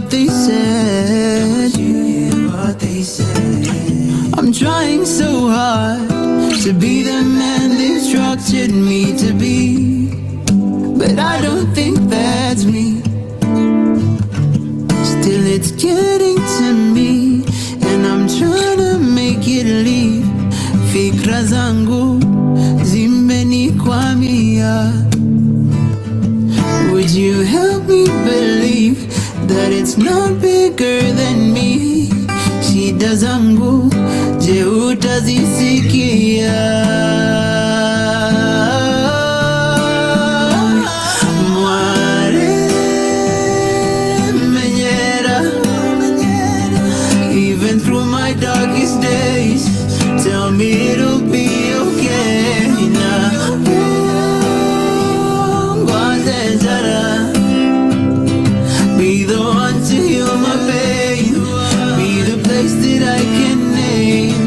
what they said. I'm trying so hard to be the man they've structured me to be, but I don't think that's me. Still it's getting to me, and I'm trying to make it leave. Fikra zangu zimenikwamia. Would you help me believe that it's not bigger than me? Shida zangu je utazisikia? Even through my darkest days, tell me it'll be okay now. Be the one to heal my pain, be the place that I can name.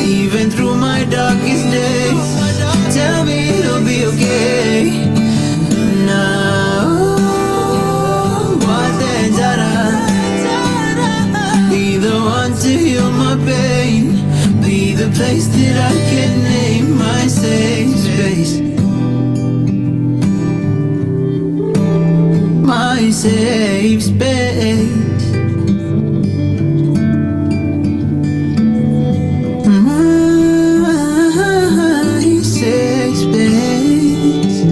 Even through my darkest days, tell me it'll be okay now. Be the one to heal my pain, be the place that I can name my safe space. My safe space. My safe space.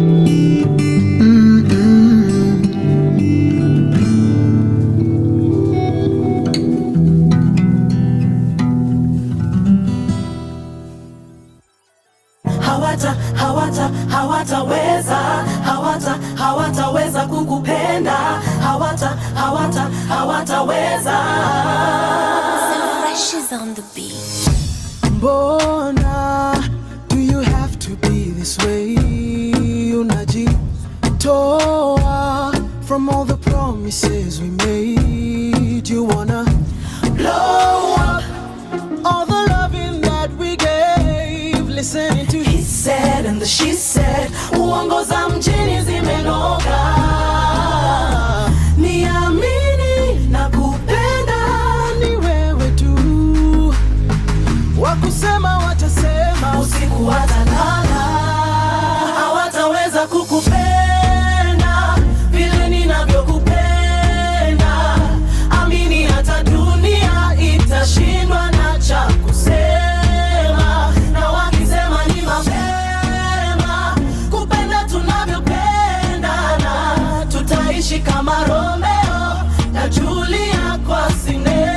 Hawataweza kukupenda, hawataweza. Some freshes on the beat. Mbona do you have to be this way? Unajitoa from all the promises we made. You wanna blow up all the loving that we gave. Listening to he said and the she said. Uongo za mjini zimenoga. Niamini na kupenda ni wewe tu. Wakusema watasema, usiku watalala. Hawataweza kukupenda vile ninavyokupenda. Amini hata dunia itashindwa na cha kusema. Na wakisema ni mapema kupenda tunavyopendana. Tutaishi kama Romeo na Julia kwa sinema.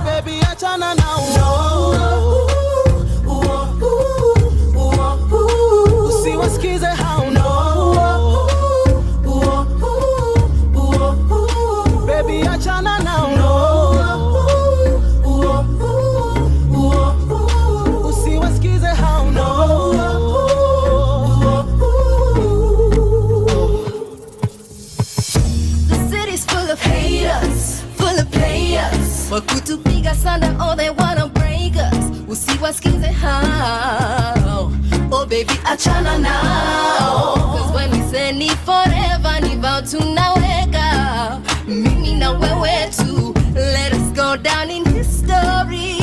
Baby achana na usiwasikize hao baby achana na usiwasikize hao The city's full of haters, full of players. Wakutupiga sana, all they wanna break us. Usiwasikize hao, oh baby achana nao. Cause when we say ni forever, ni vow tunaweka. Mimi na wewe tu, let us go down in history.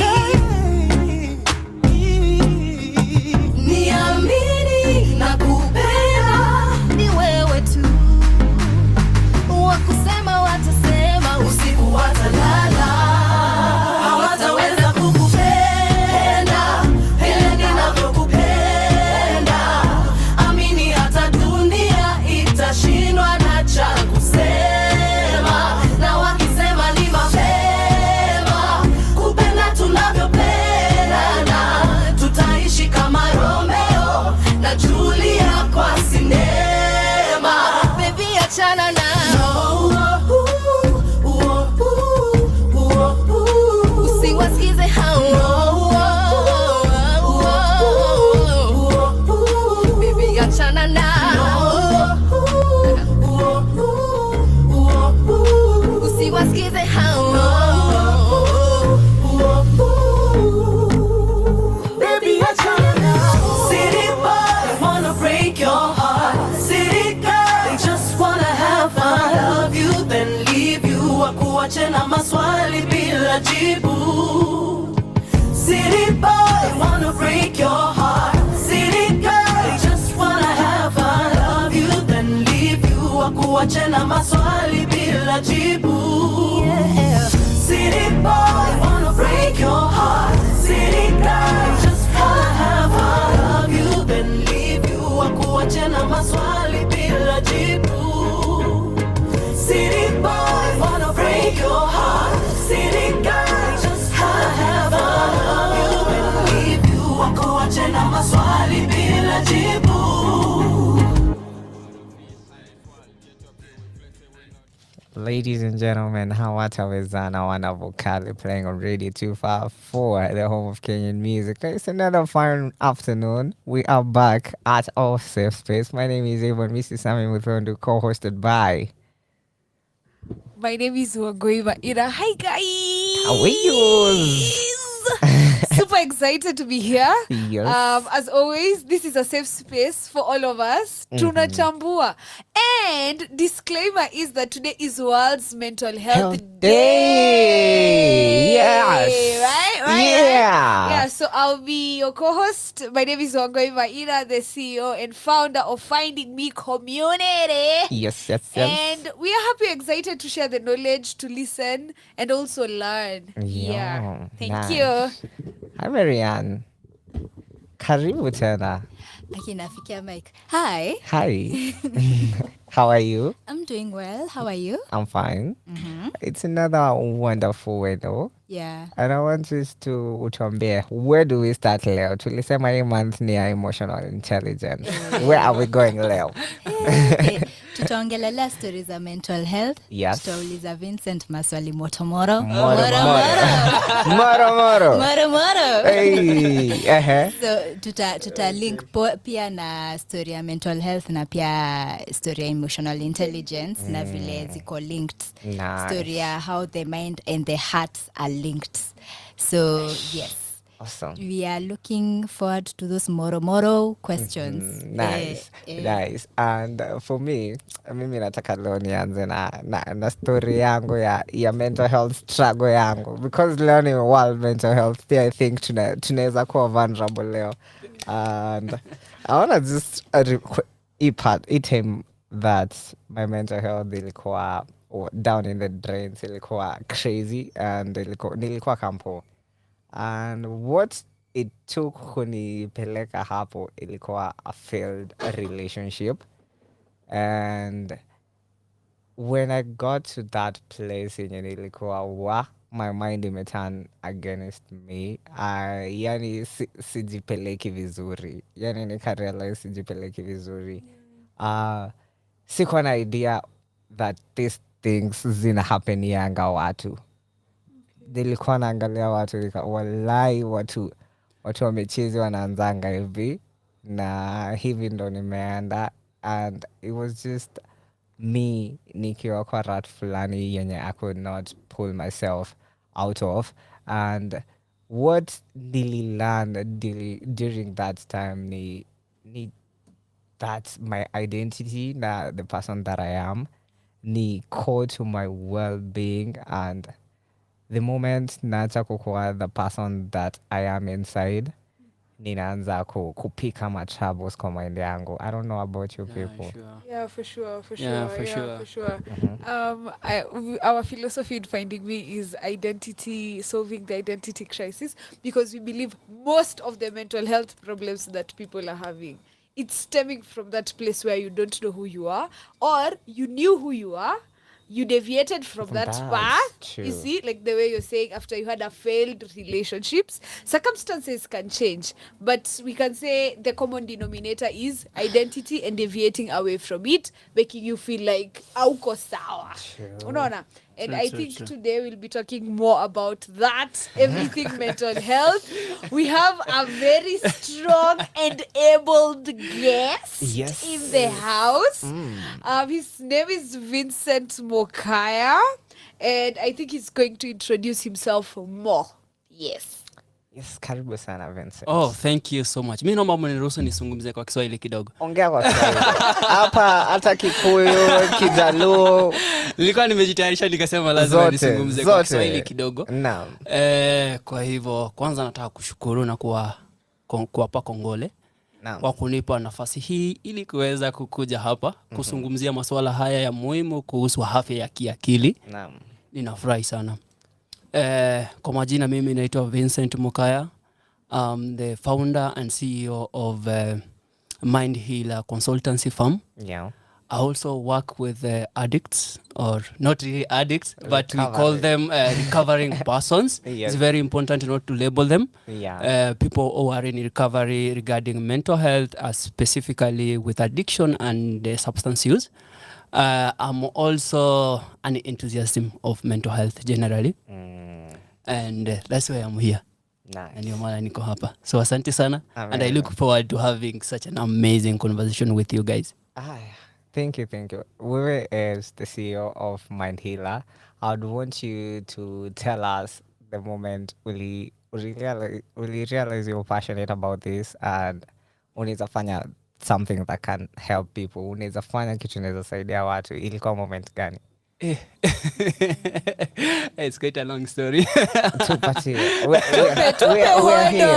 Niamini na kupenda ni wewe tu. Wakusema watasema, usiku watalala. Hawataweza kukupenda vile ninavyokupenda. Amini hata dunia itashindwa na cha kusema. Na wakisema ni mapema kupenda tunavyopendana. Tutaishi kama Romeo na Julia kwa sinema. baby achana nao. Usiwasikize hao, baby achana nao. Usiwasikize hao, baby achana nao. City boy wanna wakuache na maswali bila jibu. City boy, wanna break your heart. City girl, just wanna have fun. Love you, then leave you. Wakuache na maswali bila jibu. Yeah. City boy, wanna break your heart. City girl, just wanna have fun. Love you, then leave you. Wakuache na maswali bila jibu. City boy, wanna break your heart. City girl, just wanna have fun. Love you, then leave you. Wakuache na maswali bila jibu. Ladies and gentlemen, Hawatawezana Wanavokali playing on Radio 254, the home of Kenyan music. It's another fine afternoon. We are back at our safe space. My name is Avon Mrs. Sami Muthondu, co-hosted by... My name is Mukoya. Hi guys! How are you? Super excited to be here. Yes. As always, this is a safe space for all of us. Tunachambua. And disclaimer is that today is World's Mental Health Day. Yes. Right? Yeah, so I'll be your co-host. My name is Mukoya, the CEO and founder of Finding Me Community. Yes. And we are happy, excited to share the knowledge, to listen, and also learn. Yeah, Thank nice. you. Hi, Marianne. Karibu tena. Akinafikia Mike. Hi. Hi. How are you? I'm doing well. How are you? I'm fine. It's another wonderful window. Yeah. And I want us to utuambie, where do we start leo? Tulisema hii month ni ya emotional intelligence. Where are we going leo? Tutaongelelea stories za mental health. Yes. Tutauliza Vincent maswali motomoro. Moro. Hey. So tuta link pia na story ya mental health na pia story ya emotional intelligence na vile ziko linked. Nice. Story ya how the mind and the heart are linked. So yes. Awesome. We are looking forward to those moro questions. Nice. Nice. And for me, mimi nataka leo nianze na story yangu ya mental health struggle yangu, because leo ni World Mental Health Day. I think tunaweza kuwa vulnerable leo, and I want to just time that my mental health ilikuwa down in the drains, ilikuwa crazy, and nilikuwa kampo. And what it took kunipeleka hapo ilikuwa a failed relationship. And when I got to that place yenye nilikuwa my mind imeturn against me. Yani sijipeleki vizuri. Yani nikarealize sijipeleki vizuri. Sikuwa na idea that these things zina happen yanga watu. Nilikuwa naangalia watu walai watu wamechezi wanaanzanga hivi na hivi ndo nimeenda, and it was just me nikiwa kwa rat fulani yenye I could not pull myself out of. And what nililearn during that time ni that's my identity, na the person that I am, ni core to my well-being. And the moment naanza kukuwa the person that I am inside, ninaanza kupika my troubles kwa mind yangu. I don't know about you people. Sure. Yeah, for sure. Our philosophy in Finding Me is solving the identity crisis, because we believe most of the mental health problems that people are having, it's stemming from that place where you don't know who you are, or you knew who you are, you deviated from that path. True. You see, like the way you're saying, after you had a failed relationships, circumstances can change, but we can say the common denominator is identity and deviating away from it, making you feel like auko sawa. Unaona? And I think today we'll be talking more about that, everything mental health. We have a very strong and abled guest in the house. His name is Vincent Mukoya, and I think he's going to introduce himself more. Yes. Yes, karibu sana Vincent. Oh, thank you so much. Mimi naomba mniruhusu nisungumzie kwa Kiswahili kidogo. Ongea kwa Kiswahili. Hapa hata Kikuyu, Kijaluo. Nilikuwa nimejitayarisha nikasema lazima nisungumzie kwa Kiswahili kidogo. Naam. Kwa hivyo kwanza nataka kushukuru na kuwapa kongole kwa kunipa nafasi hii ili kuweza kukuja hapa kuzungumzia masuala haya ya muhimu kuhusu afya ya kiakili. Naam. Ninafurahi sana. Kwa majina mimi naitwa Vincent Mukoya. I'm the founder and CEO of Mind Healer consultancy firm. Yeah. I also work with addicts, or not really addicts, but we call them recovering persons. Yes. It's very important not to label them. Yeah. People who are in recovery regarding mental health, specifically with addiction and substance use. I'm also an enthusiast of mental health generally. And that's why I'm here. Nice. And your maana niko hapa. So asante sana. And I look forward to having such an amazing conversation with you guys. Thank you. Wewe is the CEO of Mind Healer. I'd want you to tell us the moment will you realize you're passionate about this and unaweza fanya something that can help people. Unaweza fanya kitu inaweza saidia watu. Ilikuwa moment gani? It's quite a long story. We're here. We are here.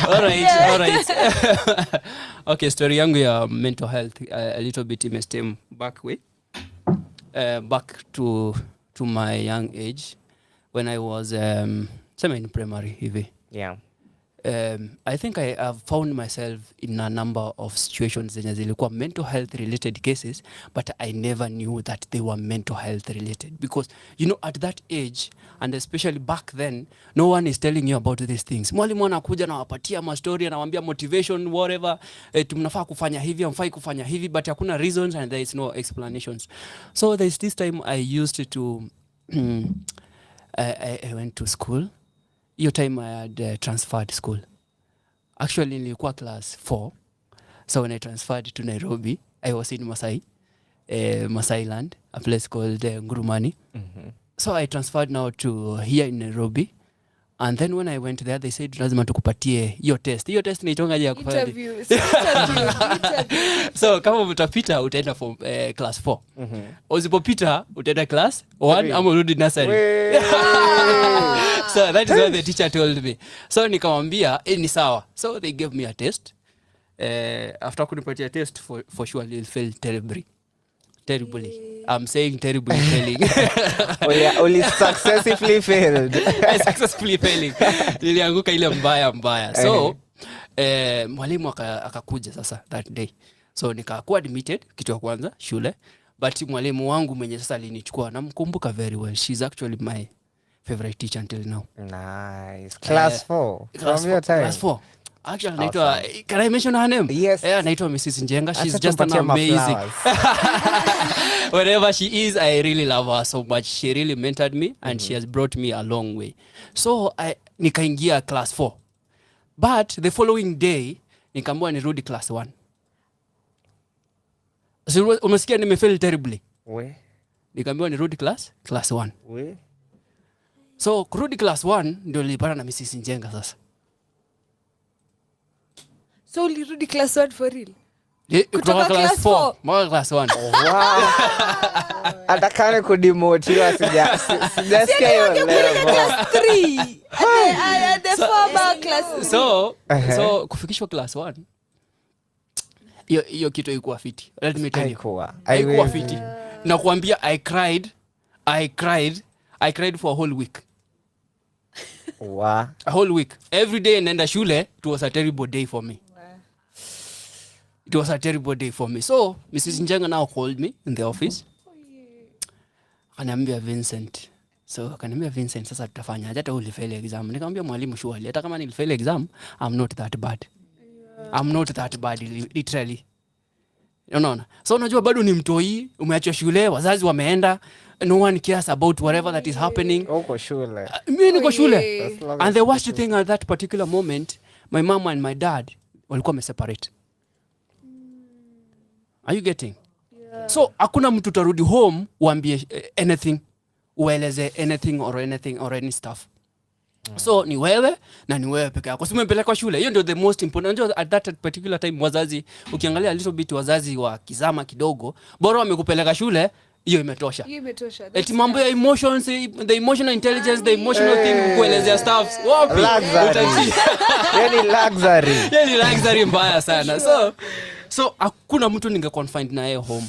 All right. Okay, story yangu ya mental health a little bit imestem back to my young age when I was in primary hivi. Yeah. I think I have found myself in a number of situations zenye zilikuwa mental health related cases, but I never knew that they were mental health related because at that age and especially back then no one is telling you about these things. Mwalimu anakuja na wapatia ma story anawaambia motivation whatever, mnafaa kufanya hivi, mfai kufanya hivi, but hakuna reasons and there is no explanations. So there's this time I used to I went to school. Your time I had transferred school. Actually, nilikuwa class 4. So when I transferred to Nairobi, I was in Masai land, a place called Ngurumani. So I transferred now to here in Nairobi. And then when I went there, they said, lazima tukupatie your test. Your test nitongaje ya kufanya? Interview. So kama utapita, utaenda from class 4. Usipopita, utaenda class 1 ama urudi nursery. So that is what the teacher told me. So nikamwambia, ni sawa. So they gave me a test. After kunipatia test, for sure you'll fail terribly. I'm saying terribly failing. Only successfully failed. Successfully failing. Nilianguka ile mbaya. So mwalimu akakuja sasa that day. So nikakuwa admitted kitu ya kwanza shule. But mwalimu wangu mwenye sasa alinichukua namkumbuka very well. She's actually my favorite teacher until now. Nice. Class 4. Class 4. Actually, naitwa, can I mention her name? Yes. Naitwa Mrs. Njenga. She's just an amazing. Wherever she is, I really love her so much. She really mentored me and she has brought me a long way. So, nikaingia class 4. But the following day, nikaambiwa nirudi class 1. So, umesikia nimefail terribly. Nikaambiwa nirudi class 1. So, kurudi class 1 ndio nilipata na Mrs. Njenga sasa. So ulirudi class 1 for real? Kutoka class 4 mpaka class 1. Wow. Atakane kudemotiwa sijasikia hiyo level. Class 3. And the former class. So kufikishwa class 1. Hiyo kitu ilikuwa fiti. Let me tell you. Haikuwa fiti. Nakwambia I cried for a whole week. Wow. A whole week. Every day naenda shule, it was a terrible day for me. It was a terrible day for me. So, Mrs. Njenga now called me in the office. Akaniambia Vincent. So, akaniambia Vincent, sasa tutafanya aje hata ulifail exam. Nikamwambia mwalimu surely hata kama nilifail exam, I'm not that bad. I'm not that bad literally. Unaona? So unajua bado ni mtoi, umeachwa shule, wazazi wameenda, no one cares about whatever that is happening. Uko shule. Mimi niko shule. And the worst thing at that particular moment, my mom and my dad walikuwa separate. Are you getting? Yeah. So hakuna mtu tarudi home uambie anything. ueleze anything or any stuff. So ni wewe na ni wewe peke yako. Umepeleka shule. Hiyo ndio the most important. Unajua at that particular time wazazi, ukiangalia a little bit wazazi wa kizama kidogo, bora wamekupeleka shule, hiyo imetosha. Eti mambo ya emotions, the emotional intelligence, the emotional thing kuelezea stuff. Wapi? Yani luxury. Yani luxury mbaya sana. So hakuna mtu ninge confine na yeye home.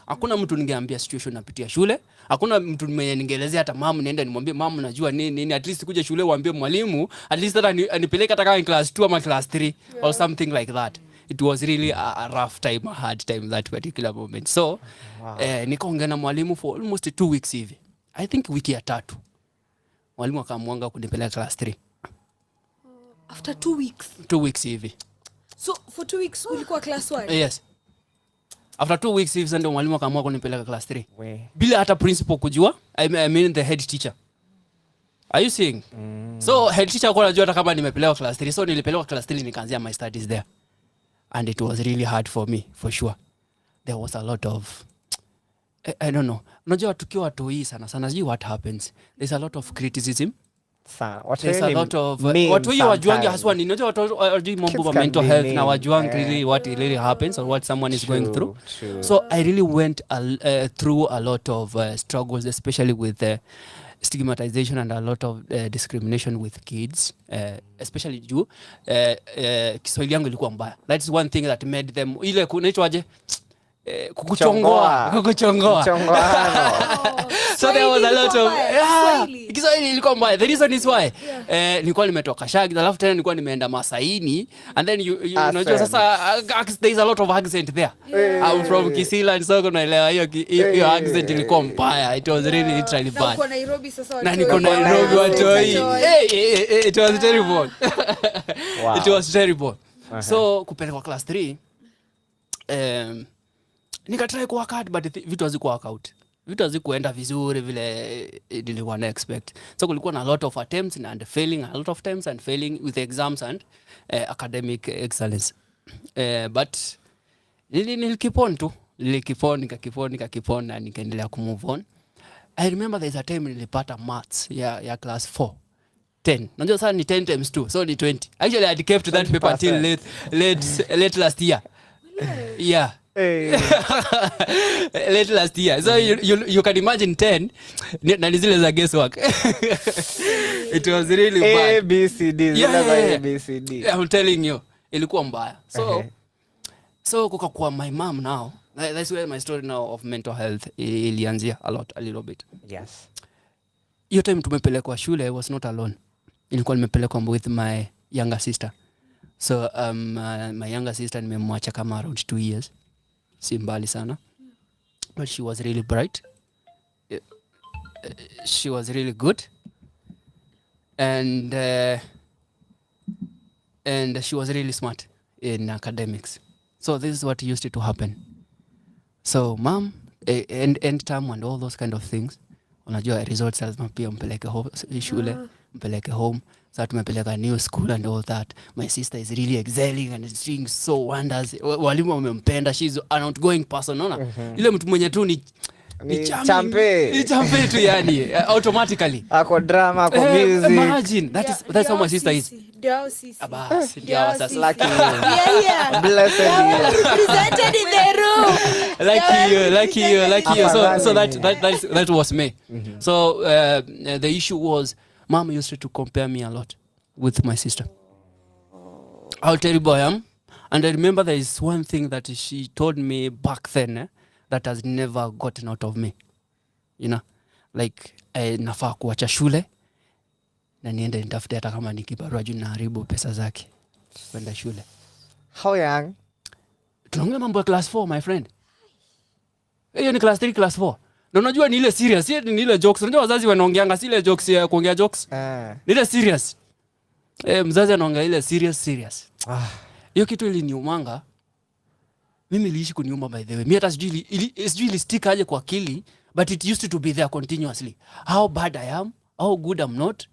Hakuna mtu ningeambia situation napitia shule. Hakuna mtu mwenye ningeelezea hata mama nienda nimwambie mama najua nini at least kuja shule uambie mwalimu at least hata anipeleke hata kama class 2 ama class 3 or something like that. It was really a rough time, a hard time that particular moment. So nikaongea na mwalimu for almost 2 weeks hivi. I think wiki ya 3. Mwalimu akamwanga kunipeleka class 3. After 2 weeks. 2 weeks hivi. So for 2 weeks ulikuwa class 1? Yes. After 2 weeks hivi ndio mwalimu akaamua kunipeleka class 3. Bila hata principal kujua. I mean the head teacher. Are you seeing? So head teacher alikuwa anajua hata kama nimepeleka class 3. So nilipeleka class 3 nikaanzia my studies there. And it was really hard for me, for sure. There was a lot of I don't know. Unajua tukiwa toi sana sijui what happens. There's a lot of criticism. There's a lot of watu hiyo wajuangi haswa ni unajua watu wajui mambo ya mental health na wajuangi really what really happens or what someone is going through. So I really went through a lot of struggles, especially with stigmatization and a lot of discrimination with kids, especially juu Kiswahili yangu ilikuwa mbaya. That's one thing that made them ile kunaitwaje kukuchongoa. So there was a lot of Kiswahili ilikuwa mbaya. The reason is why nilikuwa nimetoka Shagi, alafu tena nilikuwa nimeenda Masaini, and then you unajua sasa there is a lot of accent there. I'm from Kisila and so unaelewa hiyo accent ilikuwa mbaya. It was really literally bad. Niko Nairobi sasa watu. Na niko Nairobi watoi. It was terrible. Wow. It was terrible. So kupeleka class 3 nikatry ku work hard but vitu hazikuwa work out. Vitu hazikuenda vizuri vile nilikuwa na expect. So kulikuwa na a lot of attempts and failing a lot of times and failing with exams and academic excellence. But keep on tu. Keep on na nikaendelea ku move on. I remember there's a time nilipata maths ya class 4. 10. Unajua sasa ni 10 times 2. So ni 20. Actually I had kept that paper until late last year. Yeah. Late last year. So you can imagine 10 na zile za guesswork. It was really bad. A B C D. Yeah. A B C D. I'm telling you, ilikuwa mbaya. So kukakuwa my mom now. That's where my story now of mental health ilianzia a little bit. Yes. Hiyo time tumepelekwa shule, I was not alone. Nilikuwa nimepelekwa with my younger sister. So my younger sister nimemwacha kama around 2 years. Si mbali sana. But she was really bright. She was really good. And she was really smart in academics. So this is what used to happen. So mom, end term and all those kind of things. Unajua results lazima pia mpeleke shule, mpeleke home. So tumepeleka new school and all that. My sister is really excelling and is doing so wonders. Walimu wamempenda. She's an outgoing person, unaona? Ile mtu mwenye tu ni champe tu yani automatically. Ako drama, ako music. Imagine that's how my sister is. Ndio sisi. Abas, ndio sasa Lucky you. Yeah. Blessed you. Presented in the room. Lucky you. So that was me. So the issue was mom used to compare me a lot with my sister. How terrible I am. And I remember there is one thing that she told me back then that has never gotten out of me. You know? Like, nafaa kuacha shule na niende nitafute hata kama ni kibarua juu naharibu pesa zake kwenda shule. How young? Tunaongea mambo ya class 4, my friend. Hiyo ni class 3, class 4. Na unajua ni ile serious, ni ile jokes. Unajua wazazi wanaongeanga si ile jokes ya kuongea jokes. Ni ile serious. Mzazi anaongea ile serious. Hiyo kitu iliniumanga. Mimi niliishi kuniuma by the way. Mimi hata sijui ilistick aje kwa akili, but it used to be there continuously. How bad I am, how good I'm not,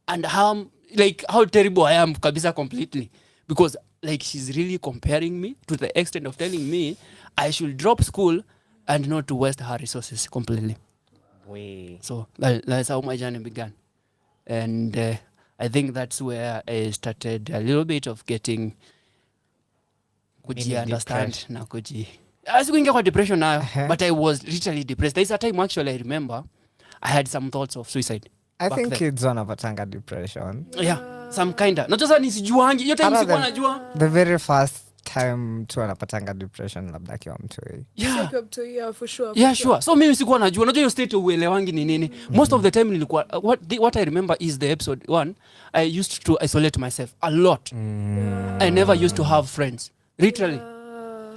and how terrible I am kabisa completely. Because like she's really comparing me to the extent of telling me I should drop school and not to waste her resources completely. So that's how my journey began. And I think that's where I started a little bit of getting understand na sikuingia kwa depression nayo, but I was literally depressed. There's a time actually I remember I had some thoughts of suicide. I think kids wanapatanga depression. Yeah, some kinda. Not just nisijuangi. Hiyo time sikuwa najua. The very first time tu anapatanga depression labda akiwa mtoi. Yeah, for sure. Yeah, sure. So mimi sikuwa najua. Unajua hiyo state uelewangi ni nini. Most of the time nilikuwa what I remember is the episode 1 I used to isolate myself a lot. I never used to have friends. Literally.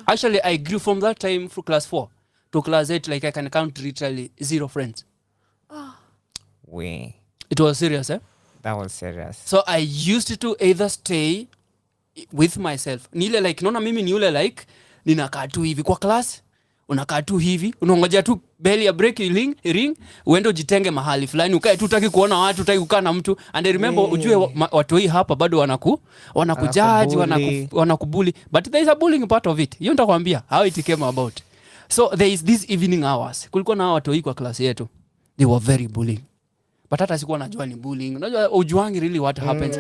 Actually, I grew from that time from class 4 to class 8, like I can count literally 0 friends. It was serious, eh? That was serious. So I used to either stay with myself. Nile like, naona mimi ni ule like, ninakaa tu hivi kwa class, unakaa tu hivi, unangoja tu bell ya break ring, uende ujitenge mahali fulani, ukae tu utaki kuona watu, utaki kukaa na mtu. And I remember ujue watu hii hapa bado wanakujudge, wanakubuli. But there is a bullying part of it. Hiyo nitakwambia how it came about. So there is this evening hours. Kulikuwa na watu hii kwa class yetu. They were very bullying. But hata sikuwa najua ni bullying. Unajua ujuangi really what happens.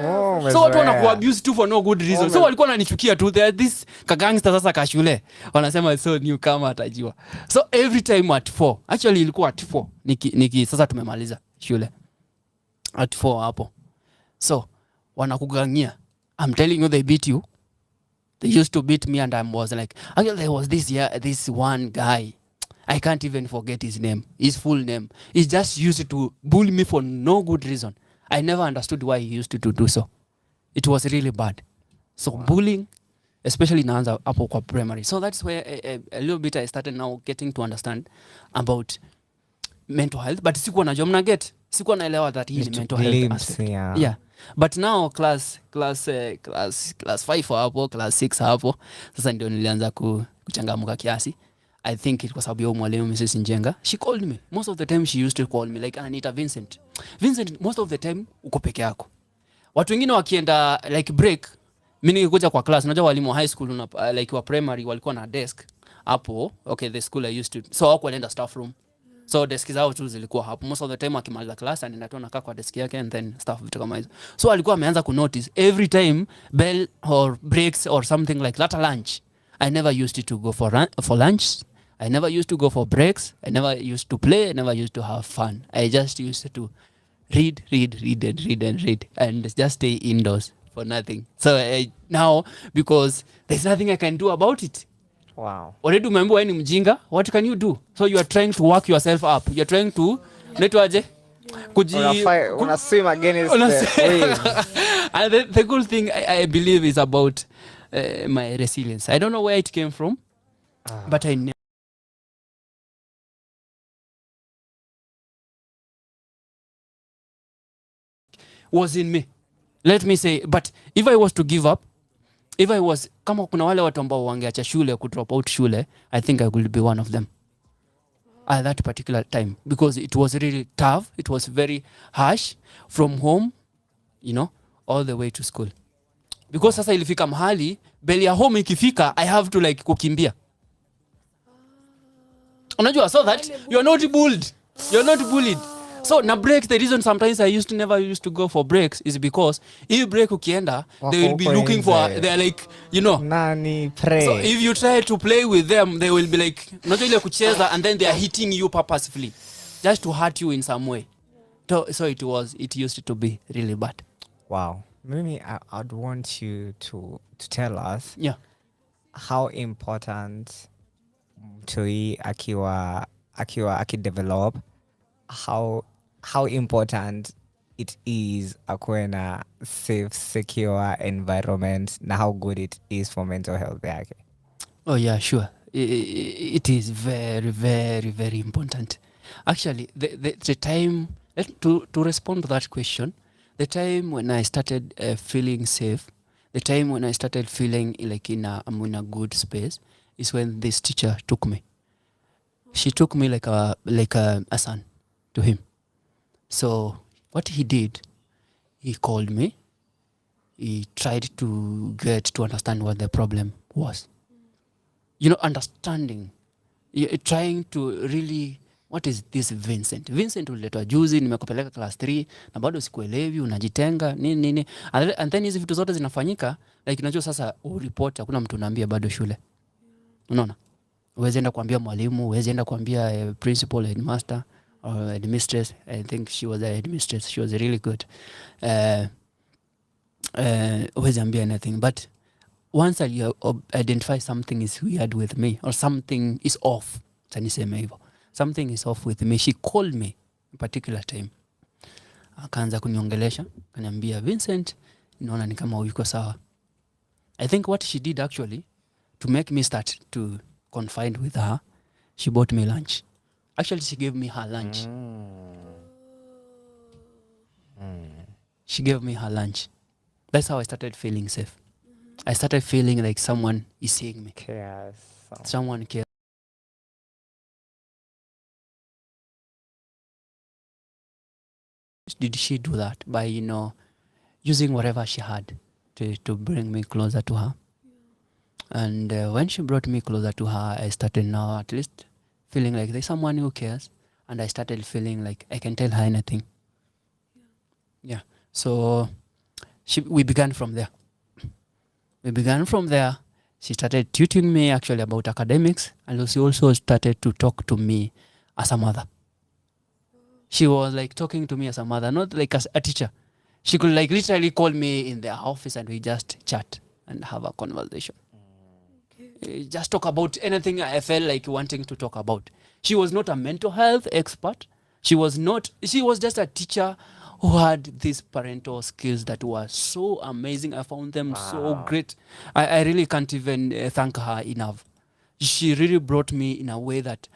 So watu wanakuabuse tu for no good reason. So walikuwa wananichukia tu. There this kagangster sasa ka shule. Wanasema so new kama atajua. So every time at 4. Actually ilikuwa at 4. Niki sasa tumemaliza shule. At 4 hapo. So wanakugangia. I'm telling you they beat you. They used to beat me and I was like, actually there was this one guy. I can't even forget his name, his full name. He just used to bully me for no good reason. I never understood why he used to do so. It was really bad. So bullying, especially naanza hapo kwa primary. So that's where a little bit I started now getting to understand about mental health. But sikuwa najua sikuwa naelewa that hii ni mental health aspect. Yeah. But now class 5 hapo, class 6 hapo, sasa ndio nilianza kuchangamuka kiasi. I think it was sababu mwalimu Mrs. Njenga. She called me. Most of the time she used to call me like Anita Vincent. Vincent, most of the time uko peke yako. Watu wengine wakienda like break, mimi nikikuja kwa class, unajua walimu wa high school like wa primary walikuwa na desk hapo. Okay, the school I used to. So wako wanaenda staff room. So desk zao tu zilikuwa hapo. Most of the time akimaliza class anaenda tu anakaa kwa desk yake and then stuff vitu kama hizo. So alikuwa ameanza ku notice every time bell or breaks or something like that lunch. I never used to go for lunch. I never used to go for breaks. I never used to play. I never used to have fun. I just used to read and just stay indoors for nothing. So now, because there's nothing I can do about it. Wow. Already remember when mjinga, what can you do? So you are trying to work yourself up. You are trying to netwaje? Una swim against the wave. And the good thing I believe is about my resilience. I don't know where it came from, but I never was in me. Let me say, but if I was to give up, if I was, kama kuna wale watu ambao wangeacha shule ku drop out shule, I think I would be one of them at that particular time, because it was really tough. It was very harsh from home, you know, all the way to school. Because sasa ilifika mahali, beli ya home ikifika, I have to like kukimbia. Unajua, so that you're not bullied. You're not bullied. So na breaks, the reason sometimes I never used to go for breaks is because if break ukienda, they will be looking for, they're like, you know, nani pray. So if you try to play with them, they will be like, unajua ile kucheza, and then they are hitting you purposefully just to hurt you in some way. So it used to be really bad. Wow. Mimi, I'd want you to tell us how important mtoi akidevelop, how important it is akuwe na safe, secure environment, na how good it is for mental health yake. Oh yeah, sure. It is very, very, very important. Actually, the time, to respond to that question, the time when I started feeling safe, the time when I started feeling like I'm in a good space, is when this teacher took me. She took me like a son to him. So what he did, he called me. He tried to get to understand what the problem was. You know, understanding. Trying to really what is this Vincent uliletwa juzi, nimekupeleka class 3 na bado sikuelewi, unajitenga nini. And then hizi vitu zote zinafanyika like unajua sasa uripoti hakuna mtu anaambia bado shule. Unaona? Uweze enda kuambia mwalimu, uweze enda kuambia principal, headmaster or headmistress. I think she was a headmistress. She was really good. Uweze ambia anything, but once I identify something is weird with me or something is off, taniseme hivyo. Something is off with me. She called me a particular time. Akaanza kuniongelesha, kaniambia Vincent, naona ni kama uko sawa. I think what she did actually to make me start to confide with her, she bought me lunch. Actually, she gave me her lunch. She gave me her lunch. That's how I started feeling safe. I started feeling like someone is seeing me. Cares. Someone cares. Did she do that? By, using whatever she had to bring me closer to her. And when she brought me closer to her, I started now at least feeling like there's someone who cares. And I started feeling like I can tell her anything. Yeah. So we began from there. She started tutoring me actually about academics. And she also started to talk to me as a mother. She was like talking to me as a mother, not like as a teacher. She could like literally call me in their office and we just chat and have a conversation. Just talk about anything I felt like wanting to talk about. She was not a mental health expert. She was just a teacher who had these parental skills that were so amazing. I found them so great. I really can't even thank her enough. She really brought me in a way that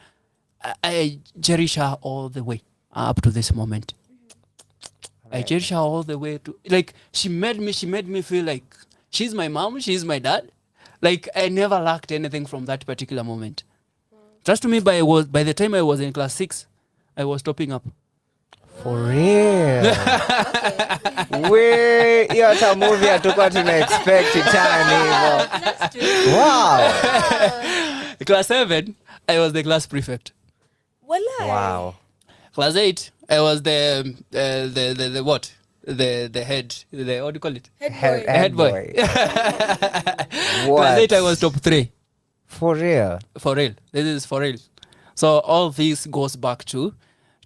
I cherish her all the way up to this moment. I cherish her all the way to, like, she made me feel like she's my mom, she's my dad. Like, I never lacked anything from that particular moment. Trust me, by the time I was in class 6, I was topping up. For real? We, hiyo hata movie hatukuwa tuna-expect itani hivyo. Wow. Class 7, I was the class prefect. Wow. Class 8, I was the what? The head, what do you call it? Head boy. Class 8, I was top 3. For real? For real. This is for real. So all this goes back to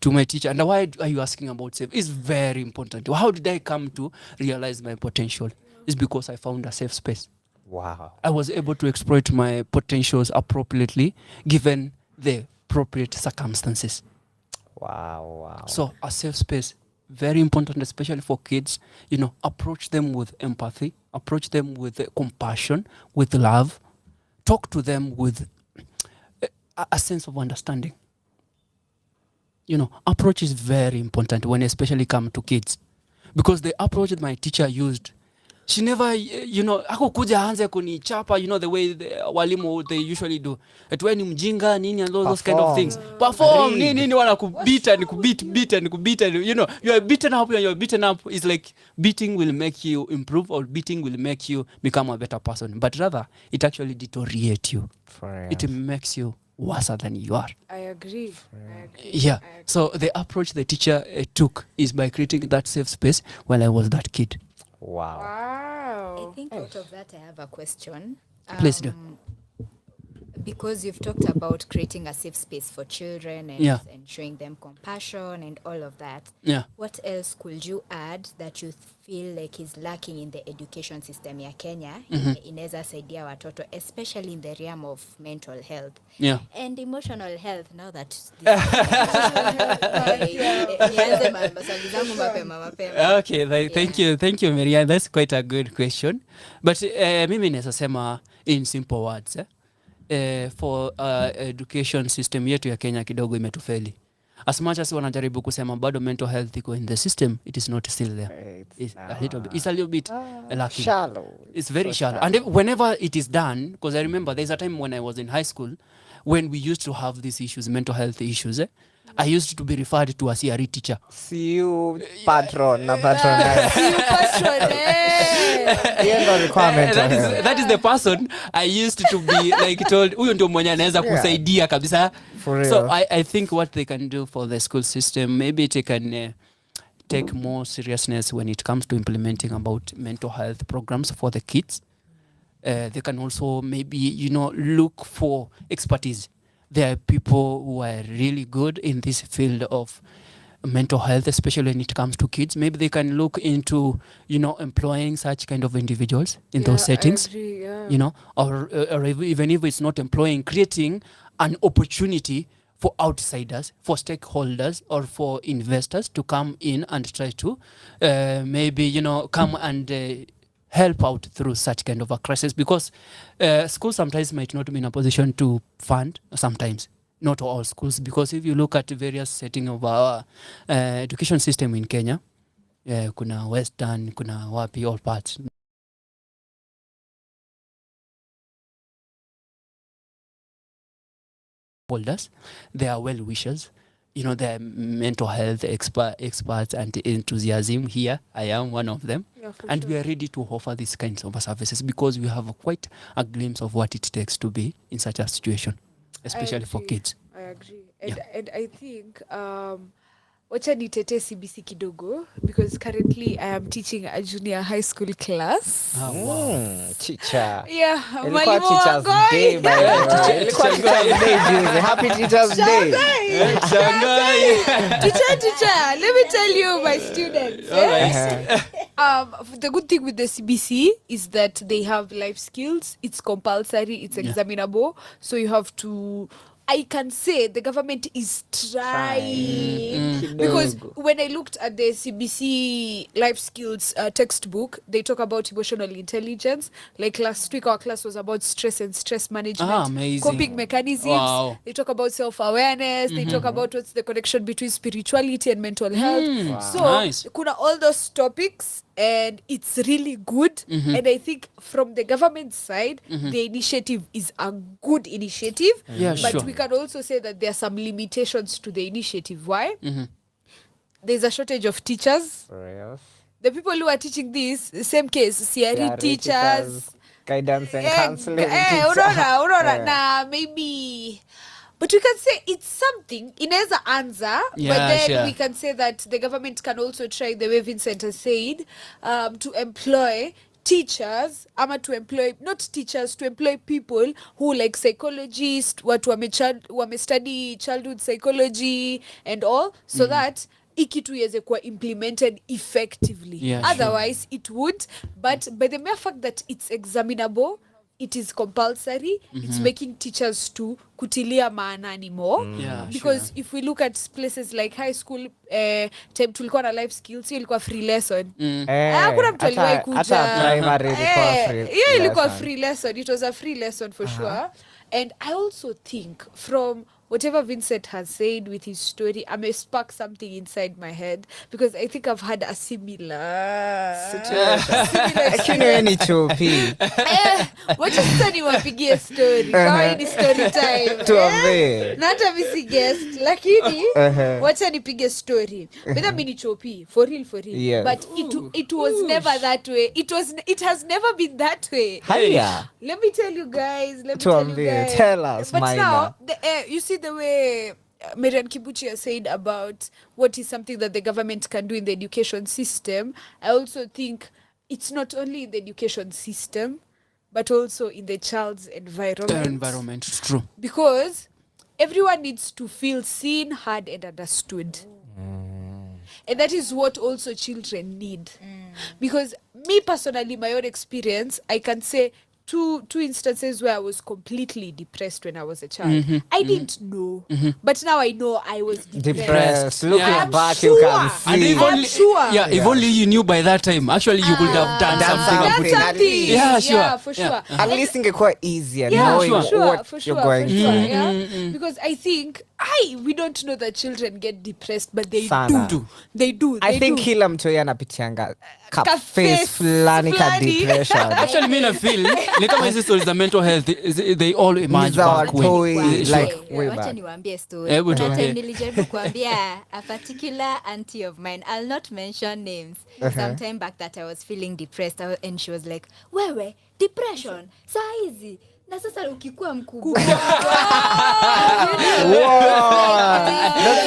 my teacher. And why are you asking about safe? It's very important. How did I come to realize my potential? It's because I found a safe space. Wow. I was able to exploit my potentials appropriately given the appropriate circumstances. Wow. So a safe space, very important, especially for kids. Approach them with empathy, approach them with compassion, with love. Talk to them with a sense of understanding. Approach is very important when especially come to kids. Because the approach that my teacher used, she never, hakukuja aanze kunichapa, the way the walimu they usually do. Etweni mjinga, nini, and those kind of things. Perform, nini, wana kubita, nikubita. You are beaten up and you are beaten up. It's like beating will make you improve or beating will make you become a better person. But rather, it actually deteriorates you. It makes you worse than you are. I agree. Yeah. So the approach the teacher took is by creating that safe space when I was that kid. Wow. I think out of that I have a question. Please do. Because you've talked about creating a safe space for children and showing them compassion and all of that. Yeah. What else could you add that you feel like is lacking in the education system ya Kenya? Inaweza saidia watoto, especially in the realm of mental health. Yeah. And emotional health, now that Okay, thank you, Marianne. That's quite a good question. But mimi naweza sema in simple words, for education system yetu ya Kenya kidogo imetufeli. As much as wanajaribu kusema bado mental health iko in the system, it is not still there. It's a little bit lacking. Shallow. It's very shallow. And whenever it is done, because I remember there's a time when I was in high school when we used to have these issues, mental health issues, I used to be referred to as CRE teacher. See you patron na patronize. Hiyo ndo requirement. That is the person I used to be like told huyo ndio mwenye anaweza kusaidia kabisa. So I think what they can do for the school system, maybe they can take more seriousness when it comes to implementing about mental health programs for the kids. They can also maybe, look for expertise. There are people who are really good in this field of mental health, especially when it comes to kids. Maybe they can look into, employing such kind of individuals in those settings. I agree, or even if it's not employing, creating an opportunity for outsiders, for stakeholders, or for investors to come in and try to maybe, come and help out through such kind of a crisis, because schools sometimes might not be in a position to fund, sometimes not all schools, because if you look at various setting of our education system in Kenya, kuna Western, kuna wapi, all parts. Holders, they are well wishers, they are mental health experts and enthusiasm. Here I am one of them, and we are ready to offer these kinds of services because we have quite a glimpse of what it takes to be in such a situation, especially for kids. I agree. And I think wacha nitete CBC kidogo, because currently I am teaching a junior high school class. Teacher. Yeah, Ilikuwa Teachers Day, by the way. Ilikuwa Teachers Day juzi. Happy Teachers Day. Teacher, let me tell you, my students. The good thing with the CBC is that they have life skills. It's compulsory. It's examinable. So you have to... I can say the government is trying. Because when I looked at the CBC life skills textbook, they talk about emotional intelligence. Like last week, our class was about stress and stress management, coping mechanisms. Wow. They talk about self-awareness. They talk about what's the connection between spirituality and mental health. Wow. So, kuna all those topics, and it's really good. And I think from the government side, the initiative is a good initiative. But we can also say that there are some limitations to the initiative. Why? There's a shortage of teachers. The people who are teaching this, same case, CRE teachers, guidance and counseling maybe... But we can say it's something, inaweza anza, but then we can say that the government can also try, the way Vincent has said, to employ teachers, to employ people who like psychologists, wame study childhood psychology and all, so that ikitu iweze kuwa implemented effectively. Otherwise, it would. But by the mere fact that it's examinable, it is compulsory, it's making teachers to kutilia maanani more. Because if we look at places like high school, time tulikuwa na life skills, ilikuwa free lesson. Hakuna mtu aliwahi kuja. Hiyo ilikuwa free lesson. It was a free lesson for sure. And I also think from whatever Vincent has said with his story, I may spark something inside my head, because I think I've had a similar situation. Wacha sasa niwapigie story. Kama hii ni story time. Tuambie. Na hata mimi si guest, lakini wacha nipige story. Whether mimi ni chopi, for real. Yes. But it was never that way. It has never been that way. Let me tell you guys. Tell us, but Maina. Now, you see the way Marian Kibuchi has said about what is something that the government can do in the education system. I also think it's not only in the education system, but also in the child's environment. It's true. Because everyone needs to feel seen, heard, and understood. And that is what also children need. Because me personally, my own experience, I can say two instances where I was completely depressed when I was a child. I didn't know. But now I know I was depressed. Looking back, you can see. And if only you knew by that time, actually you would have done something. Yeah, for sure. At least ingekuwa easier knowing what you're going through. Because I think we don't know that children get depressed, but they Sana. do. They do. I They think do. kila mtu yeye anapitianga Ka face face fulani ka fulani. depression. Actually, me I feel ni kama hizi stories za mental health they all emerge Za back when. watoi, Sure. like, way wacha back. niwaambie story. Hebu Kuna tuambie. time nilijaribu kuambia a particular auntie of mine, I'll not mention names, sometime back that I was feeling depressed and she was like, wewe depression saa hizi na sasa ukikuwa mkubwa.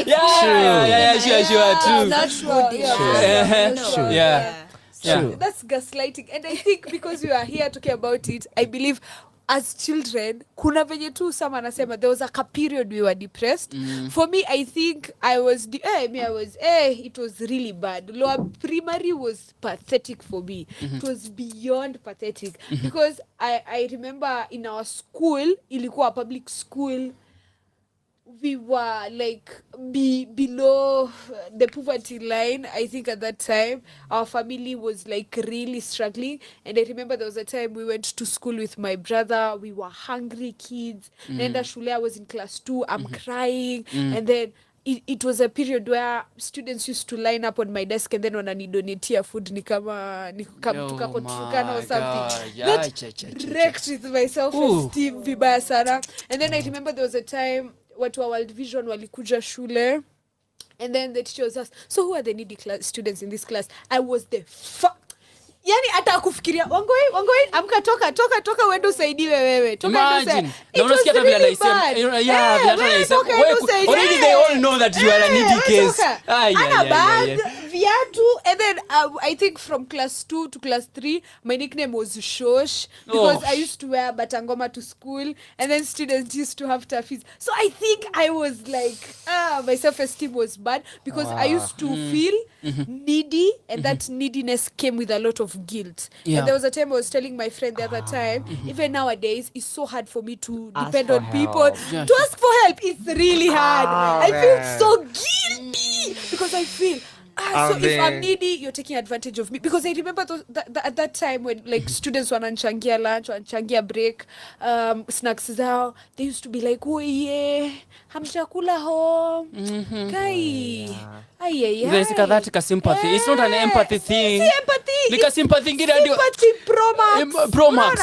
Yeah, sure, true. That's true. Yeah. True. That's gaslighting, and I think because we are here talking about it, I believe as children kuna venye tu sama anasema there was a period we were depressed. For me, I think I was it was really bad. Lower primary was pathetic for me. It was beyond pathetic because I remember in our school, ilikuwa public school, we were like below the poverty line. I think at that time our family was like really struggling, and I remember there was a time we went to school with my brother. We were hungry kids. Nenda shule, I was in class 2, I'm crying, and then it was a period where students used to line up on my desk and then wananidonatia food ni kama tukako Turkana or something. That wrecked with my self-esteem vibaya sana. And then I remember there was a time watu wa World Vision walikuja shule, and then the teacher was asked, so who are the needy students in this class? I was the yani hata kufikiria Wangoi amka toka uende usaidiwe wewe. Imagine. Na unasikia hata vile anaisema. Yeah, vile anaisema. Already they all know that you are a needy case. Viatu, and then I think from class 2 to class 3 my nickname was Shosh because I used to wear batangoma to school, and then students used to have tafis. So I think I was like my self-esteem was bad because I used to feel needy, and that neediness came with a lot of guilt. And there was a time I was telling my friend the other time, even nowadays it's so hard for me to depend on people. To ask for help, it's really hard. I feel so guilty because I feel so if I'm needy, you're taking advantage of me. Because I remember at that time when like students wananchangia lunch, wananchangia break, snacks zao, they used to be like, oye, hamchakula home. Kai. There's that sympathy. It's not an empathy thing. Si empathy. Like a sympathy thing. Sympathy pro max.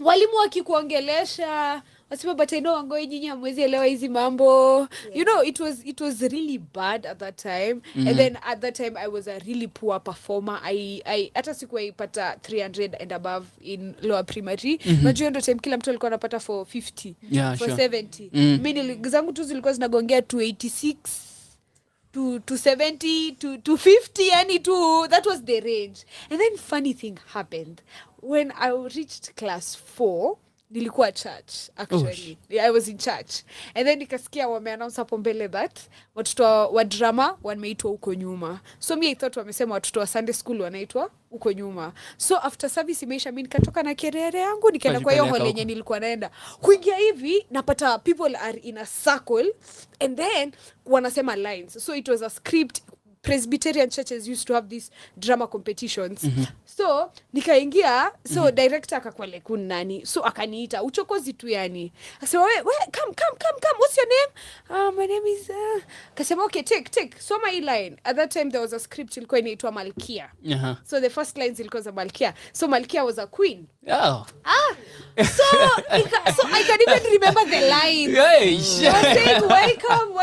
Walimu wakikuongelesha wasema, but I know Wangoi nyinyi hamwezi elewa hizi mambo. You know, it was really bad at that time. And then at that time I was a really poor performer. I hata sikuwaipata 300 and above in lower primary. Najua ndo time kila mtu alikuwa anapata for 50, for 70. Mimi zangu tu zilikuwa zinagongea 286 to 70 to 50, yani that was the range. And then funny thing happened when I reached class 4. Nilikuwa church actually. I was in church, and then nikasikia wameannounce hapo mbele that watoto wa drama wameitwa huko nyuma. So me I thought wamesema watoto wa Sunday school wanaitwa huko nyuma. So after service imeisha, mimi nikatoka na kerere yangu nikaenda kwa hiyo hall yenye nilikuwa naenda. Kuingia hivi napata people are in a circle, and then wanasema lines. So it was a script. Presbyterian churches used to have these drama competitions. So nikaingia, so director akakuwa like nani, so akaniita uchokozi tu yani. Akasema we come, what's your name? My name is akasema okay, take soma hii line. At that time there was a script ilikuwa inaitwa Malkia. So the first lines ilikuwa za Malkia. So Malkia was a queen. So I can even remember the line. I was saying, welcome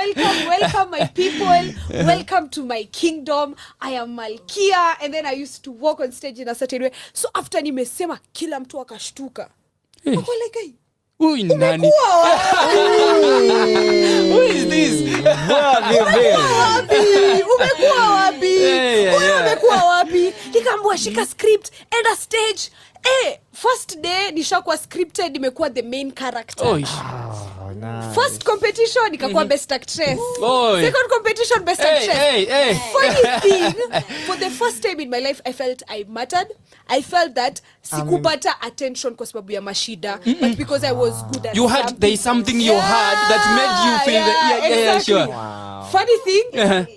my people, welcome to my kingdom, I am Malkia. And then I used to walk on stage in a certain way. So after nimesema, kila mtu akashtuka. Wako like, hey, who is nani? Who is this? Umekuwa wapi? Nikaambiwa shika script, enda stage. First day nishakuwa scripted, nimekuwa the main character. Nice. First competition nikakuwa best actress. Second competition best actress. Funny thing, for the first time in my life I felt I mattered. I felt that sikupata attention kwa sababu ya mashida, but because I was good at there is something you had that made you feel exactly. Sure. Wow. Funny thing,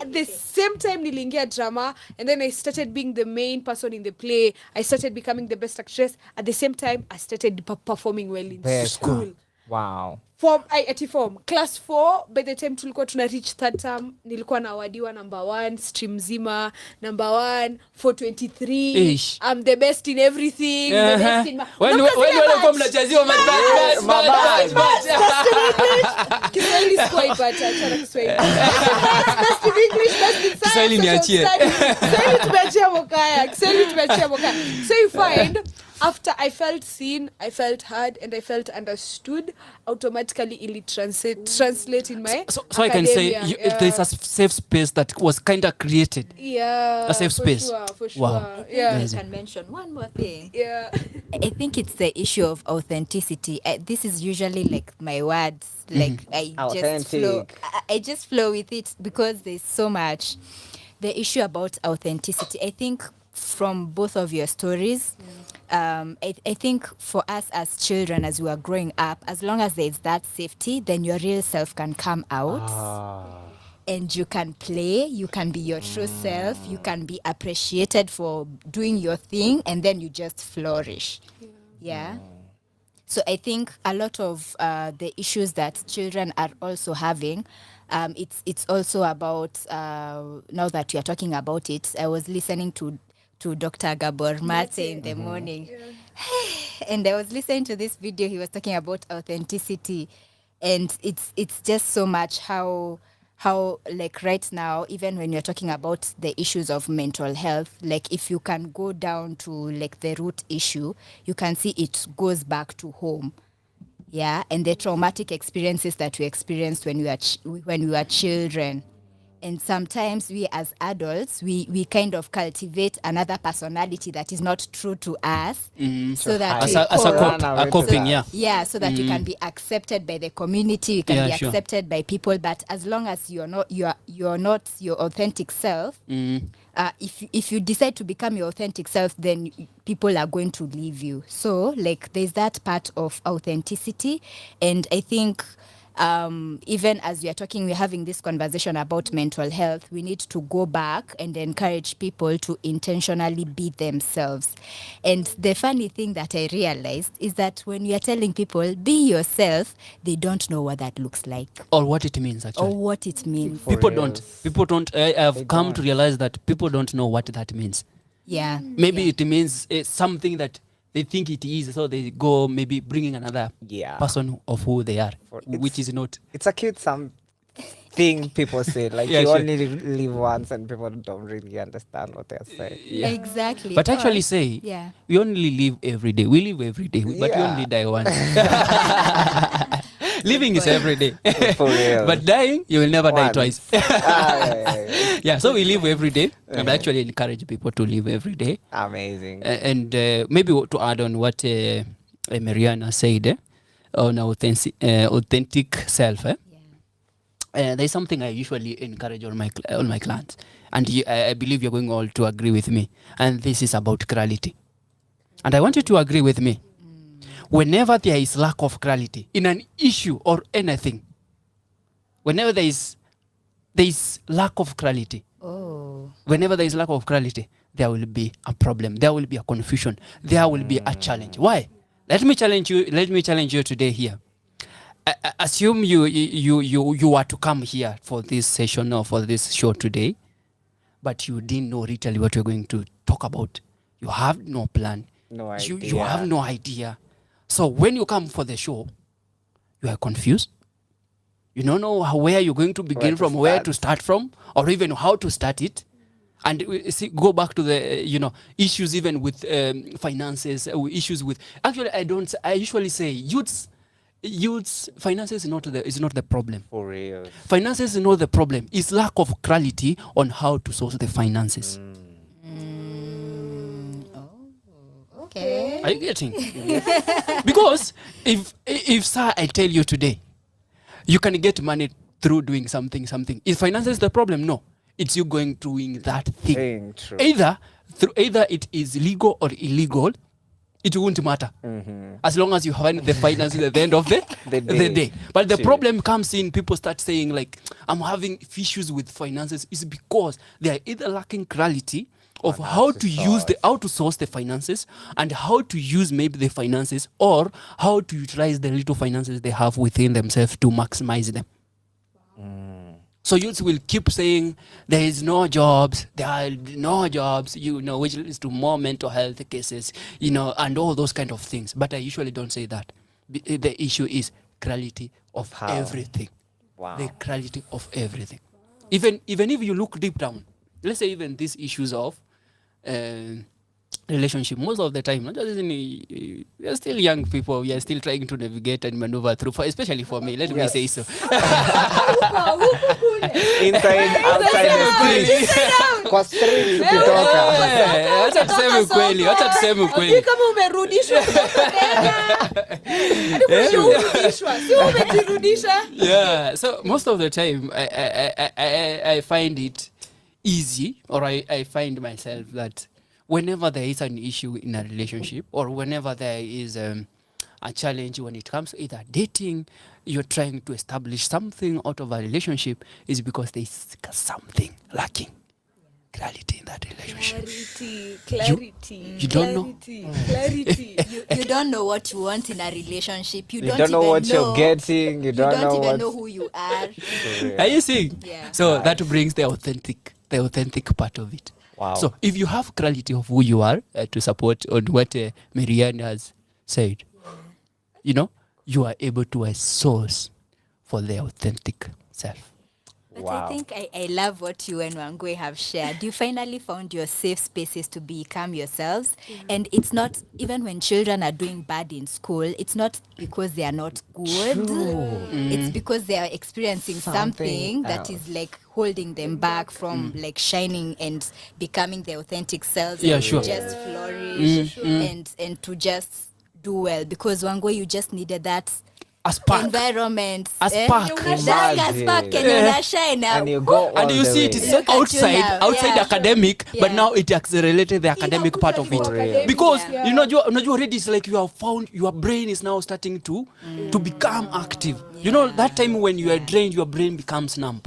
at the same time niliingia drama, and then I started being the main person in the play. I started becoming the best actress. At the same time I started performing well in school. Wow. form class 4 by the time tulikuwa tuna reach third term nilikuwa nawadiwa number 1 stream mzima number 1 423. Ish. I'm the best in everything, the best in When wale kwa mnachaziwa Kiswahili squad but achana Kiswahili. Best in English, best in science. Kiswahili niachie. Kiswahili tumeachia Mukoya. So you find after I felt seen, I felt heard, and I felt understood, automatically it translate in my so I can say there's a safe space that was kind of created. Yeah, a safe space. For sure. Wow. Yeah. I can mention one more thing. Yeah. I think it's the issue of authenticity. This is usually like my words. Like I just flow with it because there's so much. The issue about authenticity. I think from both of your stories, I think for us as children, as we are growing up, as long as there's that safety, then your real self can come out. And you can play, you can be your true self, you can be appreciated for doing your thing, and then you just flourish. Yeah. So I think a lot of the issues that children are also having, it's also about, now that you are talking about it, I was listening to Dr. Gabor Mate in the morning. And I was listening to this video, he was talking about authenticity. And it's just so much how like right now, even when you're talking about the issues of mental health, like if you can go down to like the root issue, you can see it goes back to home. Yeah, and the traumatic experiences that we experienced when we were children. And sometimes we as adults, we kind of cultivate another personality that is not true to us, so that a coping, so that you can be accepted by the community, you can be accepted by people. But as long as you're not your authentic self, if you decide to become your authentic self, then people are going to leave you. So like there's that part of authenticity, and I think even as we are talking, we're having this conversation about mental health, we need to go back and encourage people to intentionally be themselves. And the funny thing that I realized is that when we are telling people, be yourself, they don't know what that looks like. Or what it means, actually. Or what it means. People don't. I've come to realize that people don't know what that means. Yeah. Maybe it means something that they think it is, so they go maybe bringing another person of who they are, which is not. It's a cute thing people say, like you only live once, and people don't really understand what they're saying. Yeah. Exactly. But actually say, we only live every day. We live every day, but we only die once. Living is every day. For real. But dying, you will never die twice. So we live every day. I actually encourage people to live every day. Amazing. And maybe to add on what Mariana said on authentic self. There's something I usually encourage all my clients, and I believe you're going all to agree with me. And this is about clarity. And I want you to agree with me. Whenever there is lack of clarity in an issue or anything, whenever there is lack of clarity, whenever there is lack of clarity, there will be a problem. There will be a confusion. There will be a challenge. Why? Let me challenge you today here. Assume you are to come here for this session or for this show today, but you didn't know literally what you're going to talk about. You have no plan. No idea. You have no idea. So when you come for the show, you are confused. You don't know where you're going to begin from, where to start from, or even how to start it. And go back to the issues even with finances, issues with. Actually, I usually say youths finances is not the problem. For real. Finances is not the problem. It's lack of clarity on how to source the finances. Okay. Are you getting? Because if sir, I tell you today, you can get money through doing something. Is finances the problem? No. It's you going doing that thing. True. Either it is legal or illegal, it won't matter. As long as you find the finances at the end of the day. But the problem comes in, people start saying like, I'm having issues with finances. It's because they are either lacking clarity of how to source the finances, and how to use maybe the finances, or how to utilize the little finances they have within themselves to maximize them. So youths will keep saying there are no jobs, which leads to more mental health cases, and all those kind of things. But I usually don't say that. The issue is clarity of everything. Wow. The clarity of everything. Even if you look deep down, let's say even these issues of relationship, most of the time, we are still young people, we are still trying to navigate and maneuver through, especially for me, let me say so. Inside, outside the street. Kwa street ukitoka. Acha tuseme ukweli. Kama umerudishwa sio umejirudisha. Yeah, so most of the time I find it easy, or I find myself that whenever there is an issue in a relationship, or whenever there is a challenge when it comes to either dating, you're trying to establish something out of a relationship, is because there is something lacking. Clarity in that relationship. Clarity. You don't know. Clarity. You don't know what you want in a relationship. You don't know what you're getting. You don't even know who you are. Are you seeing? Yeah. So that brings the authentic part of it. Wow. So if you have clarity of who you are, to support on what Marianne has said, you are able to a source for the authentic self. But Wow. I think I love what you and Wangwe have shared. You finally found your safe spaces to become yourselves. And it's not, even when children are doing bad in school, it's not because they are not good. It's because they are experiencing something that is like holding them back from like shining and becoming their authentic selves. Yeah, and sure. to just flourish and to just do well. Because Wangwe, you just needed that A spark. environment. A spark. Spark and shine now. And you go And all you the see way. it is Look at you outside now. Yeah. academic, but Yeah. now it accelerated the academic part of it. Academic, Because yeah. you already, it's like you have found your brain is now starting to become active. That time when you are drained, your brain becomes numb.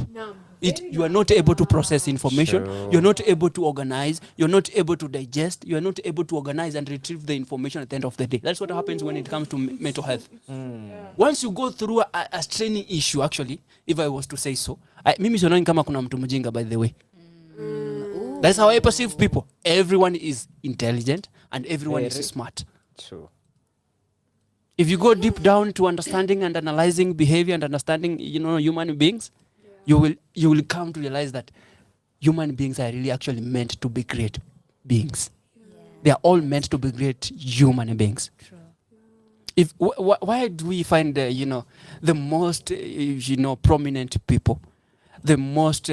You are not able to process information. You're not able to organize. You're not able to digest. You're not able to organize and retrieve the information at the end of the day. That's what happens when it comes to mental health. Once you go through a straining issue, actually, if I was to say so, mimi sionani kama kuna mtu mjinga, by the way. That's how I perceive people. Everyone is intelligent and everyone is smart. True. If you go deep down to understanding and analyzing behavior and understanding, human beings, you will come to realize that human beings are really actually meant to be great beings. They are all meant to be great human beings. True. If why do we find the most prominent people, the most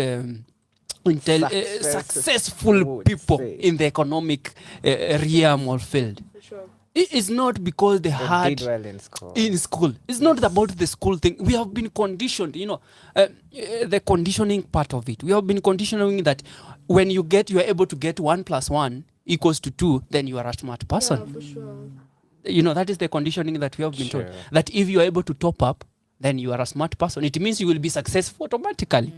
successful people in the economic realm or field? For sure. It is not because they They had did well in school. in school. It's not about the school thing. We have been conditioned, the conditioning part of it. We have been conditioning that when you are able to get 1 + 1 = 2, then you are a smart person. Yeah, for sure. That is the conditioning that we have been told. Sure. That if you are able to top up, then you are a smart person. It means you will be successful automatically.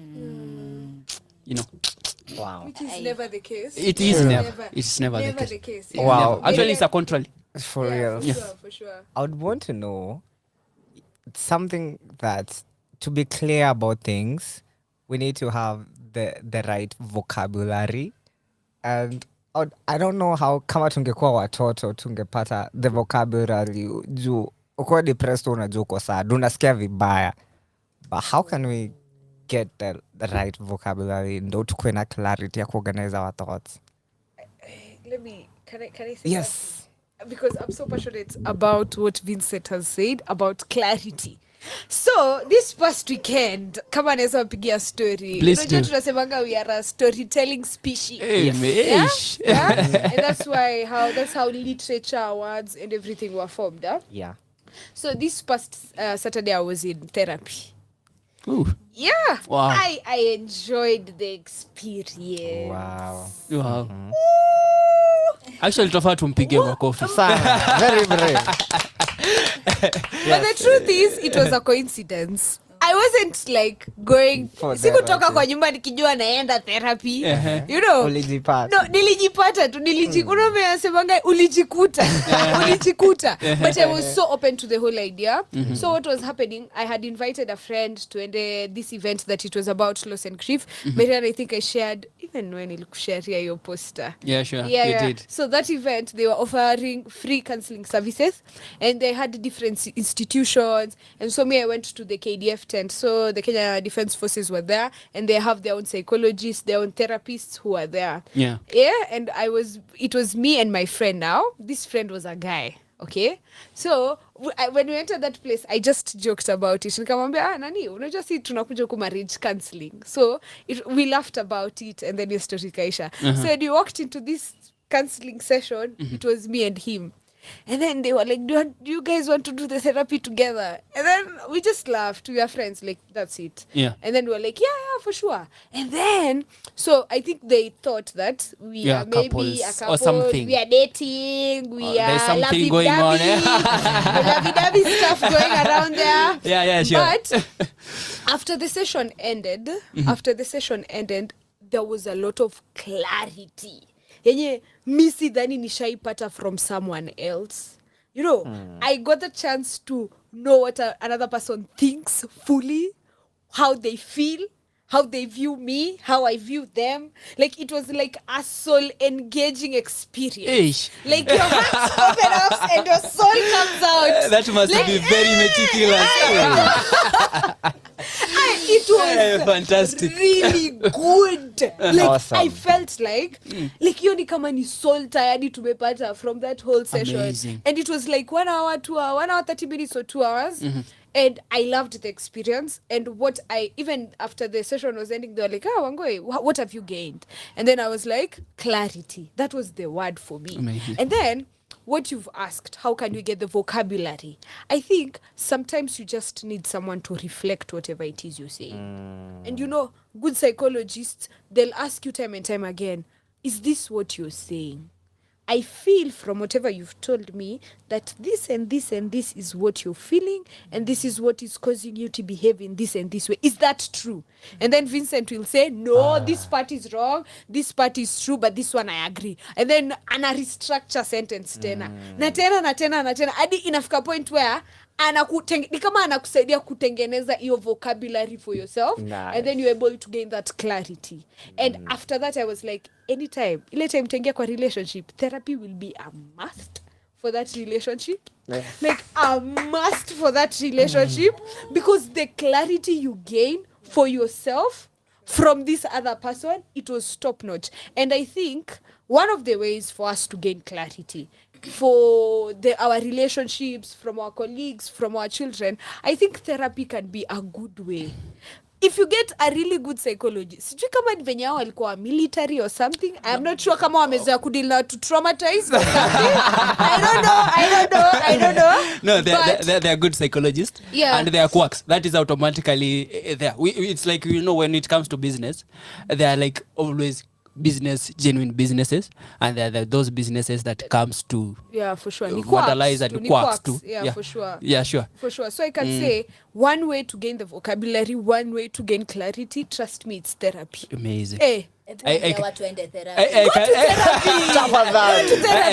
Wow. Which is never the case. It is Sure. never. It's never the case. case. Wow. Never. Actually, it's a contrary. For Yeah, real. for sure. I would want to know something that, to be clear about things, we need to have the right vocabulary. And I don't know how, kama tungekuwa watoto tungepata the vocabulary juu ukiwa depressed unajua uko sad, unasikia vibaya. But how can we get the right vocabulary ndo tukuwe na clarity ya kuorganize our thoughts? Can I say Yes. that? Because I'm so passionate about what Vincent has said about clarity. So this past weekend, kama naweza mpigia story. Please do. Tunasemanga we are a storytelling species. Yeah? And that's how literature, awards and everything were formed. Yeah. So this past Saturday I was in therapy. Ooh. Yeah. Wow. I enjoyed the experience. Wow. Wow. Actually, tunafaa tumpige makofi. Sana. Very brave. But the truth is, it was a coincidence. I wasn't like going For sikutoka therapy. kwa nyumba nikijua naenda therapy. Uh-huh. You know. Ulijipata. No, nilijipata tu unasemanga ulijikuta. Ulijikuta. But I was so open to the whole idea. So what was happening, I had invited a friend to this event that it was about loss and grief. Marian, I think I shared, even when nilikushare your poster. Yeah, sure. You did. So that event, they were offering free counseling services, and they had different institutions. And so I went to the KDF tent. So the Kenya Defense Forces were there, and they have their own psychologists, their own therapists who are there. Yeah. And it was me and my friend now. This friend was a guy. Okay, so when we entered that place, I just joked about it. Nikamwambia, nani, unajua si tunakuja ku marriage counseling. So we laughed about it, and then your story kaisha. So when we walked into this counseling session, it was me and him. And then they were like, do you guys want to do the therapy together? And then we just laughed. We were friends, like, that's it. Yeah. And then we were like, yeah, for sure. And then, so I think they thought that we are maybe a couple, or something. we are dating, we are There's something going on. lovey-dovey stuff going around there. Yeah, sure. But after the session ended, there was a lot of clarity. Yenye misi dhani nishaipata from someone else. You know, I got the chance to know what another person thinks fully, how they feel, how they view me, how I view them. Like, it was like a soul engaging experience. Like, your heart open up and your soul comes out. That must be very meticulous. It was fantastic. really good. Like, Awesome. I felt like hiyo ni kama ni soul tired tumepata from that whole session. Amazing. And it was like 1 hour, 2 hour, 1 hour 30 minutes or 2 hours. And I loved the experience. And what even after the session was ending, they were like, Wangoi, what have you gained? And then I was like, clarity. That was the word for me. Amazing. And then what you've asked, how can you get the vocabulary? I think sometimes you just need someone to reflect whatever it is you're saying. And you know, good psychologists, they'll ask you time and time again, is this what you're saying? I feel from whatever you've told me that this and this and this is what you're feeling, and this is what is causing you to behave in this and this way. Is that true? And then Vincent will say, no, this part is wrong, this part is true, but this one I agree. And then ana restructure sentence tena. Na tena. Hadi inafika point where ni kama anakusaidia kutengeneza hiyo vocabulary for yourself. Nice. And then you're able to gain that clarity. And after that I was like, anytime ile time tengia kwa relationship, therapy will be a must for that relationship. Like a must for that relationship, because the clarity you gain for yourself from this other person, it was top notch. And I think one of the ways for us to gain clarity for our relationships, from our colleagues, from our children, I think therapy can be a good way. If you get a really good psychologist, sijui kama ni venye hao walikuwa military or something. I'm not sure kama wamezoea kudeal na to traumatize or something. I don't know. No, they're good psychologists. Yeah. And they are quacks. That is automatically there. It's like, you know, when it comes to business, they are like always genuine businesses, and there are those businesses that comes to for sure vandalize and quacks too. For sure. Yeah, sure. For sure. So I can say one way to gain the vocabulary, one way to gain clarity, trust me, it's therapy. Amazing. watu ende therapy. I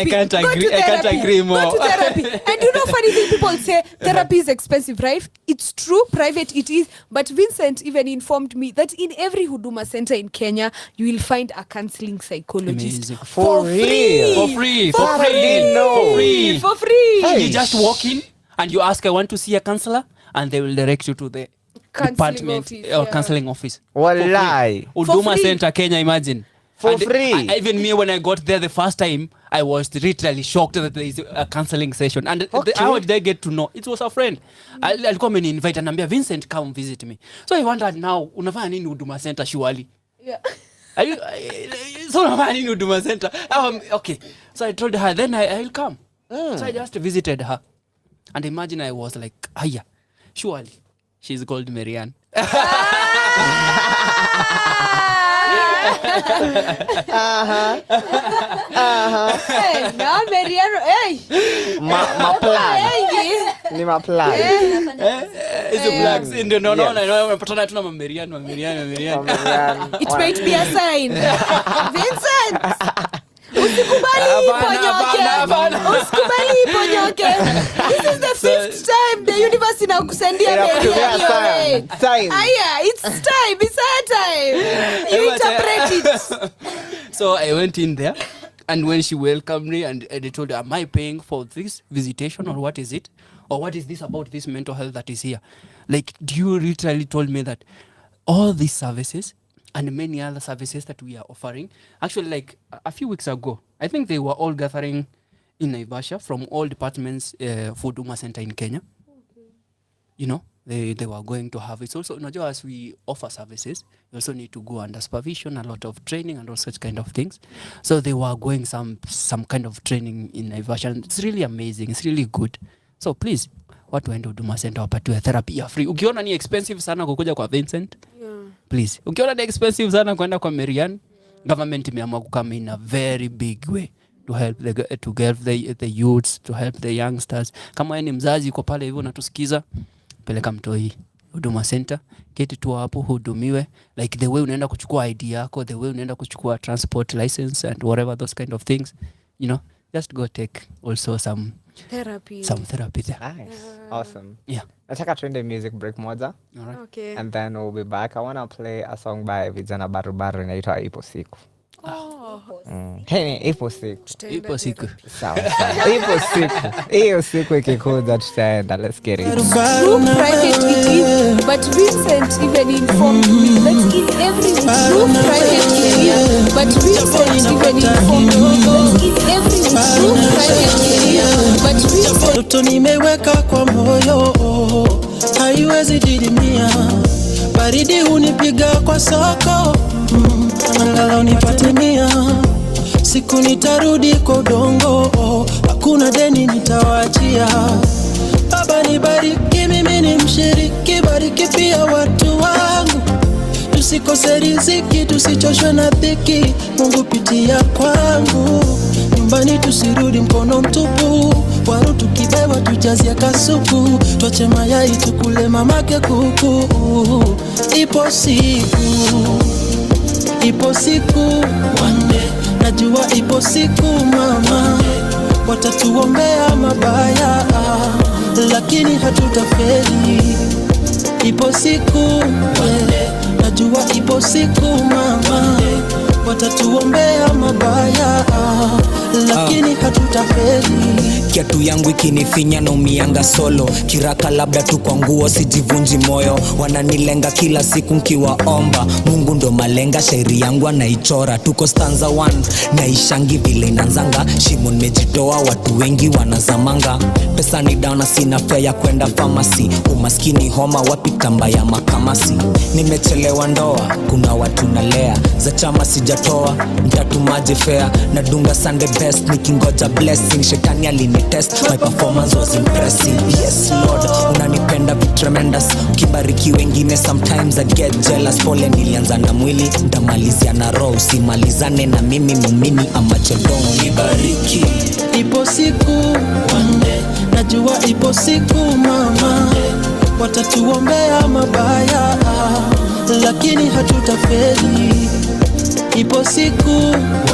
can't agree more. Go to therapy. And you know, funny thing, people say therapy is expensive, right? It's true, private it is. But Vincent even informed me that in every Huduma center in Kenya, you will find a counseling psychologist. Amazing. For free. For free. Hey. You just walk in and you ask, I want to see a counselor, and they will direct you to the department or counseling office. Wallahi. Huduma Center Kenya, imagine. For free. Even me, when I got there the first time, I was literally shocked that there is a counseling session. And how did I get to know? It was a friend. Alikuwa ameniinvite and anambia, Vincent, come visit me. So I wondered, now unafanya nini Huduma Center surely? Yeah. So unafanya nini Huduma Center? Okay. So I told her, then I'll come. So I just visited her. And imagine I was like, Aya, surely. She's called Marianne. Hey, now Marianne, hey. Ma plan. Ni ma plan. Hizo blacks ndio naona unapatana tu na mamerian. It might be a sign. Vincent, usikubali ponyoke. This is the 5th time the universe inakusendia merian. Aya, it's time. It's our time. You interpret it. So I went in there, and when she welcomed me and they told her, am I paying for this visitation, or what is it? Or what is this about this mental health that is here? Like, you literally told me that all these services and many other services that we are offering, actually, like a few weeks ago, I think they were all gathering in Naivasha from all departments for Huduma Center in Kenya. Okay. You know, they were going to have it. Also, not just as we offer services, you also need to go under supervision, a lot of training and all such kind of things. So they were going some kind of training in Naivasha. It's really amazing. It's really good. So please, watu waende Huduma Center wapatiwe therapy ya free. Ukiona ni expensive sana kukuja kwa Vincent, please. Ukiona ni expensive sana kwenda kwa Marian, government imeamua kukama in a very big way to help the youths, to help the youngsters. Kama wewe ni mzazi uko pale hivyo unatusikiza, peleka mtoi Huduma Center, keti tu hapo hudumiwe, like the way unaenda kuchukua ID yako, the way unaenda kuchukua transport license and whatever those kind of things, you know, just go take also some therapy there. Nice. Awesome. Yeah. Nataka tuende music break moja. Alright. Okay. And then we'll be back. I want to play a song by Vijana Barubaru inaitwa Ipo Siku. Ipo siku. Ipo siku. Sawa. Ipo siku. Hiyo siku ikikuja tutaenda. Let's get it. True private it is, but Vincent even informed me that in every true private it is, but Vincent even informed me that in every true private it is, but Vincent. Toto nimeweka kwa moyo, haiwezi didimia, baridi hunipiga kwa soko, angalau nipate mia, siku nitarudi kwa udongo, hakuna deni nitawachia. Baba nibariki, mimi ni mshiriki, bariki pia watu wangu, tusikose riziki, tusichoshwe na dhiki, Mungu pitia kwangu, nyumbani tusirudi mkono mtupu, waru tukibeba tujazia kasuku, tuache mayai tukule mamake kuku. Ipo siku one day, najua ipo siku mama, watatuombea mabaya, lakini hatutafeli. Ipo siku one day, najua ipo siku mama, watatuombea mabaya, lakini hatutafeli. Kiatu yangu ikinifinya na umianga solo, kiraka labda tu kwa nguo sijivunji moyo, wananilenga kila siku nkiwaomba, Mungu ndo malenga, shairi yangu anaichora, tuko stanza 1 naishangi vile inanzanga, shimo nimejitoa watu wengi wanazamanga, pesa ni down sina fare ya kwenda pharmacy, umaskini homa wapi tamba ya makamasi, nimechelewa ndoa kuna watu nalea, za chama sijatoa mtatumaje fare, nadunga Sunday best nikingoja blessing, shetani alinitest, my performance was impressive. Yes Lord, unanipenda tremendous, ukibariki wengine sometimes I get jealous, pole nilianza na mwili, ndamalizia na roho, usimalizane na mimi mumini ama chodongo, nibariki. Ipo siku one day, najua ipo siku mama, watatuombea mabaya, lakini hatutafeli. Ipo siku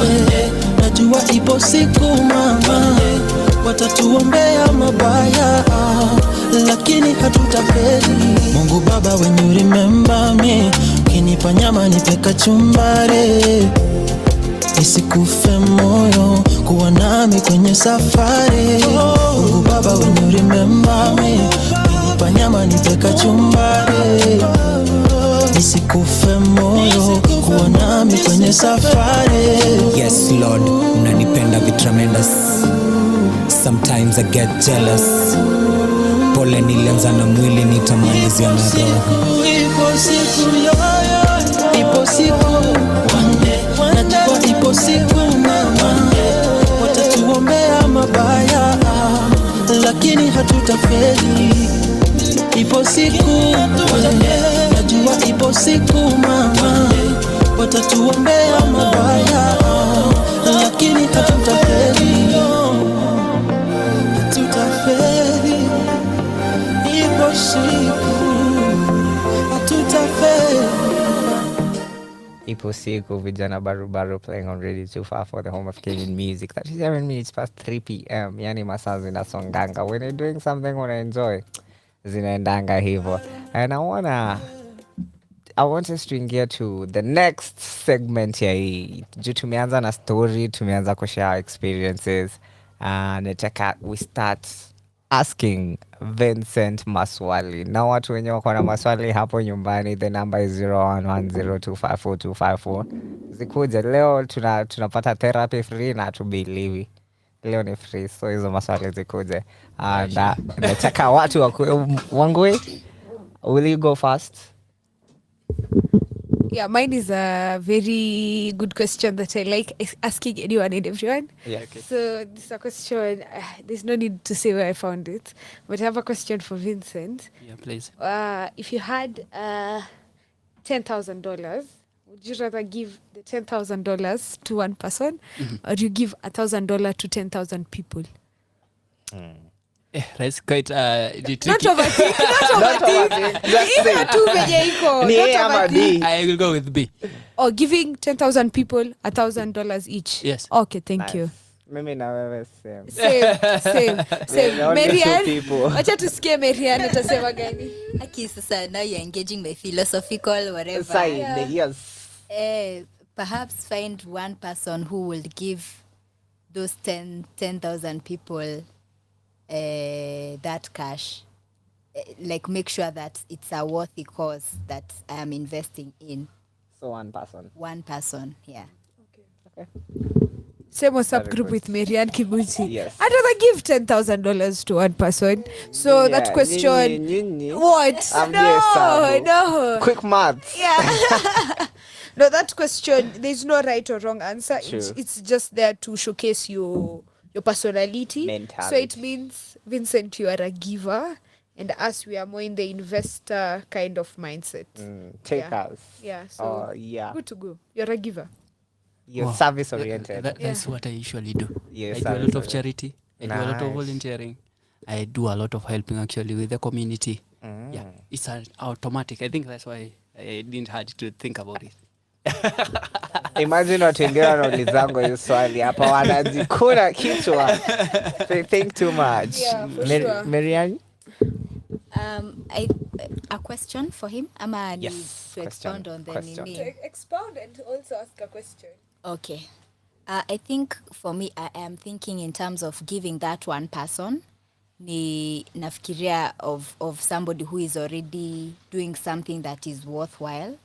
one day, najua ipo siku mama, watatuombea mabaya, lakini hatutafeli. Mungu Baba, when you remember me, ukinipa nyama nipe kachumbari, nisikufe moyo, kuwa nami kwenye safari. Mungu Baba, when you remember me, ukinipa nyama nipe kachumbari, nisikufe moyo, kuwa nami kwenye safari. Yes Lord, unanipenda tremendous, sometimes I get jealous, pole nilianza na mwili nitamalizia na roho. Ipo siku yoyo, ipo siku one day, najua ipo siku mama, watatuombea mabaya, lakini hatutafeli. Ipo siku one day, najua ipo siku mama, watatuombea mabaya, lakini hatutafeli. Hatutafeli. Ipo siku Ipo siku vijana barubaru playing on Radio 25 for the home of Kenyan music. 37 minutes past 3 p.m. Yani masaa zinasonganga. When you're doing something wanna enjoy, zinaendanga hivo. And I want us to ingia to the next segment ya hii. Juu tumeanza na story, tumeanza kushare experiences. Nataka we start asking Vincent maswali. Na watu wenye wako na maswali hapo nyumbani, the number is 0110254254. Zikuje leo tunapata therapy free na tubelieve. Leo ni free, so hizo maswali zikuje. Nataka watu Wangui, will you go first? Yeah, mine is a very good question that I like asking anyone and everyone. Yeah, okay. So this is a question, there's no need to say where I found it, but I have a question for Vincent. Yeah, please. If you had $10,000, would you rather give the $10,000 to one person, or you give $1,000 to 10,000 people? That's quite Not overthink. Either two venye iko. Ni Not A ama overthink. B? I will go with B. Or giving 10,000 people $1,000 each. Yes. Okay, thank you. Mimi na wewe same. Same. only two Marianne, people. wacha tusikie Marianne atasema gani. Okay, sasa now you're engaging my philosophical whatever. Side, yes. Perhaps find one person who will give those 10,000 people that cash. Like make sure that it's a worthy cause that I am investing in. So one person. One person, yeah. Same WhatsApp Very group good. with Marianne Kibuchi. Yes. I'd rather give $10,000 to one person. So that question. Nyinyi. What? No. Quick maths. Yeah. No, that question, there's no right or wrong answer. True. It's just there to showcase your personality. Mentality. So it means, Vincent, you are a giver, and us, we are more in the investor kind of mindset. Takers. Yeah, so Yeah. good to go. You're a giver. You're Wow. service oriented. That's what I usually do. Yes, I do a lot of service-oriented. charity. I do a lot of Nice. volunteering. I do a lot of helping actually with the community. Yeah, it's an automatic. I think that's why I didn't have to think about it. Imagine watu wengine wanaulizangu hiyo swali hapa wanajikuna kichwa. They think too much. Yeah, for sure. Marianne? A question for him? Ama Yes, to expound on the question. nini? Expound and also ask a question. Okay. I think for me, I am thinking in terms of giving that one person. Ni nafikiria of somebody who is already doing something that is worthwhile.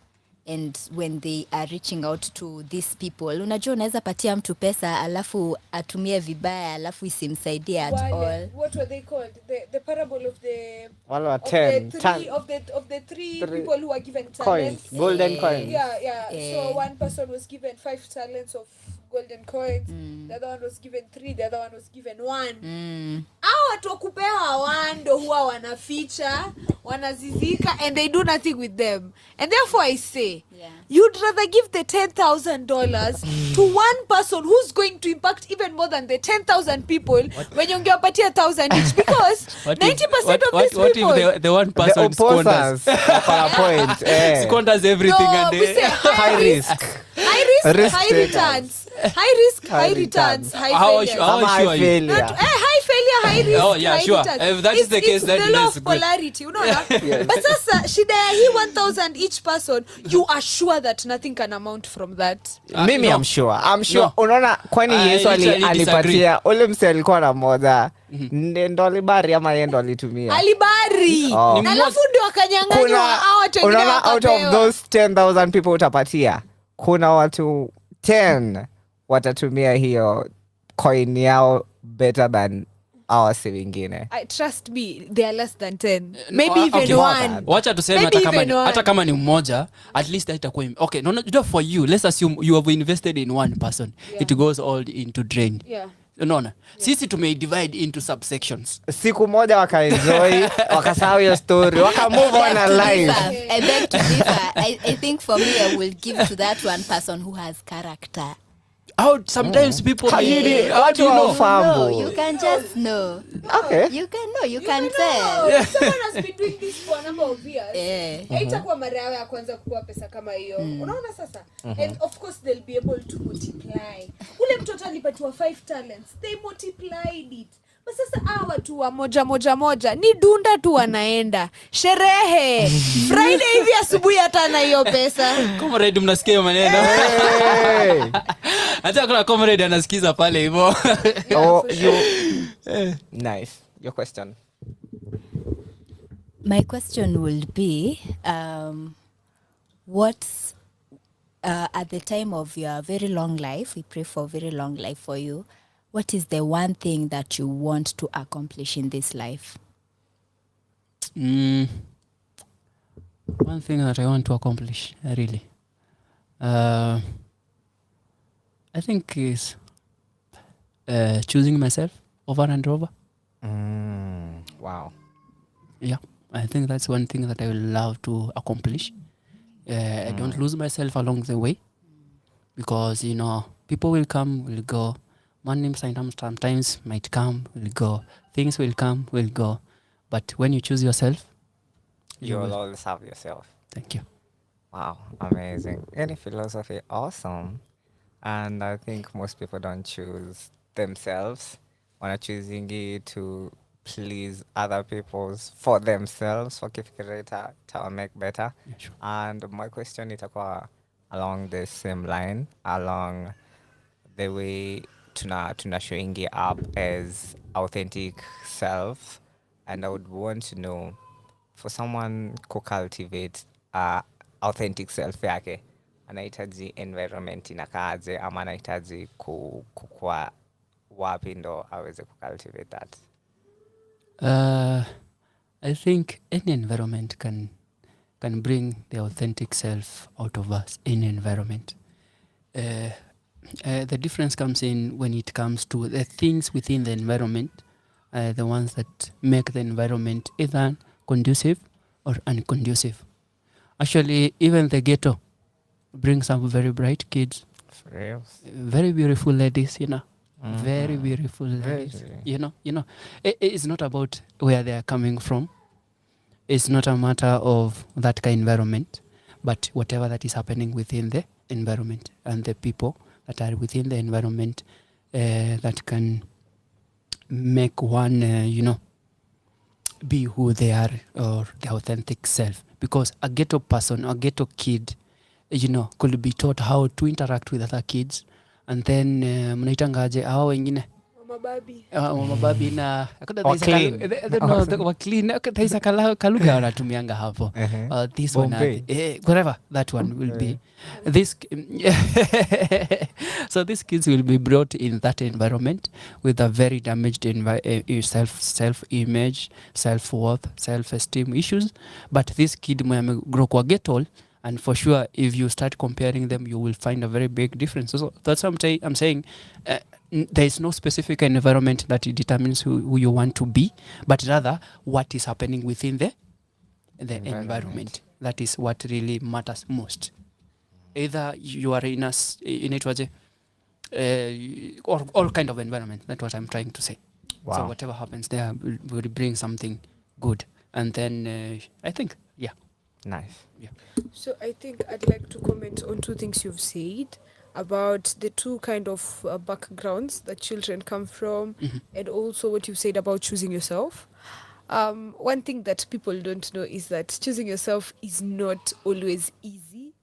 And when they are reaching out to these people, unajua unaweza patia mtu pesa alafu atumie vibaya alafu isimsaidie at all. What were they called? The parable of the Wale wa of the 10. three of the three people who were given Coins. talents. Golden coins. Yeah. So one person was given 5 talents of golden coins. The other one was given 3. The other one was given 1. Hao watu wakupewa 1 ndo huwa wanaficha, wanazizika, and they do nothing with them. And therefore I say, you'd rather give the $10,000 to one person who's going to impact even more than the 10,000 people when you ungewapatia 1,000 each, because 90% of these what people. if the one The person squanders? opposers. For a point. Squanders everything No, and we say High risk. High Takers. returns. High risk, high returns, high failures. How Ama sure are you? failure. High failure, high risk, Oh, yeah, high sure. returns. If that is the case, it's then the law that's of good. polarity, unaona? But sasa shida ya hii 1,000 each person, you are sure that nothing can amount from that. Mimi No. I'm sure. No. Unaona kwani I Yesu literally alipatia ule mse alikuwa na moja. Ndo alibari ama yeye ndo alitumia. Alibari. Oh. Na alafu ndio akanyang'anywa hao watu wengine unaona out of wakapewa. those 10,000 people utapatia, kuna watu 10 watatumia hiyo coin yao better than awasi wengine. Trust me, they are less than 10. Maybe even okay. 1. Wacha tuseme Maybe hata even one. hata kama ni mmoja, at least haitakuwa okay. No, for you, let's assume you have invested in one person. It goes all into drain. Yeah. Unaona? Sisi divide into subsections. Siku moja wakaenjoy, wakasahau hiyo story, waka move on a life. I beg to differ. I think for me, I will give to that one person who has character. How sometimes people How do you how do you know? No, Fambo. you can just know. Okay. You can know. You can know. tell. Someone has been doing this for a number of years. Yeah. Haitakuwa mara yao ya kwanza kupewa pesa kama hiyo. Unaona sasa? And of course they'll be able to multiply. Ule mtoto alipatiwa 5 talents. They multiplied it. But sasa hawa watu wa moja ni dunda tu wanaenda sherehe Friday hivi asubuhi hata na hiyo pesa. Comrade, mnasikia maneno? Hata kuna comrade anasikiza pale hivyo. Nice. Your question. My question will be, what's at the time of your very long life, we pray for very long life for you, what is the one thing that you want to accomplish in this life? One thing that I want to accomplish, really, I think is choosing myself over and over. Wow. Yeah, I think that's one thing that I would love to accomplish. I don't lose myself along the way, because people will come, will go. Money sometimes might come, will go. Things will come, will go. But when you choose yourself, You will always have yourself. Thank you. Wow, amazing. Any philosophy, awesome. And I think most people don't choose themselves. When choosing it to please other people's for themselves, for kifikireta to make better. Yeah, sure. And my question is along the same line, along the way tuna showing it up as authentic self. And I would want to know, for someone to cultivate authentic self yake, anahitaji environment inakaaje ama anahitaji kukua wapi ndo aweze kucultivate that? I think any environment can bring the authentic self out of us. Any environment. The difference comes in when it comes to the things within the environment, the ones that make the environment either conducive or unconducive. Actually, even the ghetto brings some very bright kids, For real? very beautiful ladies, very beautiful ladies. It's not about where they are coming from. It's not a matter of that kind of environment, but whatever that is happening within the environment and the people that are within the environment that can make one, be who they are, or the authentic self. Because a ghetto person, a ghetto kid, could be taught how to interact with other kids, and then mnaitangaje hao wengine mababi na taisa kaluga wanatumianga hapo. This one, whatever that one will be. This so these kids will be brought in that environment with a very damaged self-image, self-worth, self-esteem issues. But this kid grow kwa ghetto, and for sure, if you start comparing them, you will find a very big difference. So that's what I'm saying. There is no specific environment that determines who you want to be, but rather what is happening within the environment. That is what really matters most. Either you are in or all kind of environment. That's what I'm trying to say. Wow. So whatever happens there will bring something good. And then I think, yeah. Nice. Yeah. So I think I'd like to comment on two things you've said about the two kind of backgrounds that children come from, and also what you've said about choosing yourself. One thing that people don't know is that choosing yourself is not always easy.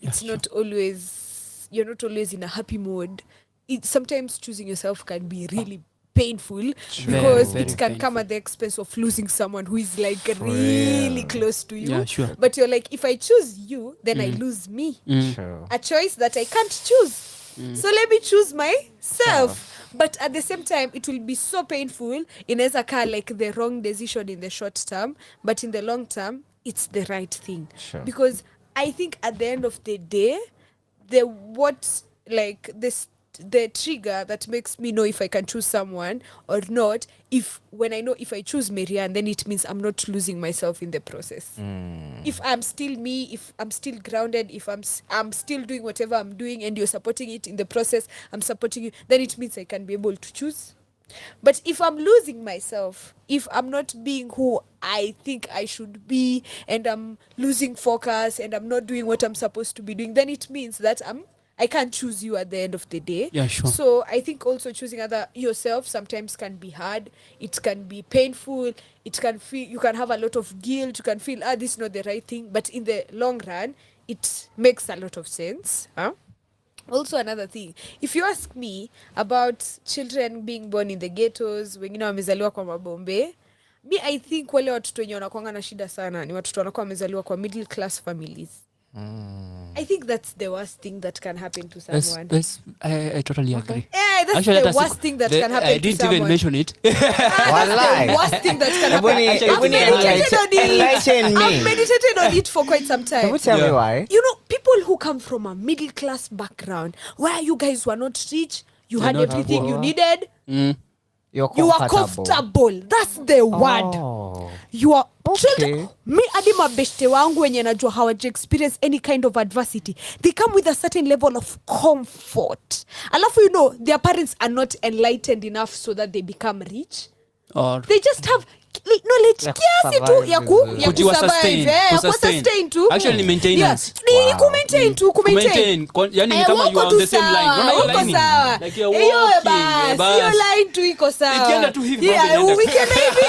It's not always, you're not always in a happy mood. Sometimes choosing yourself can be really painful, because very it can come at the expense of losing someone who is like really close to you. Yeah, sure. But you're like, if I choose you, then I lose me. Sure. A choice that I can't choose. So let me choose myself. But at the same time, it will be so painful. Inaweza kaa like the wrong decision in the short term, but in the long term, it's the right thing. Sure. Because I think at the end of the day, the the trigger that makes me know if I can choose someone or not. When I know if I choose Marianne, then it means I'm not losing myself in the process. If I'm still me, if I'm still grounded, if I'm still doing whatever I'm doing and you're supporting it in the process, I'm supporting you, then it means I can be able to choose. But if I'm losing myself, if I'm not being who I think I should be, and I'm losing focus and I'm not doing what I'm supposed to be doing, then it means that I can't choose you at the end of the day. Yeah, sure. So I think also choosing yourself sometimes can be hard. It can be painful. It can feel, you can have a lot of guilt. You can feel, this is not the right thing. But in the long run, it makes a lot of sense. Also another thing, if you ask me about children being born in the ghettos, wengine wamezaliwa kwa mabombe, I think wale watoto wenye wanakuanga na shida sana ni watoto wanakuwa wamezaliwa kwa middle class families. I think that's the worst thing that can happen to someone. I totally agree. Yeah, that's the worst thing that can happen to someone. I didn't even mention it. That's the worst thing that can happen. I've meditated on it for quite some time. Tell me why. You know, people who come from a middle class background, where you guys were not rich, you had everything you needed. You are comfortable. That's the word. You are children. Me adi mabeshte wangu wenye najua hawaja experience any kind of adversity. They come with a certain level of comfort. Alafu, you know, their parents are not enlightened enough so that they become rich. Or they just have knowledge kiasi tu ya kusurvive, sustain tu. Actually maintenance. Ni kumaintain tu, kumaintain. Yani kama you are on the same line. Uko sawa. Like you're walking. Hiyo line tu iko sawa. Ikienda tu hivi. Ikienda hivi.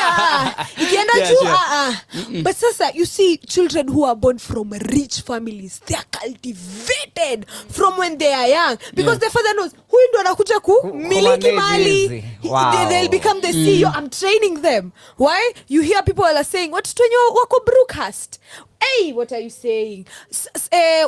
Ikienda tu. But sasa, you see children who are born from rich families, they are cultivated from when they are young. Because the father knows, huyu ndo anakuja kumiliki mali. They'll become the CEO. I'm training them. Why? You hear people are saying, watoto wenye wako Brookhurst. Hey, what are you saying?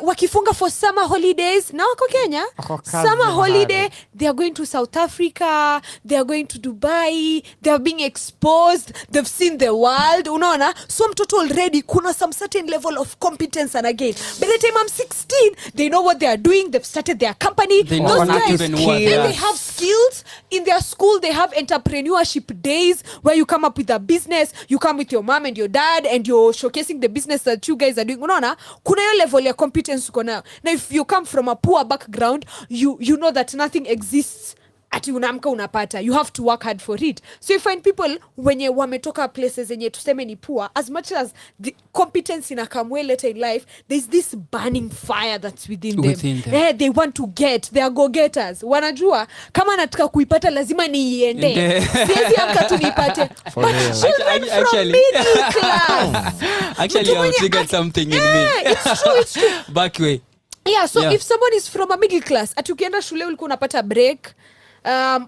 Wakifunga for summer holidays. Na wako Kenya. Summer holiday. They are going to South Africa. They are going to Dubai. They are being exposed. They've seen the world. Unaona? So mtoto already kuna some certain level of competence. And again, by the time I'm 16, they know what they are doing. They've started their company. They know what even work. And they have skills. In their school, they have entrepreneurship days where you come up with a business. You come with your mom and your dad and you're showcasing the business that you guys are doing. Unaona, kuna yo level ya competence uko nayo. Now if you come from a poor background, you know that nothing exists ati unaamka unapata. You have to work hard for it. So you find people wenye wametoka places zenye tuseme ni poor, as much as the competence ina come way later in life, there's this burning fire that's within them. Yeah, they want to get. They are go-getters. Wanajua kama nataka kuipata lazima niiende. Siwezi amka tu niipate. But children from middle class. Actually, I triggered something in me. It's true. Back way. Yeah, so if someone is from a middle class, ati ukienda shule ulikuwa unapata break,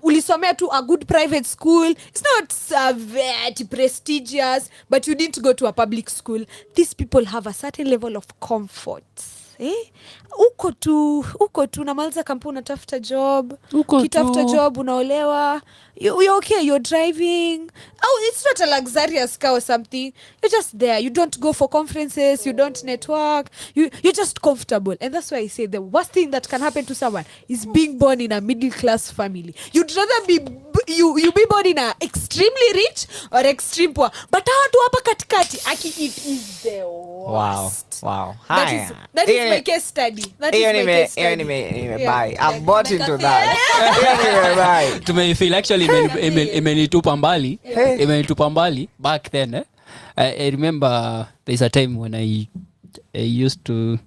ulisomea to a good private school, it's not very prestigious, but you didn't go to a public school. These people have a certain level of comfort. Uko tu namaliza kampuni unatafuta job, ukitafuta job unaolewa, you're okay, you're driving. It's not a luxurious car or something. You're just there. You don't go for conferences, you don't network, you're just comfortable. And that's why I say the worst thing that can happen to someone is being born in a middle class family. You'd rather be be born in a extremely rich or extreme poor, but watu hapa katikati, it is the worst. Wow. That is my case study. That is my case study. Bye. I've bought into that. Tumefeel actually imenitupa mbali back then. I remember there's a time when I used to,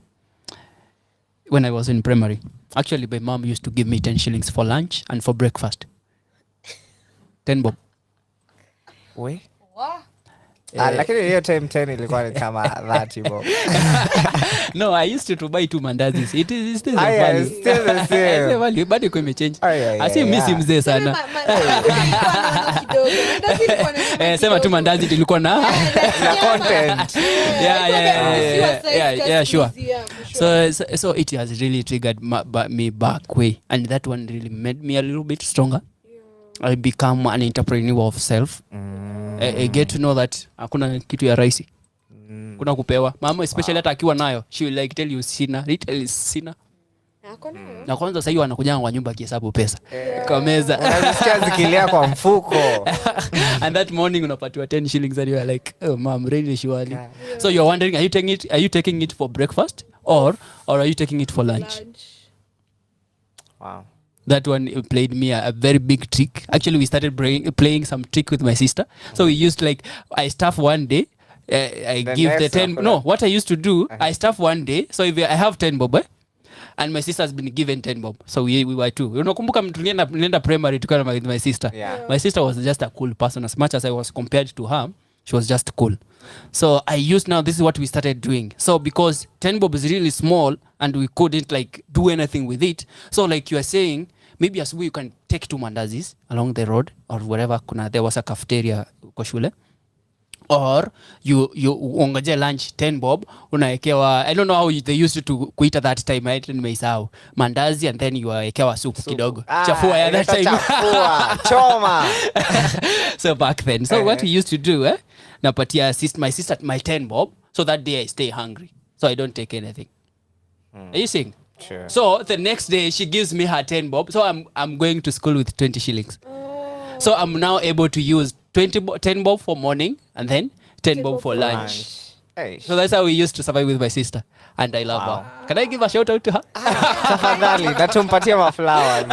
when I was in primary, actually my mom used to give me 10 shillings for lunch and for breakfast. 10 bob. We? Lakini hiyo time 10 ilikuwa ni kama 30 bob. No, I used to buy 2 mandazis. It is still the value. Still the same. The value, bado iko imechange. Asi mimi mzee sana. Sema tu mandazi ilikuwa na content. Yeah, sure. So it has really triggered me back way, and that one really made me a little bit stronger. I become an entrepreneur of self. I get to know that hakuna kitu ya rahisi. Kuna kupewa. Mama especially hata akiwa nayo, she will like tell you sina, little is sina. Na kwanza sasa hiyo anakuja kwa nyumba akihesabu pesa kwa meza. Unasikia zikilia kwa mfuko. And that morning unapatiwa 10 shillings and you are like, oh mom, really surely. So you're wondering, are you taking it for breakfast or are you taking it for lunch? Wow. That one played me a very big trick. Actually, we started playing some trick with my sister. So we used like, I stuff one day, I give the 10. No, what I used to do, I stuff one day. So if I have 10 bob, and my sister has been given 10 bob. So we were two. Unakumbuka tulienda primary tukiwa with my sister. Yeah. My sister was just a cool person. As much as I was compared to her, she was just cool. So I used now, this is what we started doing. So because 10 bob is really small and we couldn't like do anything with it. So like you are saying, maybe as you can take 2 mandazis along the road or wherever there was a cafeteria kwa shule. Or you ungoje lunch 10 bob unaekewa, I don't know how they used to kuita that time, right? Nimeisahau mandazi and then you aekewa soup kidogo chafua ya that time choma. So back then, so what we used to do napatia my sister my 10 bob, so that day I stay hungry, so I don't take anything. Are you seeing? Sure. So the next day she gives me her 10 bob, so I'm going to school with 20 shillings. So I'm now able to use 10 bob for morning and then 10 bob for lunch. Hey. So that's how we used to survive with my sister, and I love her. Can I give a shout out to her? Tafadhali, natumpatie maflowers.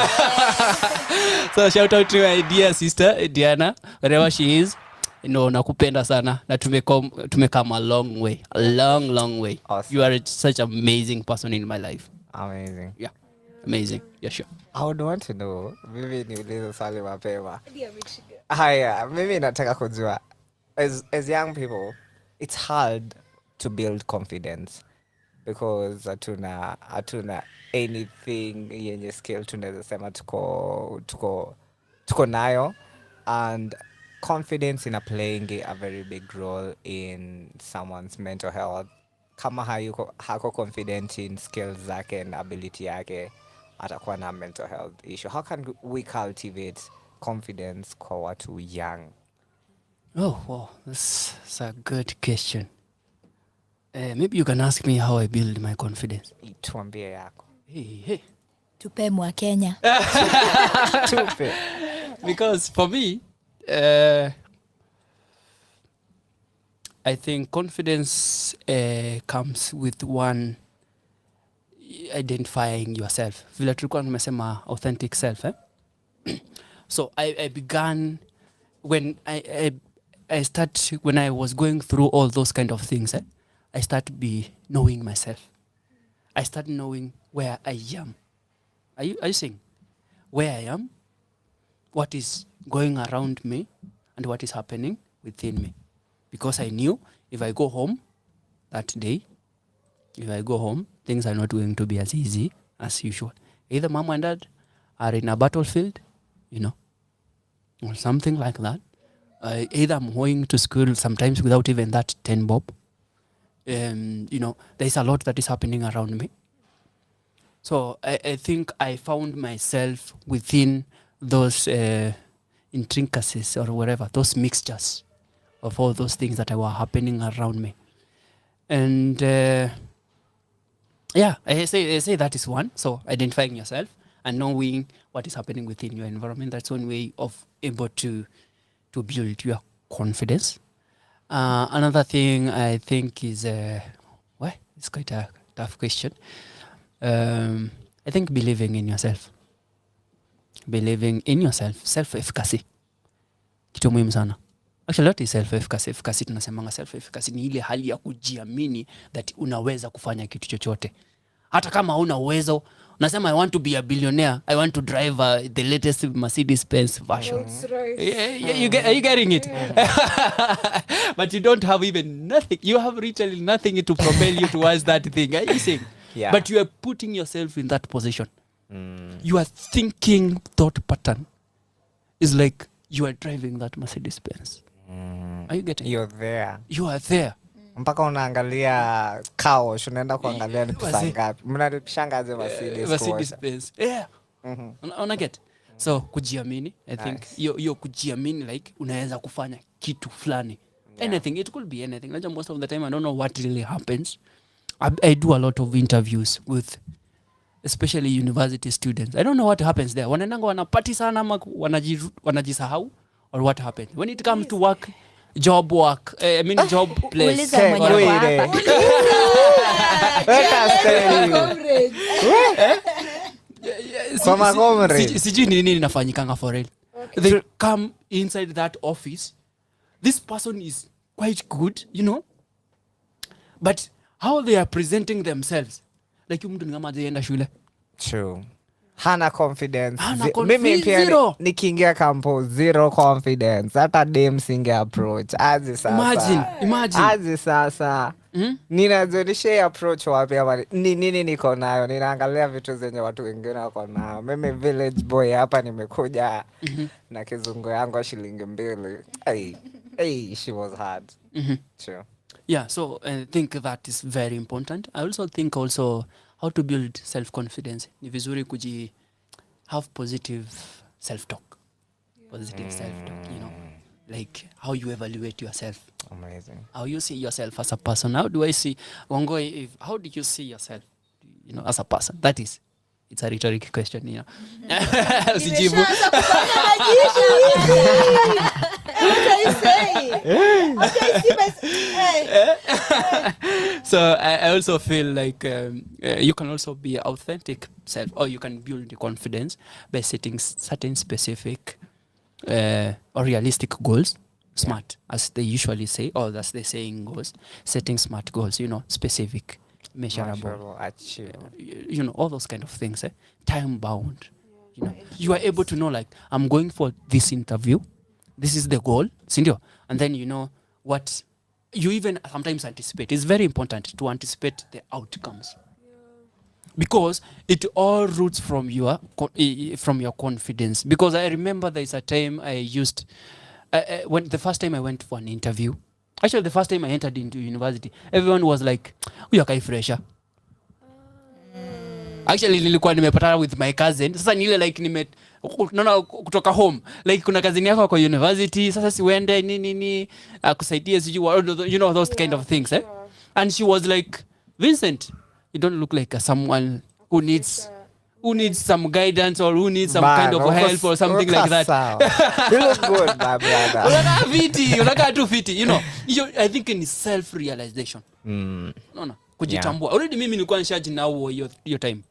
So shout out to my dear sister Diana, wherever she is. Nakupenda sana na tumekam a long way, a long way. Awesome. You are such an amazing person in my life. Amazing. Yeah, amazing. Yeah, sure. I would want to know, mimi niulize swali mapema. Haya, mimi nataka kujua, as young people, it's hard to build confidence because hatuna anything yenye skill tunaweza sema tuko nayo, and confidence in playing a very big role in someone's mental health. Kama hako confident in skills zake and ability yake, atakuwa na mental health issue. How can we cultivate confidence kwa watu young? Oh, wow, that's a good question. Maybe you can ask me how I build my confidence. Tuambie yako. Hey. Tupe mwa Kenya. Tupe. Because for me, I think confidence comes with one, identifying yourself. Vile tulikuwa tumesema authentic self. So I began when I start, when I was going through all those kind of things. I start knowing myself. I start knowing where I am. Are you seeing where I am? What is going around me and what is happening within me? Because I knew if I go home that day, things are not going to be as easy as usual. Either mom and dad are in a battlefield, or something like that. Either I'm going to school sometimes without even that 10 bob. There's a lot that is happening around me. So I think I found myself within those intricacies or whatever, those mixtures of all those things that were happening around me. And I say that is one. So identifying yourself and knowing what is happening within your environment, that's one way of able to build your confidence. Another thing I think is, it's quite a tough question. I think believing in yourself. Self-efficacy. Kitu muhimu sana. Actually, what is self-efficacy? Efficacy tunasemanga self-efficacy ni ile hali ya kujiamini that unaweza kufanya kitu chochote. Hata kama huna uwezo, unasema I want to be a billionaire, I want to drive the latest Mercedes-Benz version. That's right. Are you getting it? But you don't have even nothing. You have literally nothing to propel you towards that thing. Are you seeing? Yeah. But you are putting yourself in that position. You are thinking thought pattern is like you are driving that Mercedes-Benz. Are you getting it? You're there. You are there. Mpaka unaangalia kaosh, unaenda kuangalia ni pesa ngapi. Mnalipishangaje Mercedes-Benz. Yeah. Una get? So kujiamini, I think yo kujiamini like unaweza kufanya kitu fulani. Anything, it could be anything. Like most of the time I don't know what really happens. I do a lot of interviews with especially university students. I don't know what happens there. Wanaendanga wanapati sana ama wanajisahau or what happens when it comes to work, job work. I mean job place. Uliza mwenye Wait, kwa hapa. Kwa magomre. Sijui nini inafanyikanga for real. They come inside that office. This person is quite good, you know, but how they are presenting themselves, like mtu ni kama hajaenda shule. True. Hana confidence. Mimi pia nikiingia kampo zero confidence. Hata dem singe approach. Azi sasa. Imagine. Azi sasa. Ninazonishe approach wapi ama nini niko nayo. Ninaangalia vitu zenye watu wengine wako nayo. Mimi village boy hapa nimekuja na kizungu yangu shilingi 2. Hey, she was hard. True. Yeah, so I think that is very important. I also think how to build self-confidence. Ni vizuri have positive self-talk. Positive self-talk, you know. Like how you evaluate yourself. Amazing. How you see yourself as a person. How do I see Wangoi, how do you see yourself, you know, as a person? That is, it's a rhetorical question, you know. Usijibu. So I also feel like you can also be authentic self, or you can build the confidence by setting certain specific or realistic goals. Smart, as they usually say, or as the saying goes, setting smart goals, you know, specific, measurable, you know, all those kind of things, time bound. You know, you are able to know, like, I'm going for this interview, this is the goal, Sindio, and then you know what you even sometimes anticipate. It's very important to anticipate the outcomes, because it all roots from your confidence. Because I remember there's a time I used. When the first time I went for an interview, actually the first time I entered into university, everyone was like, "Uya kai fresher." Actually nilikuwa nimepatana with my cousin. Sasa nile like naona kutoka home. Like kuna cousin yako kwa university, sasa siwende nini kusaidia siju, you know, those kind of things, eh? And she was like, "Vincent, you don't look like someone who needs some guidance or who needs some kind of help or something like that." You look good, my brother. Unaka too fiti, you know. I think in self-realization. No. Kujitambua. Already mimi nilikuwa nishaji nao hiyo time.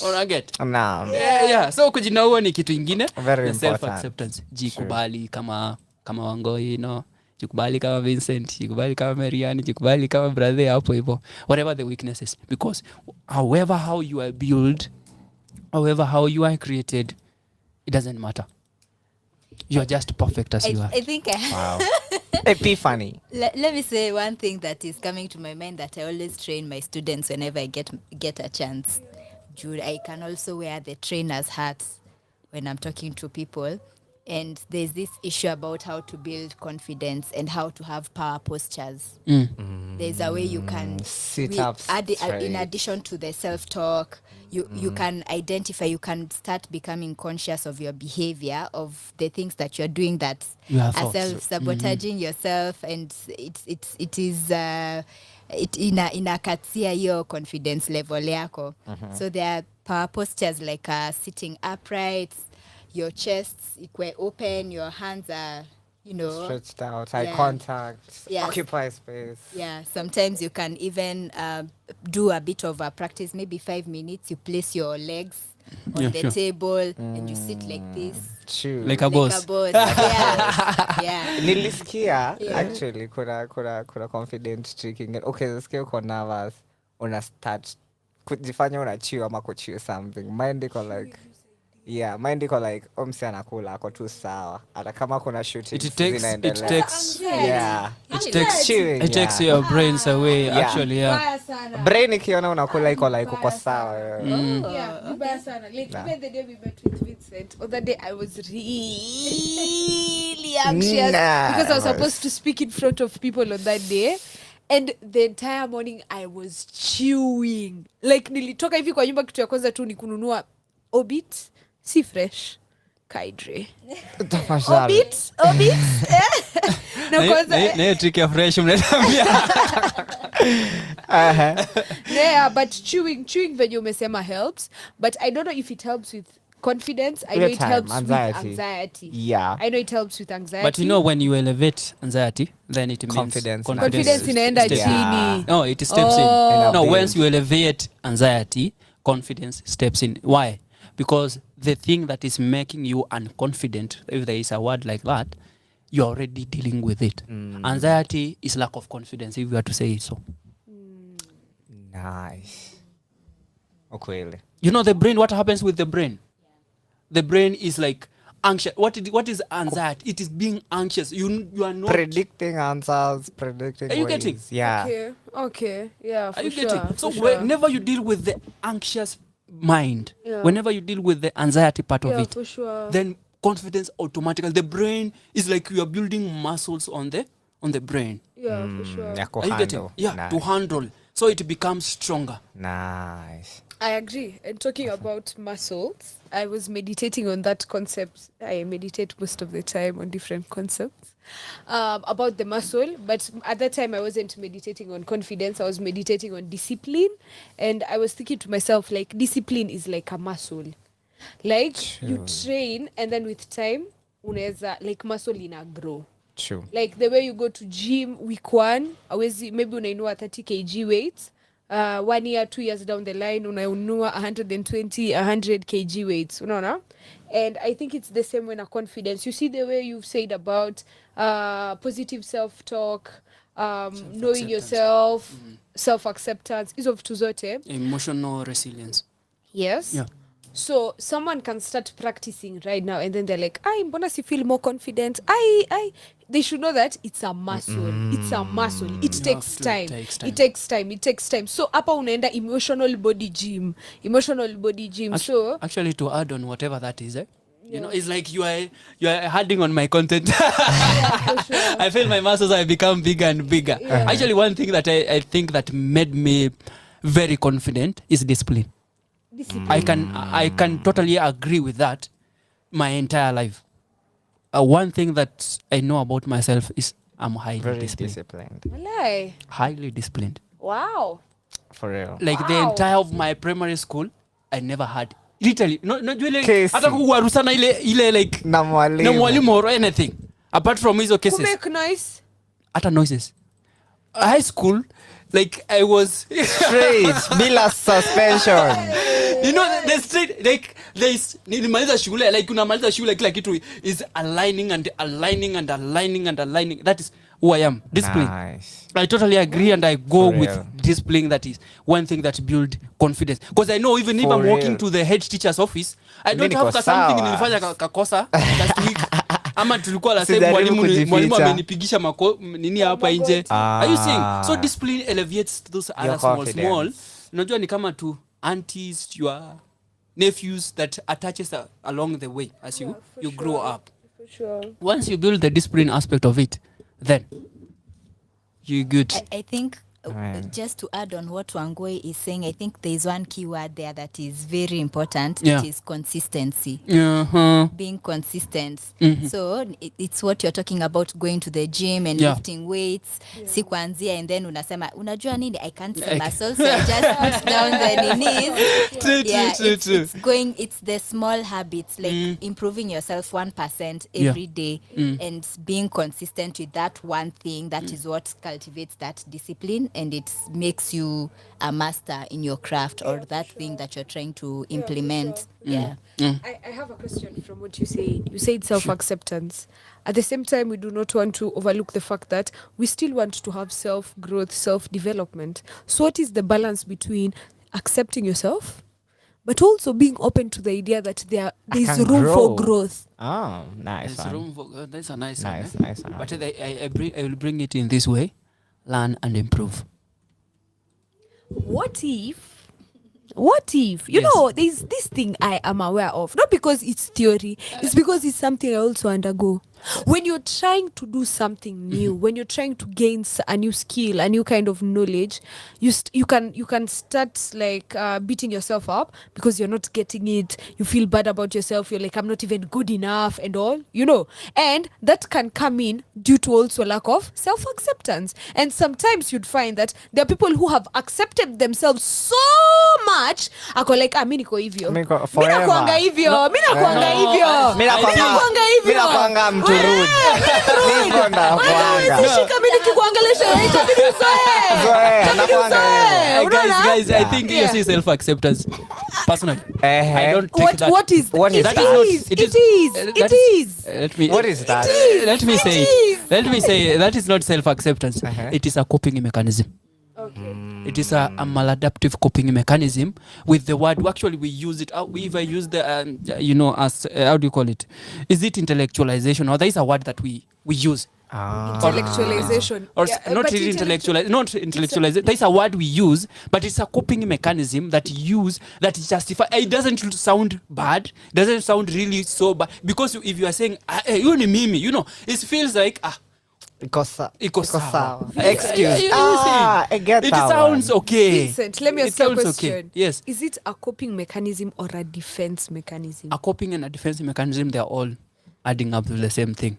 Or get. Nah. Yeah. So kujinao ni kitu ingine. Very important. Self-acceptance. Jikubali kama Wangoi, you know. Jikubali kama Vincent, jikubali kama Marianne, jikubali kama brother hapo hivyo. Whatever the weaknesses, because however how you are built, however how you are created, it doesn't matter. You are just perfect as you are. I think Wow. Epiphany. Let me say one thing that is coming to my mind that I always train my students whenever I get a chance. Jude, I can also wear the trainer's hat when I'm talking to people. And there's this issue about how to build confidence and how to have power postures. There's a way you can sit up in addition to the self-talk, you can identify, you can start becoming conscious of your behavior, of the things that you're doing that are self-sabotaging yourself, and it is inakatia your confidence level yako. So there are power postures like sitting upright, your chest equal open, your hands are, you know, stretched out, eye contact, yes. Occupy space. Yeah, sometimes you can even do a bit of a practice, maybe 5 minutes. You place your legs on the table and you sit like this. True. Like a boss. Yeah. Nilisikia actually kuna confident tricking. Okay, nilisikia uko nervous, una start kujifanya unachiwa ama kuchiwa something. Mind iko like omsi anakula ako tu sawa. Hata kama kuna shooting it takes your brains away actually. Brain ikiona unakula iko like uko sawa. Vibaya sana. Like even the day we met with Vincent, other day I was really anxious because I was supposed to speak in front of people on that day. And the entire morning I was chewing. Like nilitoka hivi kwa nyumba, kitu ya kwanza tu ni kununua Obit, si fresh, Kaidre. Obit. Na kwanza na trick ya fresh mnatambia. Yeah, but chewing venye umesema helps, but I don't know if it helps with confidence. I know Your it time, helps anxiety. with anxiety. Yeah. I know it helps with anxiety. But you know, when you elevate anxiety, then it means Confidence confidence inaenda steps in. chini. No, it steps Oh. in. No, build. once you elevate anxiety, confidence steps in. Why? Because the thing that is making you unconfident, if there is a word like that, you're already dealing with it. Anxiety is lack of confidence, if you are to say it so. Nice. Ukweli. You know the brain, what happens with the brain? The brain is like anxious. What is anxiety? It is being anxious. You are not Predicting answers, predicting Are you ways. getting? Yeah. Okay. Yeah, for Are you sure. getting? So for sure. whenever you deal with the anxious mind, Yeah. whenever you deal with the anxiety part of Yeah, it, for sure. then confidence automatically. The brain is like you are building muscles on the brain. Yeah, for sure. Ya Are you getting? kuhandle. Yeah, Nice. to handle. So it becomes stronger. Nice. I agree. And talking about muscles, I was meditating on that concept. I meditate most of the time on different concepts about the muscle. But at that time, I wasn't meditating on confidence. I was meditating on discipline. And I was thinking to myself, like, discipline is like a muscle. Like, you train, and then with time, unaweza, like, muscle ina grow. True. Like the way you go to gym week 1, awezi maybe unainua 30 kg weights. 1 year, 2 years down the line unainua 120, 100 kg weights. Unaona? And I think it's the same when a confidence. You see the way you've said about positive self-talk, knowing yourself, self-acceptance. Hizo vitu zote. Emotional resilience. Yes. Yeah. So someone can start practicing right now and then they're like, mbona si feel more confident. They should know that it's a muscle. It's a muscle. It takes time. It takes time. So hapa unaenda emotional body gym. So Actually, to add on whatever that is, you know, it's like you are adding on my content. for sure. I feel my muscles have become bigger and bigger. Yeah. Actually, one thing that I think that made me very confident is discipline. Discipline. I can totally agree with that my entire life. One thing that I know about myself is I'm highly Very disciplined. Walai. Highly disciplined. Wow. For real. Like the Wow. entire of my primary school, I never had literally no ile Kesi. hata kuwarusana ile like Na mwalimu. or anything apart from hizo Who cases. make noise? Hata noises. High school, like I was Straight. Bila suspension. you know the straight like there's nilimaliza shule like unamaliza shule kila kitu is aligning. That is who I am. Discipline. Nice. I totally agree and I go For with real. discipline. That is one thing that build confidence, because I know even if For I'm walking real. to the head teacher's office, I don't Mimi have niko something sawa. nilifanya kakosa last week ama tulikuwa la same Sijaribu mwalimu kujificha. amenipigisha nini hapa nje. Are you seeing? So discipline elevates those other Your small confidence. unajua ni kama to aunties, your nephews that attaches along the way as you grow up. For sure. Once you build the discipline aspect of it, then you're good. I think Right. just to add on what Wangoi is saying, I think there is one key word there that is very important. Yeah. It is consistency. Uh-huh. Being consistent. Mhm. So it's what you're talking about, going to the gym and Yeah. lifting weights. Si kuanzia and then unasema unajua nini, I can't see muscles, so I just put down the knees. It's going, it's the small habits, like improving yourself 1% every day and being consistent with that one thing. That is what cultivates that discipline, and it makes you a master in your craft or that thing that you're trying to implement. I have a question from what you said. You said self-acceptance. At the same time, we do not want to overlook the fact that we still want to have self-growth, self-development. So what is the balance between accepting yourself, but also being open to the idea that there is can room grow. for growth? Oh, nice There's one. room for, that's a nice Nice, one. nice one. But I will bring it in this way: learn and improve. What if what if you Yes. know there's this thing I am aware of, not because it's theory, it's because it's something I also undergo. When you're trying to do something new, when you're trying to gain a new skill, a new kind of knowledge, you can start like beating yourself up because you're not getting it. You feel bad about yourself. You're like, I'm not even good enough and all, and that can come in due to also lack of self-acceptance. And sometimes you'd find that there are people who have accepted themselves so much, ako like, mi niko hivyo, Mi niko mi forever. nakuanga hivyo, mi nakuanga No. hivyo, Mi nakuanga- mi nakuanga hivyo. mi nakuanga mtu rude. Hivyo nakuanga. Shika mi nikikuongelesha, itabidi uzoee. Zoea, Itabidi nakuanga uzoee. hivyo. Unaona? Guys, I think you Yeah. see self-acceptance. Personally, I don't take What that. what is What is it that? is It it is- is that it is Let me. What is that? Let me say. is. Let me say that is not self-acceptance. It is a coping mechanism. It is a maladaptive coping mechanism with the word. Actually, we use it. We even use the as how do you call it? Is it intellectualization, or there is a word that we use? Intellectualization. Or Yeah, not but really not intellectualize. There is a word we use, but it's a coping mechanism that justify. It doesn't sound bad. Doesn't sound really so bad, because if you are saying you ni mimi, it feels like Iko sawa. sawa. You Excuse. see? I get It that sounds one. okay. Vincent, let me It ask you a sounds question. okay. Yes. Is it a coping mechanism or a defense mechanism? A coping and a defense mechanism, they are all adding up to the same thing.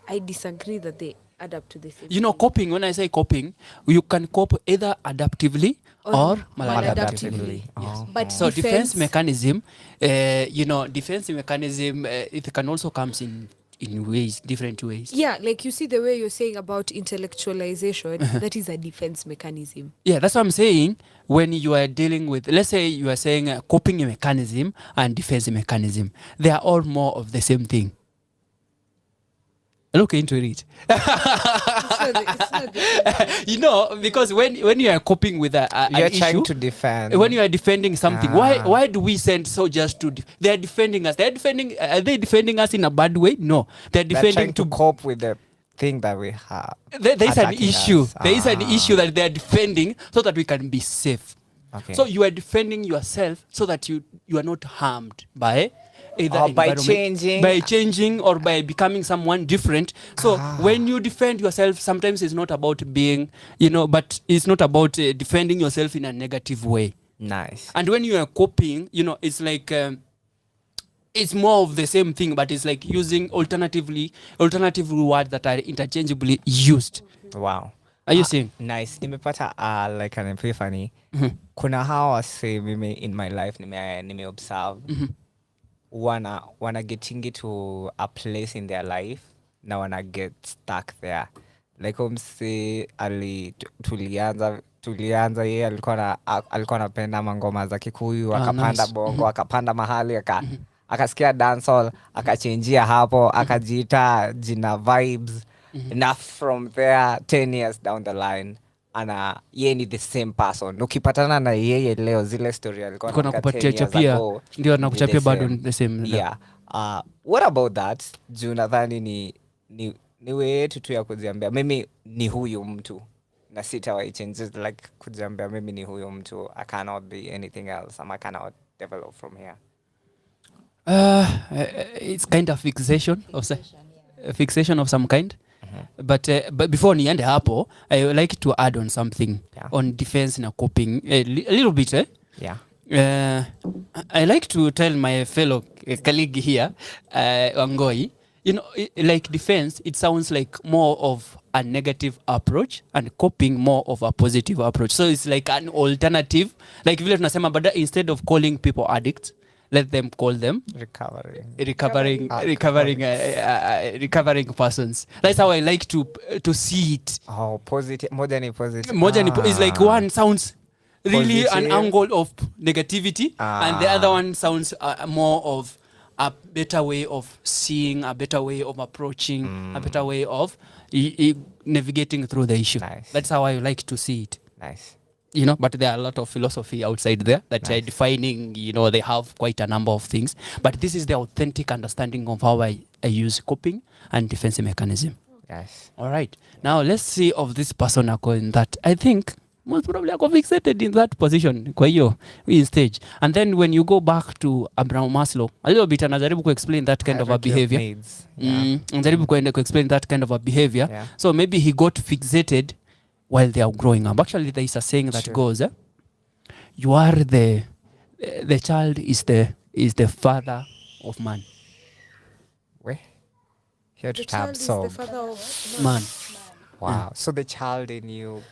I disagree that they add up to the same. Coping, when I say coping, you can cope either adaptively or maladaptively. maladaptively. Oh. But So defense mechanism, defense mechanism, it can also comes in different ways. Yeah, like you see the way you're saying about intellectualization, that is a defense mechanism. Yeah, that's what I'm saying. When you are dealing with, let's say you are saying coping mechanism and defense mechanism, they are all more of the same thing. Look into it. It's not the- Because when you are coping with You're an trying issue, to defend. when you are defending something, Ah. why do we send soldiers to? They are defending us. Are they defending us in a bad way? No, they're They're defending trying to cope with the thing that we have. There is an attacking issue. us. There is an Ah. issue that they are defending so that we can be safe. Okay. So you are defending yourself so that you are not harmed by either Or by environment, changing. or by becoming someone different. So when you defend yourself, sometimes it's not about being, but it's not about defending yourself in a negative way. Nice. And when you are coping, it's like it's more of the same thing, but it's like using alternative words that are interchangeably used. Wow. Are you seeing? Nice. Nimepata like an epiphany. Kuna hawa wase mimi in my life nime observe. Wanna getting to a place in their life na wanna get stuck there. Like umsi tulianza yeye alikuwa anapenda mangoma za Kikuyu, akapanda nice. bongo, akapanda mahali akasikia dancehall, akachangia hapo, akajiita jina vibes. Na from there 10 years down the line yeye ni the same person. Ukipatana na yeye leo, zile story alikuwa Kuna anaongea kupatia 10 years chapia, ago, ndio ni nakuchapia the bado same. the same. Yeah. What about that? Juu nadhani ni way yetu tu ya kujiambia mimi ni huyu mtu na sitawahi change, like kujiambia mimi ni huyu mtu, I cannot be anything else, I cannot develop from here. It's kind of fixation of some kind. But before niende hapo, I would like to add on something on defense na coping a little bit. Yeah. I like to tell my fellow colleague here, Wangoi, like defense, it sounds like more of a negative approach and coping more of a positive approach. So it's like an alternative. Like vile tunasema bada, instead of calling people addicts, let them call them recovering persons. That's how I like to see it. Oh, positive. More than positive. It's like one sounds really Positive. an angle of negativity, and the other one sounds more of a better way of seeing, a better way of approaching, a better way of navigating through the issue. Nice. That's how I like to see it. Nice. But there are a lot of philosophy outside there that are defining, they have quite a number of things. But this is the authentic understanding of how I use coping and defense mechanism. Yes. All right. Now let's see of this person in that. I think most probably ako fixated in that position kwa hiyo stage. And then when you go back to Abraham Maslow a little bit, anajaribu explain that kind of a behavior. Anajaribu explain that kind of a behavior. So maybe he got fixated while they are growing up. Actually, there is a saying that goes, you are the child is the father of man. Where? Here to The child tab is so the father of Man. wow. So the child in you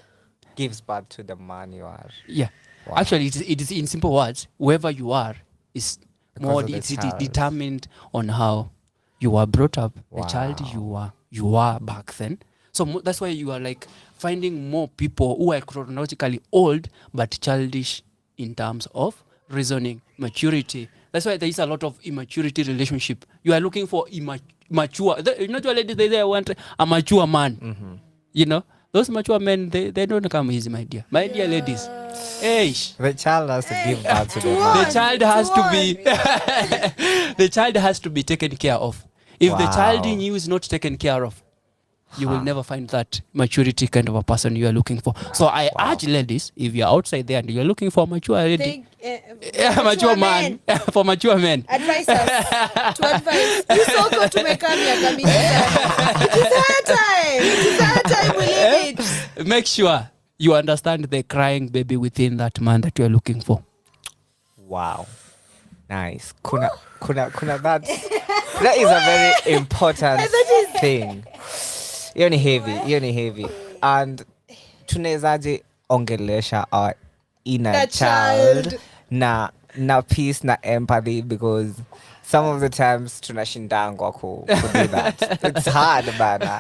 gives birth to the man you are. Yeah. Wow. Actually, it is in simple words, whoever you are is more it's determined on how you were brought up. Wow. The child you are back then. So that's why you are like finding more people who are chronologically old but childish in terms of reasoning, maturity. That's why there is a lot of immaturity relationship. You are looking for mature. Not your ladies, they want a mature man. Mm-hmm. You know, those mature men, they don't come easy, my dear. My dear ladies. Hey. The child has to give birth to the man. The child has to be the child has to be taken care of. If the child in you is not taken care of, you will never find that maturity kind of a person you are looking for. So I urge ladies, if you're outside there and you're looking for a mature lady, mature man, for mature men, advise us to advise. Isoko tumeka miaka mingi sana. It is our time we live it. Make sure you understand the crying baby within that man that you're looking for. Wow. Nice. Kuna that is a very important thing. Hiyo ni heavy. And tunawezaje ongelesha our inner child na peace na empathy, because some of the times tunashindangwa ku do that. It's hard bana.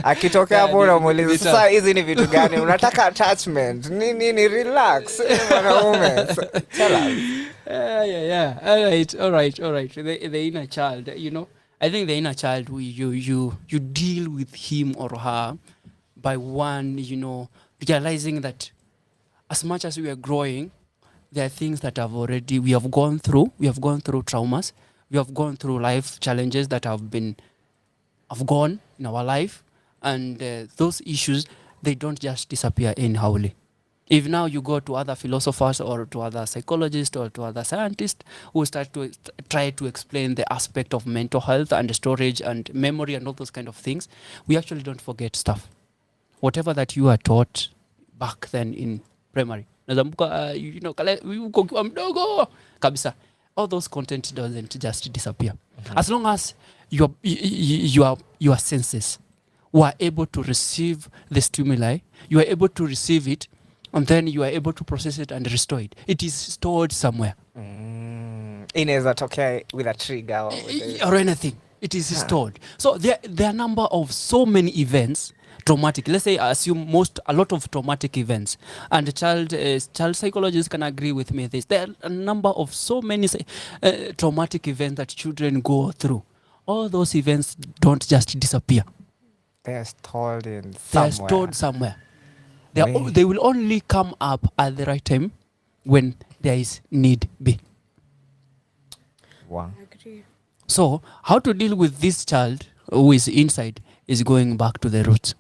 Akitokea hapo unamuuliza sasa hizi ni vitu gani? Unataka attachment? Nini relax. Mwanaume. Tell us. Yeah. All right. The inner child, you know, I think the inner child, you deal with him or her by one, you know, realizing that as much as we are growing, there are things that we have gone through. We have gone through traumas. We have gone through life challenges that have gone in our life, and those issues, they don't just disappear anyhowly. If now you go to other philosophers or to other psychologists or to other scientists who start to try to explain the aspect of mental health and storage and memory and all those kind of things, we actually don't forget stuff. Whatever that you are taught back then in primary, you know, mdogo kabisa, all those content doesn't just disappear. Mm-hmm. As long as your senses were able to receive the stimuli, you are able to receive it, and then you are able to process it and restore it. It is stored somewhere. Inaweza tokea with a trigger or anything. It is stored. So there are a number of so many events, traumatic. Let's say assume a lot of traumatic events, and child psychologists can agree with me. There are a number of so many traumatic events that children go through. All those events don't just disappear. They are stored somewhere. They are stored somewhere. They will only come up at the right time when there is need be. Wow. So how to deal with this child who is inside is going back to the roots.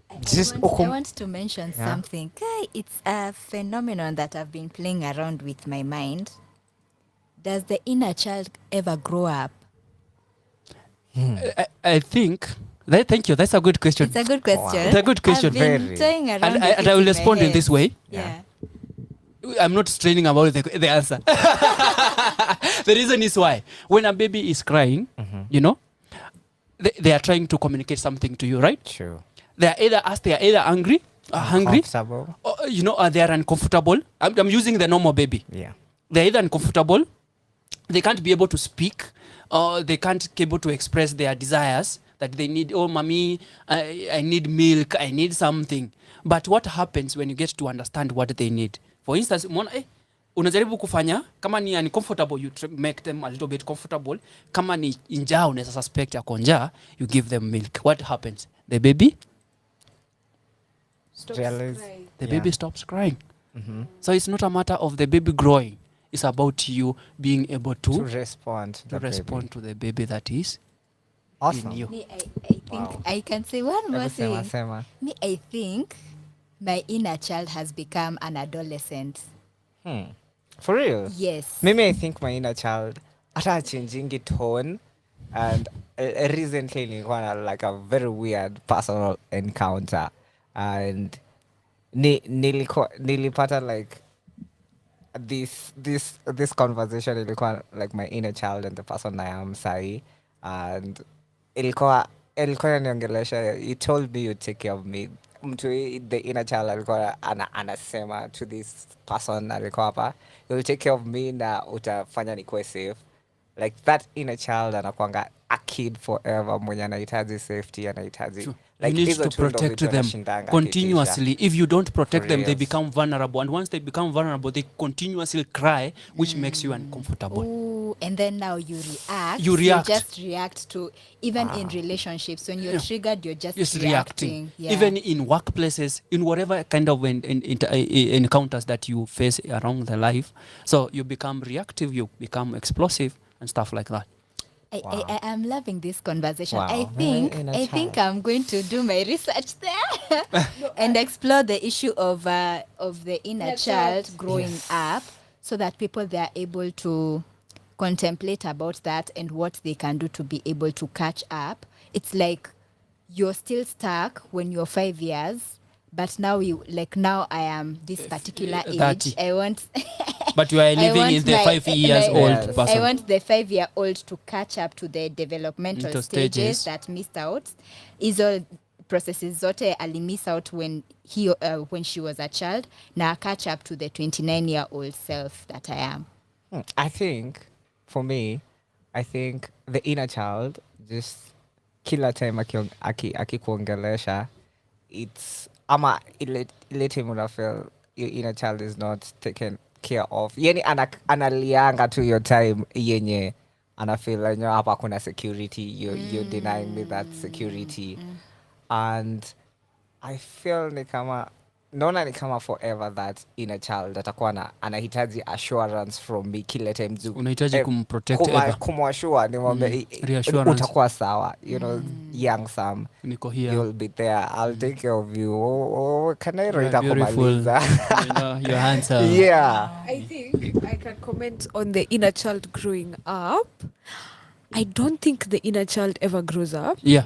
I want to mention something. It's a phenomenon that I've been playing around with my mind. Does the inner child ever grow up? I think... Thank you. That's a good question. It's a good question. Wow. It's a good question. I've been toying around with and I will respond in this way. Yeah. I'm not straining about the answer. The reason is why. When a baby is crying, you know, they are trying to communicate something to you, right? True. They are either angry, hungry, or, you know, or they are uncomfortable. I'm using the normal baby. Yeah. They're either uncomfortable, they can't be able to speak, or they can't be able to express their desires. That they need, oh, mommy, I need milk, I need something. But what happens when you get to understand what they need? For instance, unajaribu kufanya, kama ni uncomfortable, you make them a little bit comfortable. Kama ni njaa, unaweza suspect yako njaa, you give them milk. What happens? The baby stops crying. Mm-hmm. So it's not a matter of the baby growing. It's about you being able to respond to the baby that is awesome. In you. I think I can say one more thing. I think My inner child has become an adolescent. For real? Yes. Maybe I think my inner child ata changing tone, and recently nilikuwa na like a very weird personal encounter, and nilipata like this conversation ilikuwa like my inner child and the person I am sahi, and ilikuwa inaniongelesha. You told me you take care of me. Mtu the inner child alikuwa anasema to this person alikuwa hapa, you'll take care of me na utafanya nikuwe safe. Like that inner child anakuanga a kid forever mwenye anahitaji safety, anahitaji you need to protect them continuously. If you don't protect them, they become vulnerable, and once they become vulnerable, they continuously cry, which makes you uncomfortable. Ooh, and then now you react. You just react to, even in relationships, when you're triggered, you're just reacting. Yeah. Even in workplaces, in whatever kind of encounters that you face around the life, so you become reactive, you become explosive and stuff like that. I am loving this conversation. Wow. I think I'm going to do my research there and explore the issue of the inner child growing up, so that people, they are able to contemplate about that and what they can do to be able to catch up. It's like you're still stuck when you're 5 years, but now now I am this particular age. 30. I want But you are living in the 5 years old person. I want the 5-year-old to catch up to the developmental stages that missed out. Hizo processes zote miss out when she was a child. Now catch up to the 29-year-old self that I am. I think for me, I think the inner child just kila time akikuongelesha, it's ama let him feel your inner child is not taken care of. Yani analianga to your time yenye ana feel like hapa kuna security, you're denying me that security. And I feel ni kama forever that inner child atakuwa anahitaji assurance from me kila time. Unahitaji kumprotect ever. Kumwashua nimwambie utakuwa sawa, young Sam, niko here, you'll be there, I'll take care of you. Kanairo beautiful. You're handsome. Yeah. I think I can comment on the inner child growing up. I don't think the inner child ever grows up. Yeah.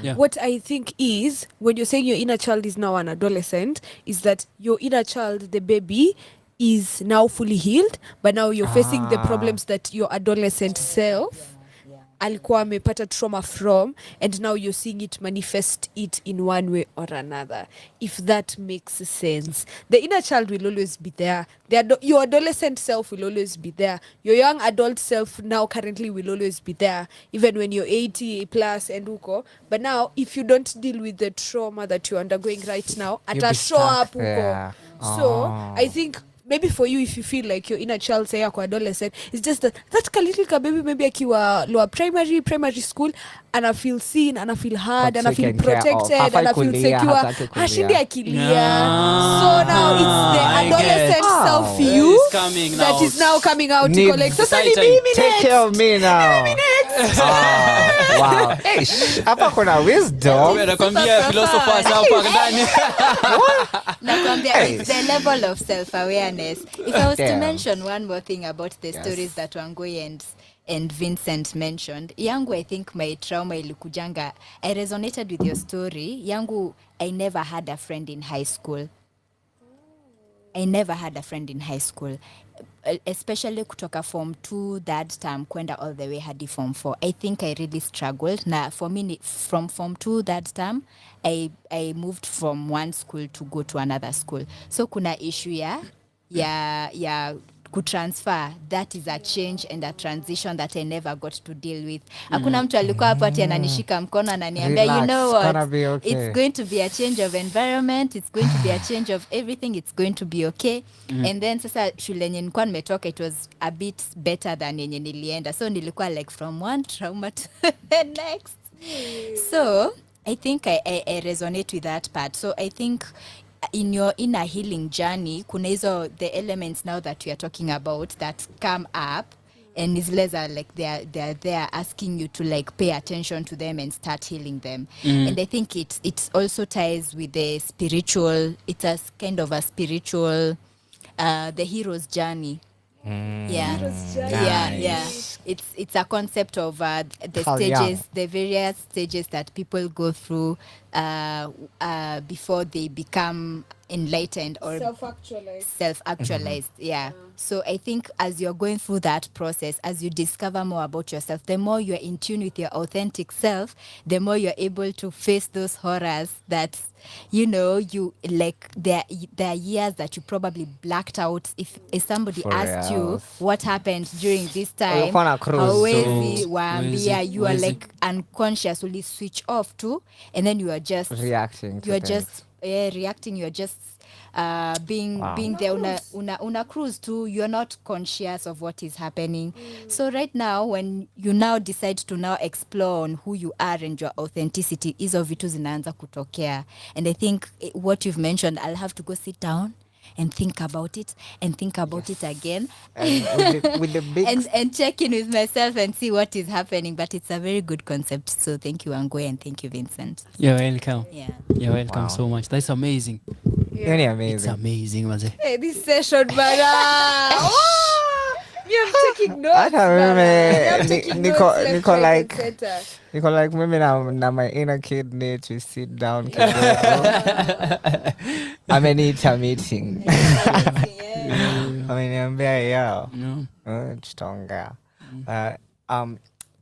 Yeah. What I think is, when you're saying your inner child is now an adolescent, is that your inner child, the baby, is now fully healed, but now you're facing the problems that your adolescent self alikuwa amepata trauma from, and now you're seeing it manifest it in one way or another, if that makes sense. The inner child will always be there. Your adolescent self will always be there. Your young adult self now currently will always be there, even when you're 80 plus and uko. But now, if you don't deal with the trauma that you're undergoing right now, ata show up uko. So I think maybe for you, if you feel like your inner child, say yako adolescent, it's just that little baby maybe akiwa lower primary school, and I feel seen, and I feel heard, and I feel protected, and I feel secure. Hashindi akilia. So now it's the adolescent self you that is now coming out to collect. Sasa ni mimi take care of me now. Wow. Hey, hapa kuna wisdom. Nakwambia philosophers hapa ndani. Nakwambia it's the level of self-awareness. If I was to mention one more thing about the stories that Wangui and Vincent mentioned, yangu, I think my trauma ilikujanga, I resonated with your story. Yangu, I never had a friend in high school. Especially kutoka form 2 that term kwenda all the way hadi form 4. I think I really struggled. Na for me, from form 2 that term, I moved from one school to go to another school. So kuna issue ya kutransfer. That is a change and a transition that I never got to deal with. Hakuna mtu alikuwa hapo ati ananishika mkono ananiambia, you know what, okay. It's going to be a change of environment, it's going to be a change of everything, it's going to be okay. And then sasa shule yenye nilikuwa nimetoka, it was a bit better than yenye nilienda. So nilikuwa like from one trauma to the next. So I think I resonate with that part. So I think in your inner healing journey, kuna hizo the elements now that we are talking about that come up, and it's less like they're there asking you to like pay attention to them and start healing them. And I think it also ties with the spiritual. It's a kind of a spiritual the hero's journey. Yeah. It's a concept of the stages, the various stages that people go through before they become enlightened or self-actualized. So I think as you're going through that process, as you discover more about yourself, the more you're in tune with your authentic self, the more you're able to face those horrors that you like. There are years that you probably blacked out. If somebody asked you what happened during this time, hawezi waambia, you are like unconscious, will switch off too, and then you are just reacting. You're just reacting. You're just being there una cruise too. You're not conscious of what is happening. So right now, when you now decide to now explore on who you are and your authenticity, hizo vitu zinaanza kutokea. And I think what you've mentioned, I'll have to go sit down and think about it it again, with the big and check in with myself and see what is happening. But it's a very good concept. So thank you, Angoy, and thank you, Vincent. You're welcome. You're welcome so much. That's amazing. Amazing. It's amazing, maze. Hey, this session, bana. Me, I'm taking notes. Niko like mimi na my inner kid need to sit down. Ameniita meeting. Ameniambia yao. Tutonga.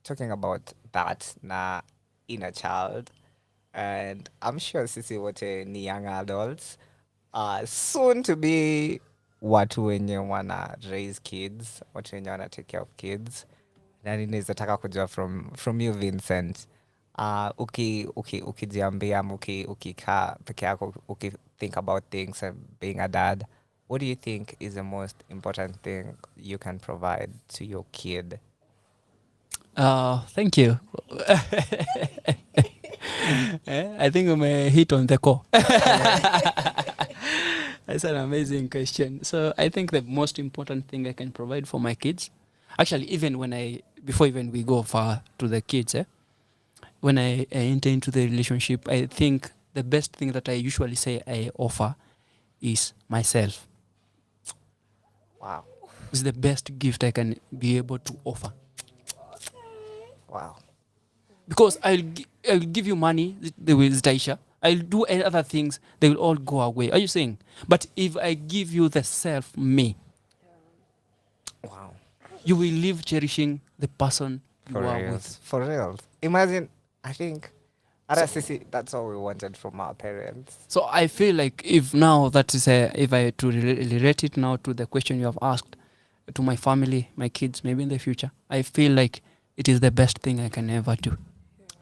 Talking about that na inner child, and I'm sure sisi wote ni young adults, soon to be watu wenye wana raise kids, watu wenye wana take care of kids. Na ninaweza taka kujua from you, Vincent, ukijiambia ukikaa peke yako think about things and being a dad, what do you think is the most important thing you can provide to your kid? Thank you. I think I'm hit on the core. That's an amazing question. So I think the most important thing I can provide for my kids, actually, before we go far to the kids, when I enter into the relationship, I think the best thing that I usually say I offer is myself. Wow. It's the best gift I can be able to offer. Wow. Because I'll give you money, they will zitaisha. I'll do other things, they will all go away. Are you saying? But if I give you the self me, wow, you will live cherishing the person you are with. For real. Imagine, I think, that's all we wanted from our parents. So I feel like if now that is if I to relate it now to the question you have asked, to my family, my kids, maybe in the future, I feel like it is the best thing I can ever do.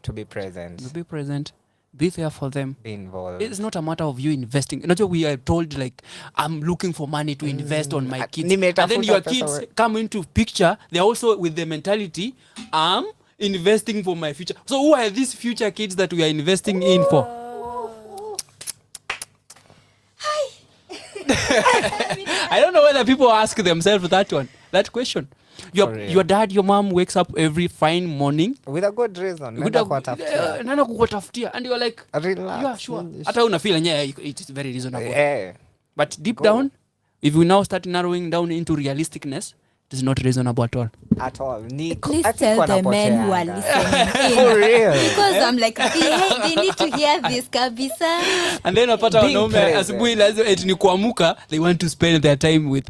To be present. Be there for them. Be involved. It's not a matter of you investing. Not that we are told like, I'm looking for money to invest on my kids. And then your kids come into picture. They're also with the mentality, I'm investing for my future. So who are these future kids that we are investing in for? Hi. I don't know whether people ask themselves that question. Your dad, your mom wakes up every fine morning with a good reason. Nana kukutafutia, and you're like, relax. You are sure. Hata una feel it is very reasonable. Yeah. But deep down, if we now start narrowing down into realisticness, it is not reasonable at all. At all. Please tell the men who are listening. For real. Because I'm like, they need to hear this, kabisa. And then apata wanaume asubuhi lazima eti ni kuamuka, they want to spend their time with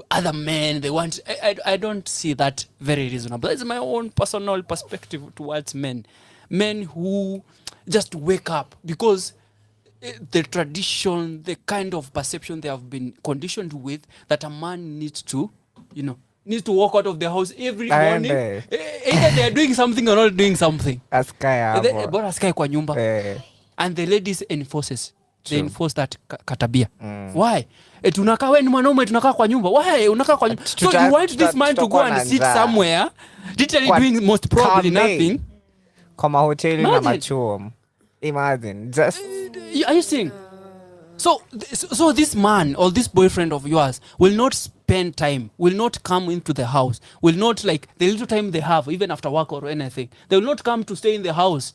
other men. They want. I don't see that very reasonable. That's my own personal perspective towards men. Men who just wake up because the tradition, the kind of perception they have been conditioned with, that a man needs to walk out of the house every morning. Either they are doing something or not doing something. Bora sky kwa nyumba. And the ladies enforces. They enforce that katabia. Why? Tunakaa wewe ni mwanaume, tunakaa kwa nyumba. Why? Unakaa kwa nyumba. So you want this man to go and sit somewhere, literally doing most probably nothing. Kwa mahoteli na machuo. Imagine. Just... Are you seeing? So this man or this boyfriend of yours will not spend time, will not come into the house, will not, like, the little time they have, even after work or anything, they will not come to stay in the house.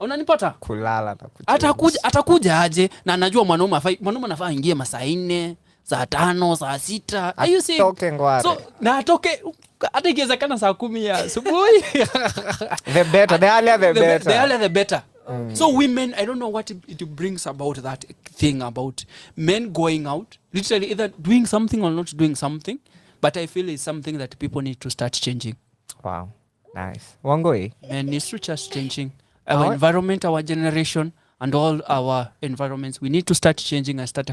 Unanipata? Kulala na kucheza. Atakuja aje na anajua mwanaume anafaa ingie masaa 4, saa 5, saa 6. Are you seeing? So na atoke hata ikiwezekana saa 10 ya asubuhi. The better, the earlier the better. The earlier the better. So women, I don't know what it brings about that thing about men going out, literally either doing something or not doing something, but I feel it's something that people need to start changing. Wow. Nice. Wangoi? Men needs to just changing. Our environment, our generation, and all our environments, we need to start changing and start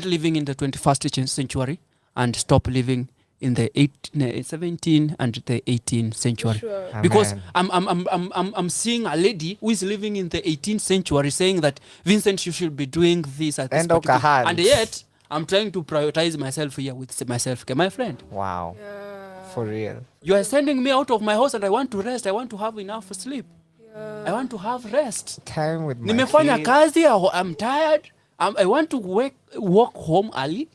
living in the 21st century and stop living in the 17th and the 18th century. Sure. Because I'm seeing a lady who is living in the 18th century saying that, Vincent, you should be doing this at this particular, and yet I'm trying to prioritize myself here with my self-care. My friend. Wow. For real. You are sending me out of my house and I want to rest. I want to have enough sleep. I want to have rest. Time with my Nimefanya kids. kazi, I'm tired. I want to walk home early.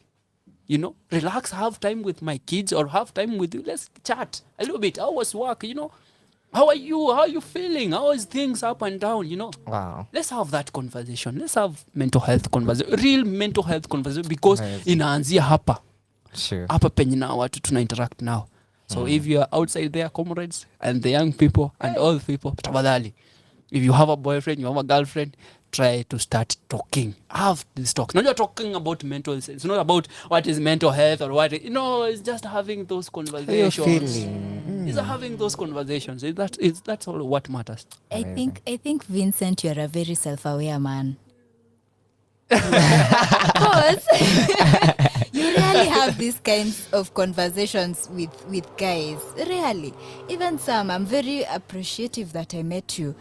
You know, relax, have time with my kids or have time with you. Let's chat a little bit. How was work? You know, how are you? How are you feeling? How is things up and down? You know, Wow. let's have that conversation. Let's have mental health conversation, real mental health conversation, because inaanzia hapa. Sure. Hapa penye na watu tuna interact now. So if you are outside there, comrades, and the young people and old people, tafadhali, if you have a boyfriend, you have a girlfriend, try to start talking. Have this talk. Not you're talking about mental health. It's not about what is mental health or what. It's just having those conversations. How you feeling? It's having those conversations. That's all what matters. I think Vincent, you're a very self-aware man. Because you really have these kinds of conversations with guys. Really. Even some, I'm very appreciative that I met you.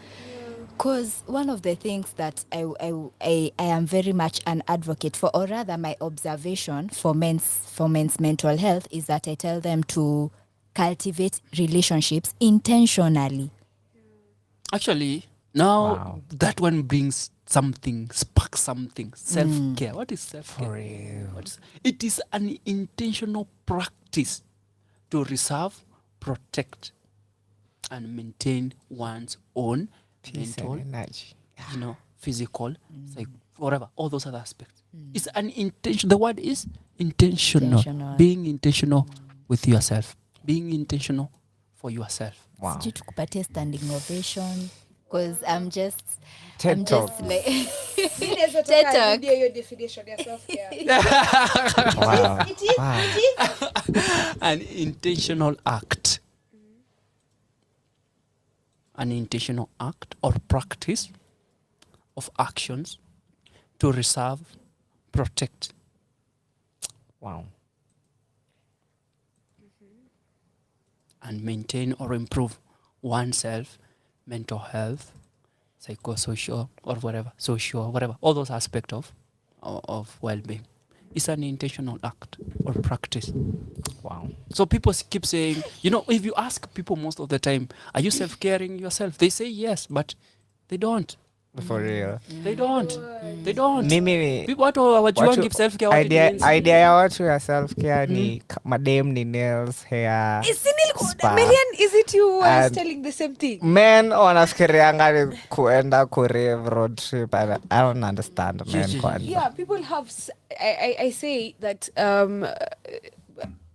Because one of the things that I am very much an advocate for, or rather my observation for men's mental health, is that I tell them to cultivate relationships intentionally. Actually, now that one brings something, sparks something. Self-care. What is self-care? For real. It is an intentional practice to reserve, protect, and maintain one's own mental, energy. you know, physical, like whatever, all those other aspects. It's an intention. The word is intentional. Being intentional with yourself. Being intentional for yourself. Wow. Sijui tukupatie standing ovation, because I'm just TED Talk. like TED Talk. Ndio hiyo definition ya self-care. Wow. It is. An intentional act. An intentional act or practice of actions to reserve, protect. Wow. And maintain or improve oneself, mental health, psychosocial or whatever, social, whatever, all those aspects of well-being. It's an intentional act or practice. Wow. So people keep saying, you know, if you ask people most of the time, are you self-caring yourself? They say yes, but they don't. For real. They don't. They don't. Mimi People watu hawajuangi self-care what it means. idea ya watu ya self-care ni madem ni nails, hair, spa. Marian, is it you who was And telling the same thing? Men wanafikirianga ni kuenda kurave road trip. I don't understand men kwani. Yeah, people have. I say that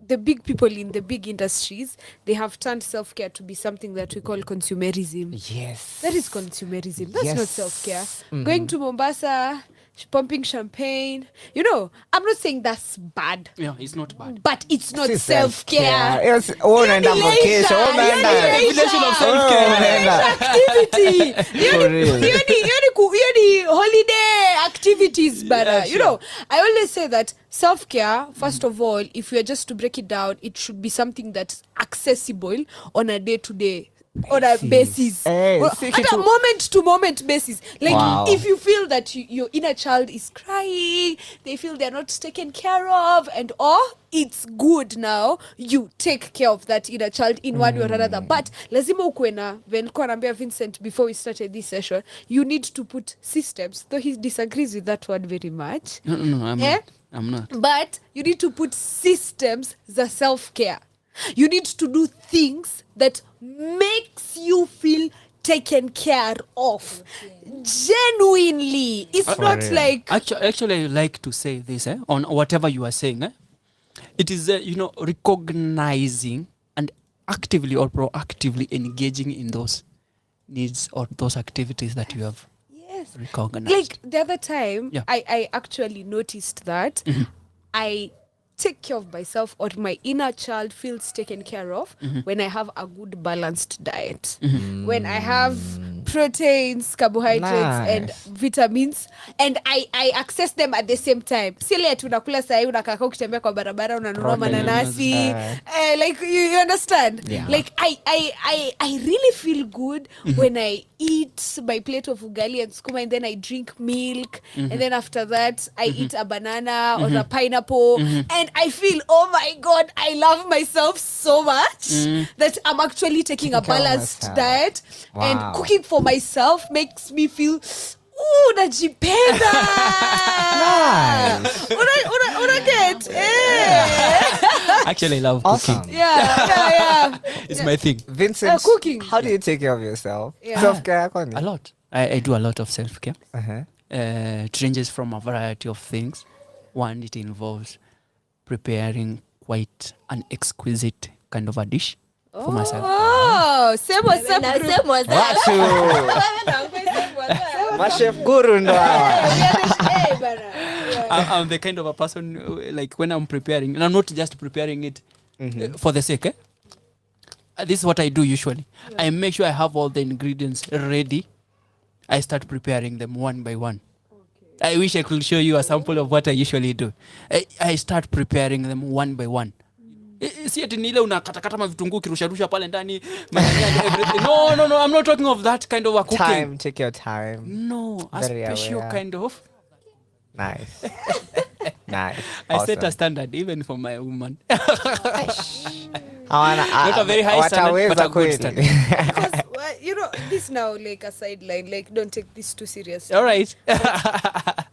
the big people in the big industries, they have turned self-care to be something that we call consumerism. Yes. That is consumerism. That's Yes. not self-care. Going to Mombasa, pumping champagne. You know, I'm not saying that's bad, Yeah, it's not bad. but it's not Si self-care. Yes, unaenda vacation, unaenda. Definition of Unaenda. Activity. For real. Hiyo ni holiday activities, but you know, I always say that self-care, first of all, if we are just to break it down, it should be something that's accessible on a day-to-day on a basis. Eh, Well, si at a kitu- moment to moment basis. Like Wow. if you feel that your inner child is crying, they feel they're not taken care of, and it's good now you take care of that inner child in one way or another. But lazima ukwe na nilikuwa naambia Vincent before we started this session, you need to put systems, though he disagrees with that word very much. No, I'm Eh? not. I'm not. But you need to put systems za self-care. You need to do things that makes you feel taken care of. Genuinely. It's not real. like Actually, I like to say this on whatever you are saying. It is, recognizing and actively or proactively engaging in those needs or those activities that you have yes. recognized. Like the other time, Yeah. I actually noticed that I take care of myself, or my inner child feels taken care of when I have a good balanced diet. When I have proteins, carbohydrates and Nice. vitamins, and I access them at the same time. Sile tunakula sahi unakaka ukitembea kwa barabara unanunua mananasi. Like you understand? Yeah. Like I really feel good when I eat my plate of ugali and skuma, and then I drink milk, and then after that I eat a banana or a pineapple, and I feel, oh my God, I love myself so much that I'm actually taking a Taking care of balanced myself. diet. Wow. And cooking for myself makes me feel, ooh, najipenda. Nice. Una get? Eh. Actually, I love Awesome. cooking. Yeah. It's my thing. Vincent, cooking. how do you take care of yourself? Yeah. Self-care, kwani? A lot. I do a lot of self-care. Uh-huh. It ranges from a variety of things. One, it involves preparing quite an exquisite kind of a dish for myself. Oh, same WhatsApp Na group. same was that. Watu. Machef guru ndo hawa. Eh, bana. Yeah. I'm the kind of a person like when I'm preparing, and I'm not just preparing it for the sake. This is what I do usually. I make sure I have all the ingredients ready. I start preparing them one by one. I wish I could show you a sample of what I usually do. I start preparing them one by one. Si ati ni ile unakatakata mavitunguu kirusharusha pale ndani manyanya and everything. No, I'm not talking of that kind of a cooking. Time, take your time. No, a Very special aware. kind of. Nice. Nice. I set a Awesome. standard even for my woman. Not a very high standard, but a good kweli. standard. Because, this now like a sideline, like don't take this too seriously. All right. I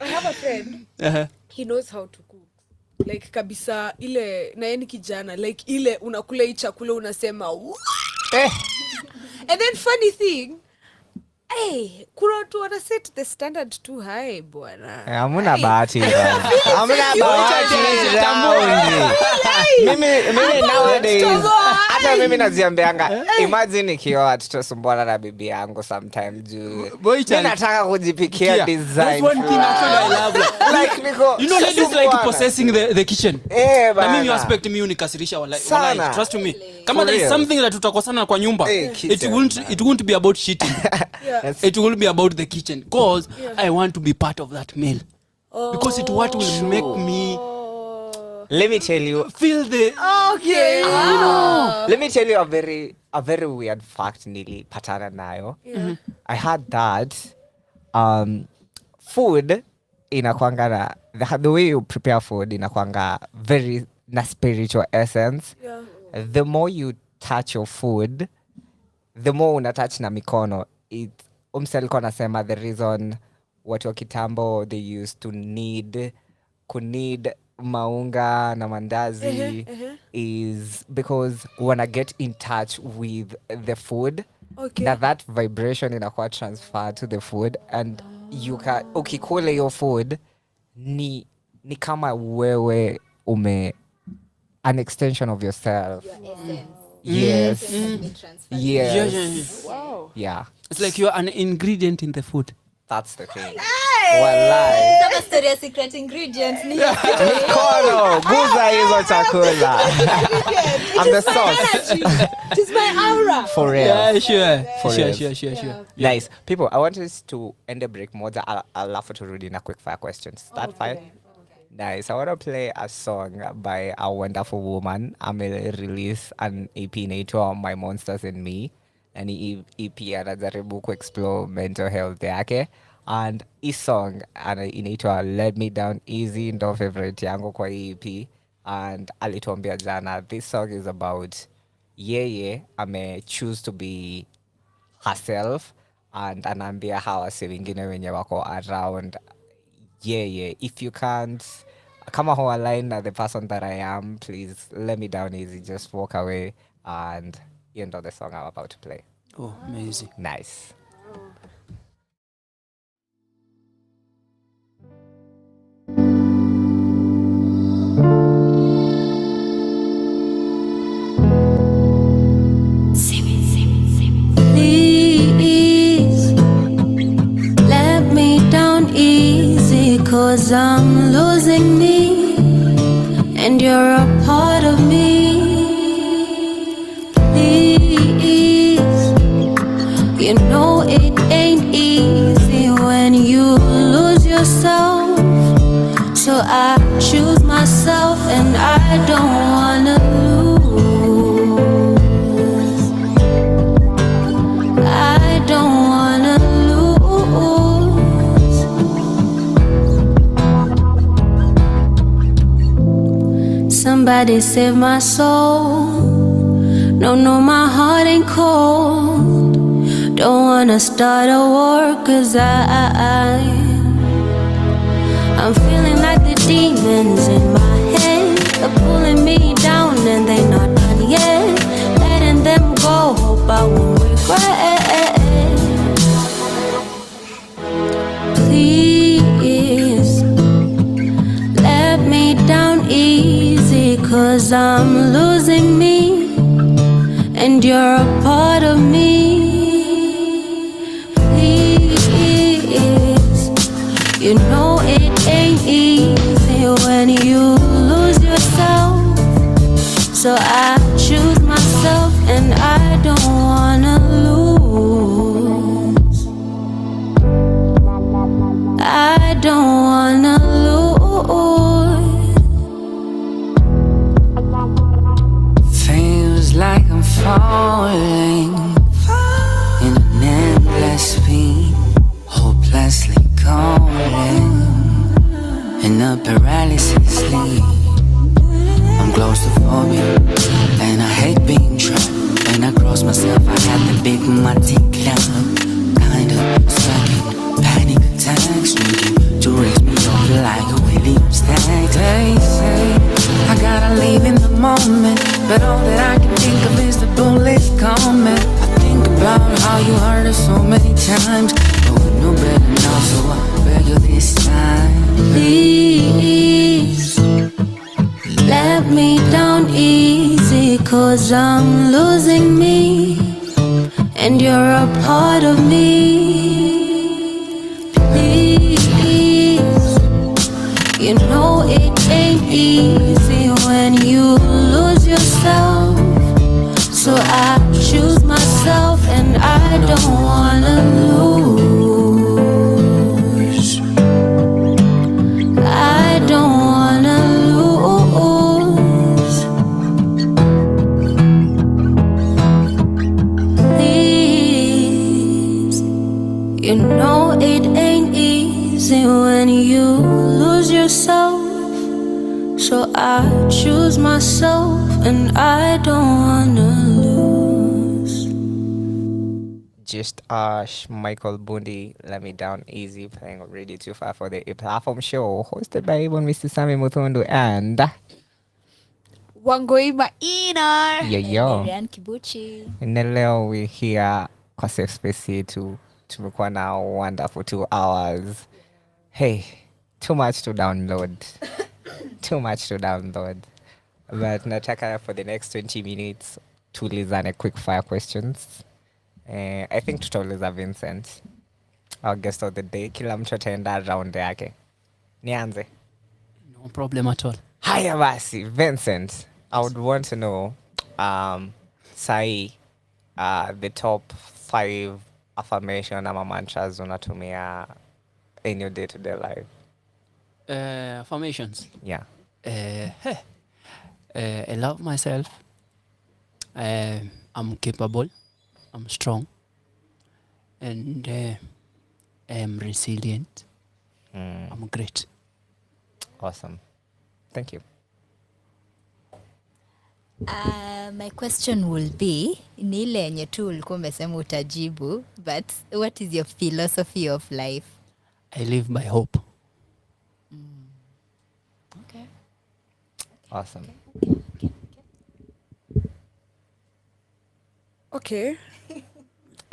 have a friend, Uh-huh. he knows how to cook. Like kabisa ile na yeye ni kijana, like ile unakula hii chakula unasema "What?" And then funny thing, kuna watu wana set the standard too high bwana. Hamuna bahati bwana. Hamuna bahati raundi. Mimi nowadays hata mimi naziambianga, imagine nikioa tutasumbuana na bibi yangu sometime juu. Boy child. Mimi nataka kujipikia Yeah, design. that's one thing actually I love. Like niko You know, ladies like possessing the kitchen. Eh Na mimi bana. aspect mimi unikasirisha walai. Sana. Trust me. Kama For there is real. something that tutakosana kwa nyumba, kitchen, it won't be about cheating. Yeah. It will be about the kitchen because I want to be part of that meal. Because it what will make me Let me tell you. feel the Okay. Let me tell you a very weird fact nilipatana nayo. I had that food inakwanga na the way you prepare food inakwanga very na spiritual essence. Yeah. The more you touch your food, the more una touch na mikono. Alikuwa anasema the reason watu wa kitambo they used to need maunga na mandazi is because wanna get in touch with the food. Okay. Now that vibration inakuwa transferred to the food and you can ukikula your food ni kama wewe an extension of yourself. Yes. Yes. Yeah. Wow. Yeah. It's like you're an ingredient in the food. That's the thing. Wallahi. Sema story ya secret ingredient ni Mikono, guza hizo chakula. I'm the sauce. It is my aura. For real. Yeah, sure. For real. Sure. Nice. People, I want us to end the break moja. I'll for to read in a quick fire questions. Start fire. Nice. I want to play a song by a wonderful woman. I'm going to release an EP nature, My Monsters and Me. na ni EP anajaribu kuexplore mental health yake, and hii song inaitwa Let Me Down Easy, ndo favorite yangu kwa hii EP. And alituambia jana this song is about yeye ame choose to be herself, and anaambia hawa wase wengine wenye wako around yeye, if you can't kama ho align na the person that I am, please let me down easy, just walk away. And you know the song I'm about to play. Oh, amazing. Nice. Please let me down easy, 'cause I'm losing me and you're a part of me. Please, you know it ain't easy when you lose yourself, so I choose myself and I don't wanna lose. I don't wanna lose. Somebody save my soul. No, no, my heart ain't cold. Don't wanna start a war, 'cause I'm feeling like the demons in my head are pulling me down and they not done yet. Letting them go, hope I won't regret. Please let me down easy, 'cause I'm losing me and you're a part of me. Please, you know it ain't easy when you lose yourself, so I choose myself and I don't wanna lose. I don't wanna lose. Feels like I'm falling in an endless beat, hopelessly calling in a paralysis sleep. I'm claustrophobic and I hate being trapped. When I cross myself, I had the big muddy club, kind of sucking panic attacks, drinking to raise me up like a Williams stack. They say I gotta live in the moment, but all that I can think of is the bullets coming. I think about how you hurt us so many times, but we know better now, so I beg you this time. Please let me down easy, 'cause I'm losing me and you're a part of me. Please, you know it ain't easy when you lose yourself, so I choose myself and I don't wanna lose. I don't wanna lose. Please, you know it ain't easy when you lose yourself, so I choose myself and I don't wanna lose. Just Michael Bundi, Let Me Down Easy, playing already too far for the Aplatform show, hosted by even Mr. Sammy Muthundu and Wangoi Maina. yo. Marian Kibuchi. Na leo we here kwa safe space yetu, tumekuwa na wonderful 2 hours. Hey, too much to download. Too much to download. But nataka for the next 20 minutes tulizane quick fire questions. I think tutauliza Vincent, our guest of the day. Kila mtu ataenda round yake. Nianze. No problem at all. Haya basi, Vincent, I would want to know the top 5 affirmation ama mantras unatumia in your day-to-day life. Affirmations. Yeah. I love myself. I'm capable. I'm strong, and I'm resilient. I'm great. Awesome. Thank you. My question will be ni ile yenye tu ulikuwa umesema utajibu, but what is your philosophy of life? I live by hope. Okay. Awesome. Okay.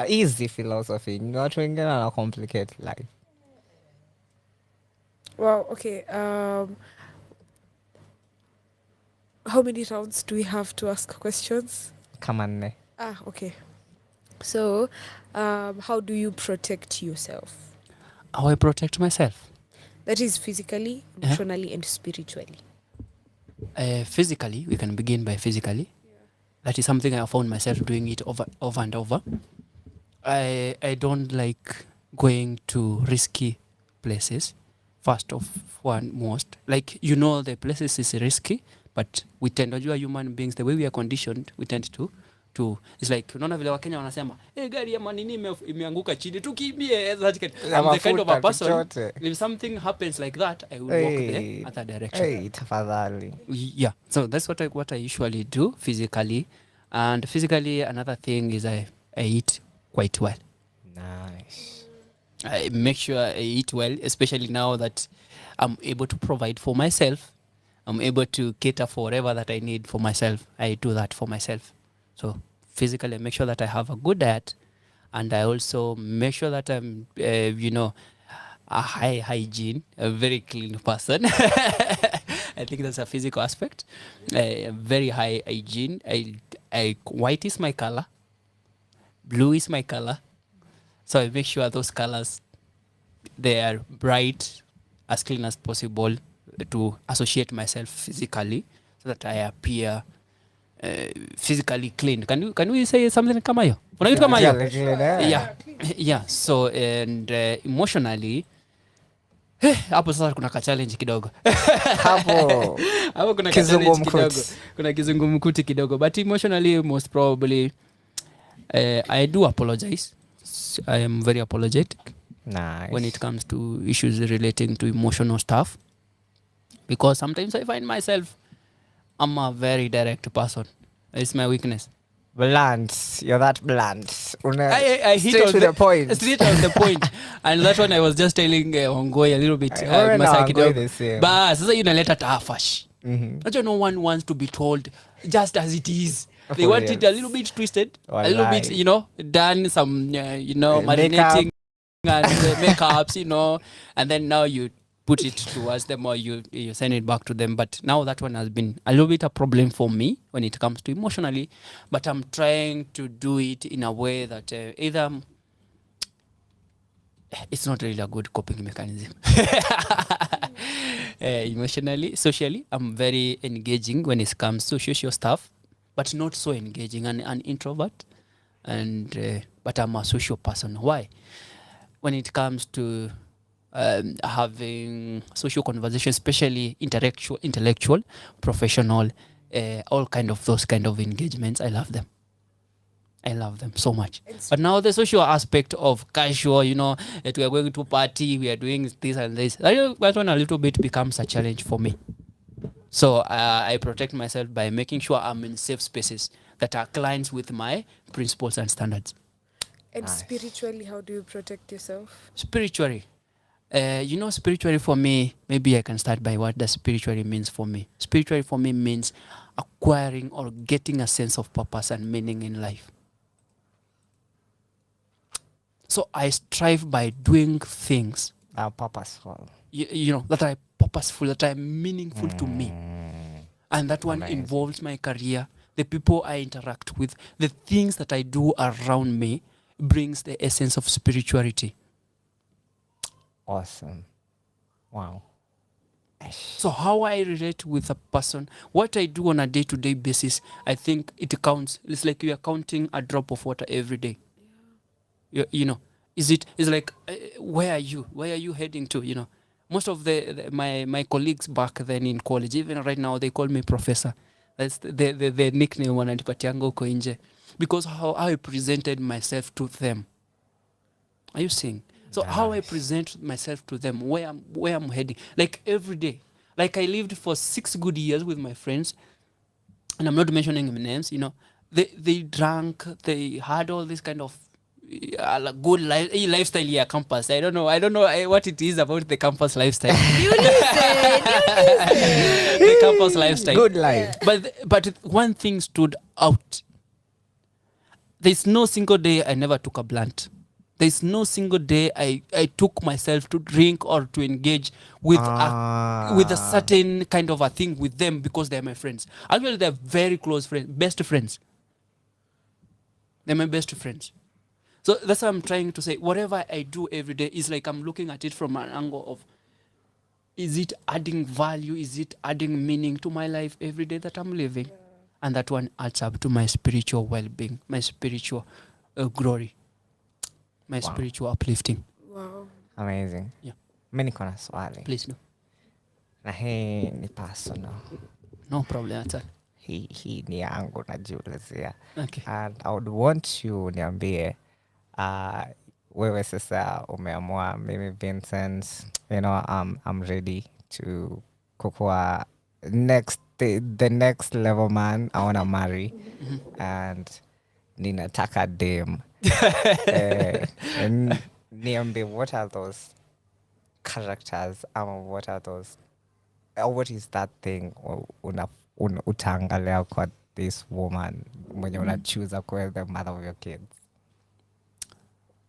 Easy philosophy. Watu wengine wana complicate life. Wow, okay. How many rounds do we have to ask questions? Kama nne. Okay. So, how do you protect yourself? How I protect myself? That is physically, emotionally, and spiritually. Physically, we can begin by physically. That is something I found myself doing it over and over. I don't like going to risky places. First of one, most like the places is risky, but we tend to human beings, the way we are conditioned, we tend to it's like unaona vile Wakenya wanasema gari ya manini imeanguka chini tukimbie. I'm the kind of a person, if something happens like that, I will walk the other direction. Tafadhali. Yeah, so that's what I usually do physically. And physically, another thing is I eat quite well. Nice. I make sure I eat well, especially now that I'm able to provide for myself. I'm able to cater for whatever that I need for myself. I do that for myself. So physically, I make sure that I have a good diet, and I also make sure that I'm, a high hygiene, a very clean person. I think that's a physical aspect. Very high hygiene. White is my color. Blue is my color. So I make sure those colors, they are bright, as clean as possible, to associate myself physically, so that I appear physically clean. Can we say something kama hiyo? Kuna kitu kama hiyo? Yeah. So and emotionally, hapo sasa kuna ka challenge kidogo. Hapo kuna challenge kidogo. Kuna kizungumkuti kidogo. But emotionally, most probably, I do apologize. I am very apologetic. Nice. When it comes to issues relating to emotional stuff, because sometimes I find myself, I'm a very direct person. It's my weakness. Blunt. You're that blunt. I hit straight on to the point. Straight on the point. And that one I was just telling Ongoy a little bit. But sasa inaleta tafash. No one wants to be told just as it is. They want it a little bit twisted, a little bit, done some, marinating and makeups, and then now you put it towards them or you send it back to them. But now that one has been a little bit a problem for me when it comes to emotionally, but I'm trying to do it in a way that either it's not really a good coping mechanism. Emotionally, socially, I'm very engaging when it comes to social stuff, but not so engaging. An introvert, and but I'm a social person. Why? When it comes to having social conversations, especially intellectual, professional, all kind of those kind of engagements, I love them. I love them so much. But now the social aspect of casual, that we are going to party, we are doing this and this, that one a little bit becomes a challenge for me. So I protect myself by making sure I'm in safe spaces that are aligned with my principles and standards. And spiritually, how do you protect yourself? Spiritually, spiritually for me, maybe I can start by what the spiritually means for me. Spiritually for me means acquiring or getting a sense of purpose and meaning in life. So I strive by doing things that are purposeful. That are purposeful, that are meaningful to me. And that one involves my career, the people I interact with, the things that I do around me brings the essence of spirituality. Awesome. Wow. So how I relate with a person, what I do on a day-to-day basis, I think it counts. It's like you are counting a drop of water every day. It's like, where are you heading to? Most of my colleagues back then in college, even right now, they call me professor. That's the nickname wananipatianga huko nje. because how I presented myself to them. Are you seeing? So how I present myself to them, where I'm heading, like every day. Like I lived for 6 good years with my friends, and I'm not mentioning names. They drank, they had all this kind of good lifestyle here campus. I don't know what it is about the campus lifestyle. You listen. The campus lifestyle. Good life. But one thing stood out. There's no single day I never took a blunt. There's no single day I took myself to drink or to engage with a certain kind of a thing with them because they're my friends. Actually, they're very close friends, best friends. They're my best friends. So that's what I'm trying to say. Whatever I do every day is like I'm looking at it from an angle of, is it adding value? Is it adding meaning to my life every day that I'm living? Yeah. And that one adds up to my spiritual well-being, my spiritual glory, my spiritual uplifting. Wow. Amazing. Yeah. Mimi niko na swali. Please, no. Na hii ni personal. No problem at all. Hii ni yangu najiulizia. Okay. And I would want you niambie, wewe sasa umeamua, mimi Vincent, I'm ready to kukua the next level man I want to marry. And ninataka dem. And niambie, what are those characters? What are those? What is that thing utaangalia kwa this woman when you choose the mother of your kids?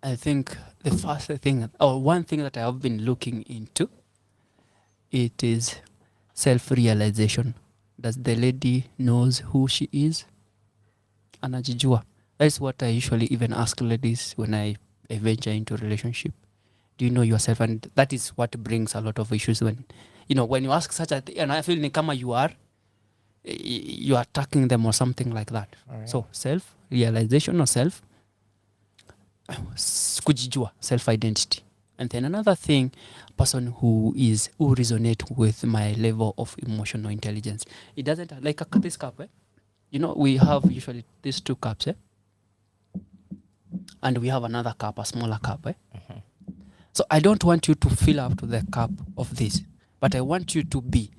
I think the first thing, or one thing that I have been looking into, it is self-realization. Does the lady knows who she is? Anajijua. That's what I usually even ask ladies when I venture into a relationship. Do you know yourself? And that is what brings a lot of issues when you ask such a thing, and I feel ni kama you are attacking them or something like that. Right. So self-realization or kujijua, self-identity. And then another thing, person who resonate with my level of emotional intelligence. It doesn't like this cup, eh? We have usually these 2 cups, eh? And we have another cup, a smaller cup, eh? Mm-hmm. So I don't want you to fill up to the cup of this, but I want you to be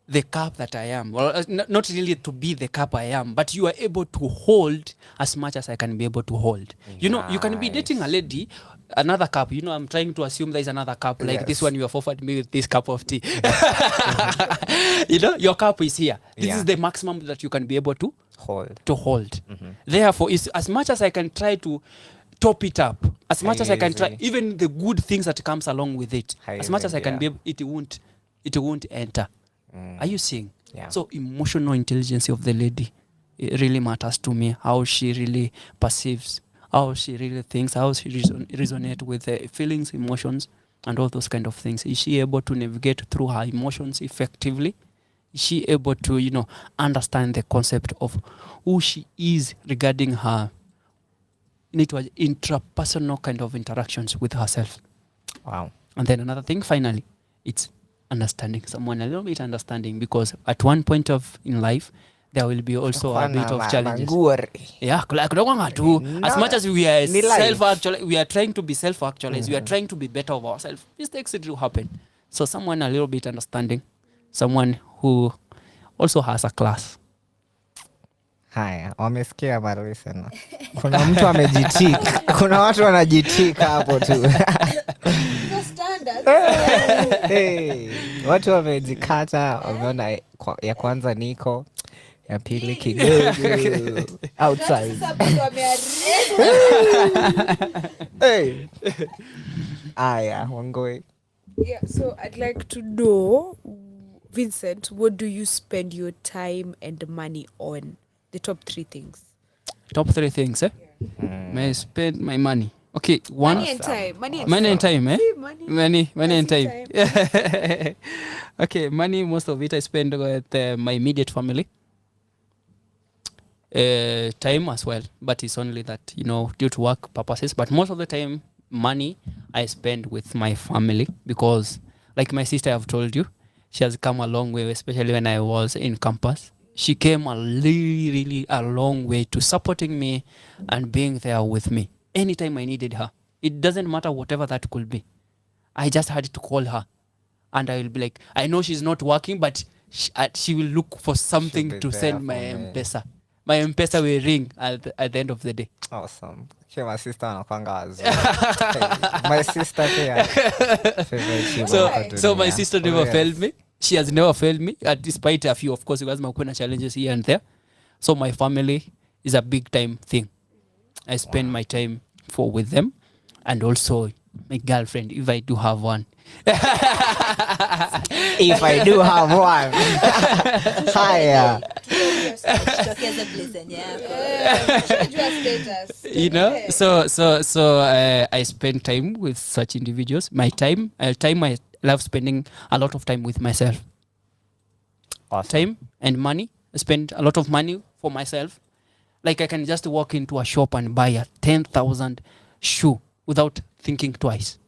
the cup that I am. Well, not really to be the cup I am, but you are able to hold as much as I can be able to hold. Nice. You can be dating a lady, another cup. I'm trying to assume there is another cup. Like this one, you have offered me with this cup of tea. Your cup is here. This is the maximum that you can be able to hold. Mm-hmm. Therefore, as much as I can try to top it up, as much as I can try, even the good things that comes along with it, as much as I can be able, it won't enter. Are you seeing? Yeah. So emotional intelligence of the lady, it really matters to me. How she really perceives, how she really thinks, how she resonate with the feelings, emotions, and all those kind of things. Is she able to navigate through her emotions effectively? Is she able to, understand the concept of who she is regarding her intrapersonal kind of interactions with herself? Wow. And then another thing, finally, it's understanding someone a little bit, because at one point in life there will be also a bit of challenges. Yeah, as much as we are trying to be self-actualized, we are trying to be better of ourselves. Mistakes will happen. So someone a little bit understanding, someone who also has a class. Haya, wamesikia Marisa. Kuna mtu amejitika. Kuna watu wanajitika hapo tu. Hey, watu wamejikata, wameona ya kwanza niko, ya pili kidogo outside. Hey. Aya, wangoi. Yeah, so I'd like to know, Vincent, what do you spend your time and money on? The top 3 things. Top 3 things, eh? Yeah. May I spend my money? Okay, one. Money and time. Money and time, eh? Money and time. Time. Okay, money, most of it I spend with my immediate family. Time as well, but it's only that, due to work purposes. But most of the time, money I spend with my family, because like my sister, I've told you, she has come a long way, especially when I was in campus. she came really a long way to supporting me and being there with me anytime I needed her. It doesn't matter whatever that could be. I just had to call her, and I will be like, I know she's not working, but she will look for something to send my M-Pesa. My M-Pesa will ring at the end of the day. Awesome. Okay, my sister anakwanga wazuri. My sister pia. So my sister never failed me. She has never failed me, despite a few, of course, because my challenges here and there. So my family is a big time thing. I spend my time with them, and also my girlfriend, if I do have one. If I do have one. Higher. You know, so I spend time with such individuals. My time I love spending a lot of time with myself. Awesome. Time and money. I spend a lot of money for myself. Like I can just walk into a shop and buy a 10,000 shoe without thinking twice.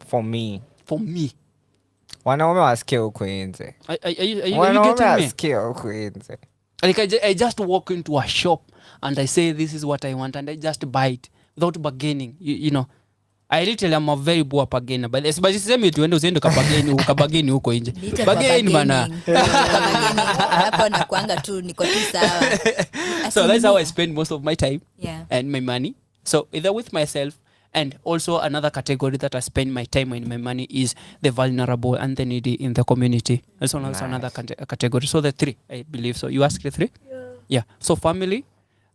For me. Wanaume wasikie huku nje. Are you getting me? Like I just walk into a shop and I say this is what I want and I just buy it without bargaining. You know, I literally am a very poor bargainer, but sisemi tu uende ukabageni huko nje. Bargain bana. Hapo nakuanga tu niko tu sawa. So that's how I spend most of my time and my money. So either with myself, and also another category that I spend my time and my money is the vulnerable and the needy in the community. That's also another category. So the three, I believe. So you asked the three? Yeah. So family,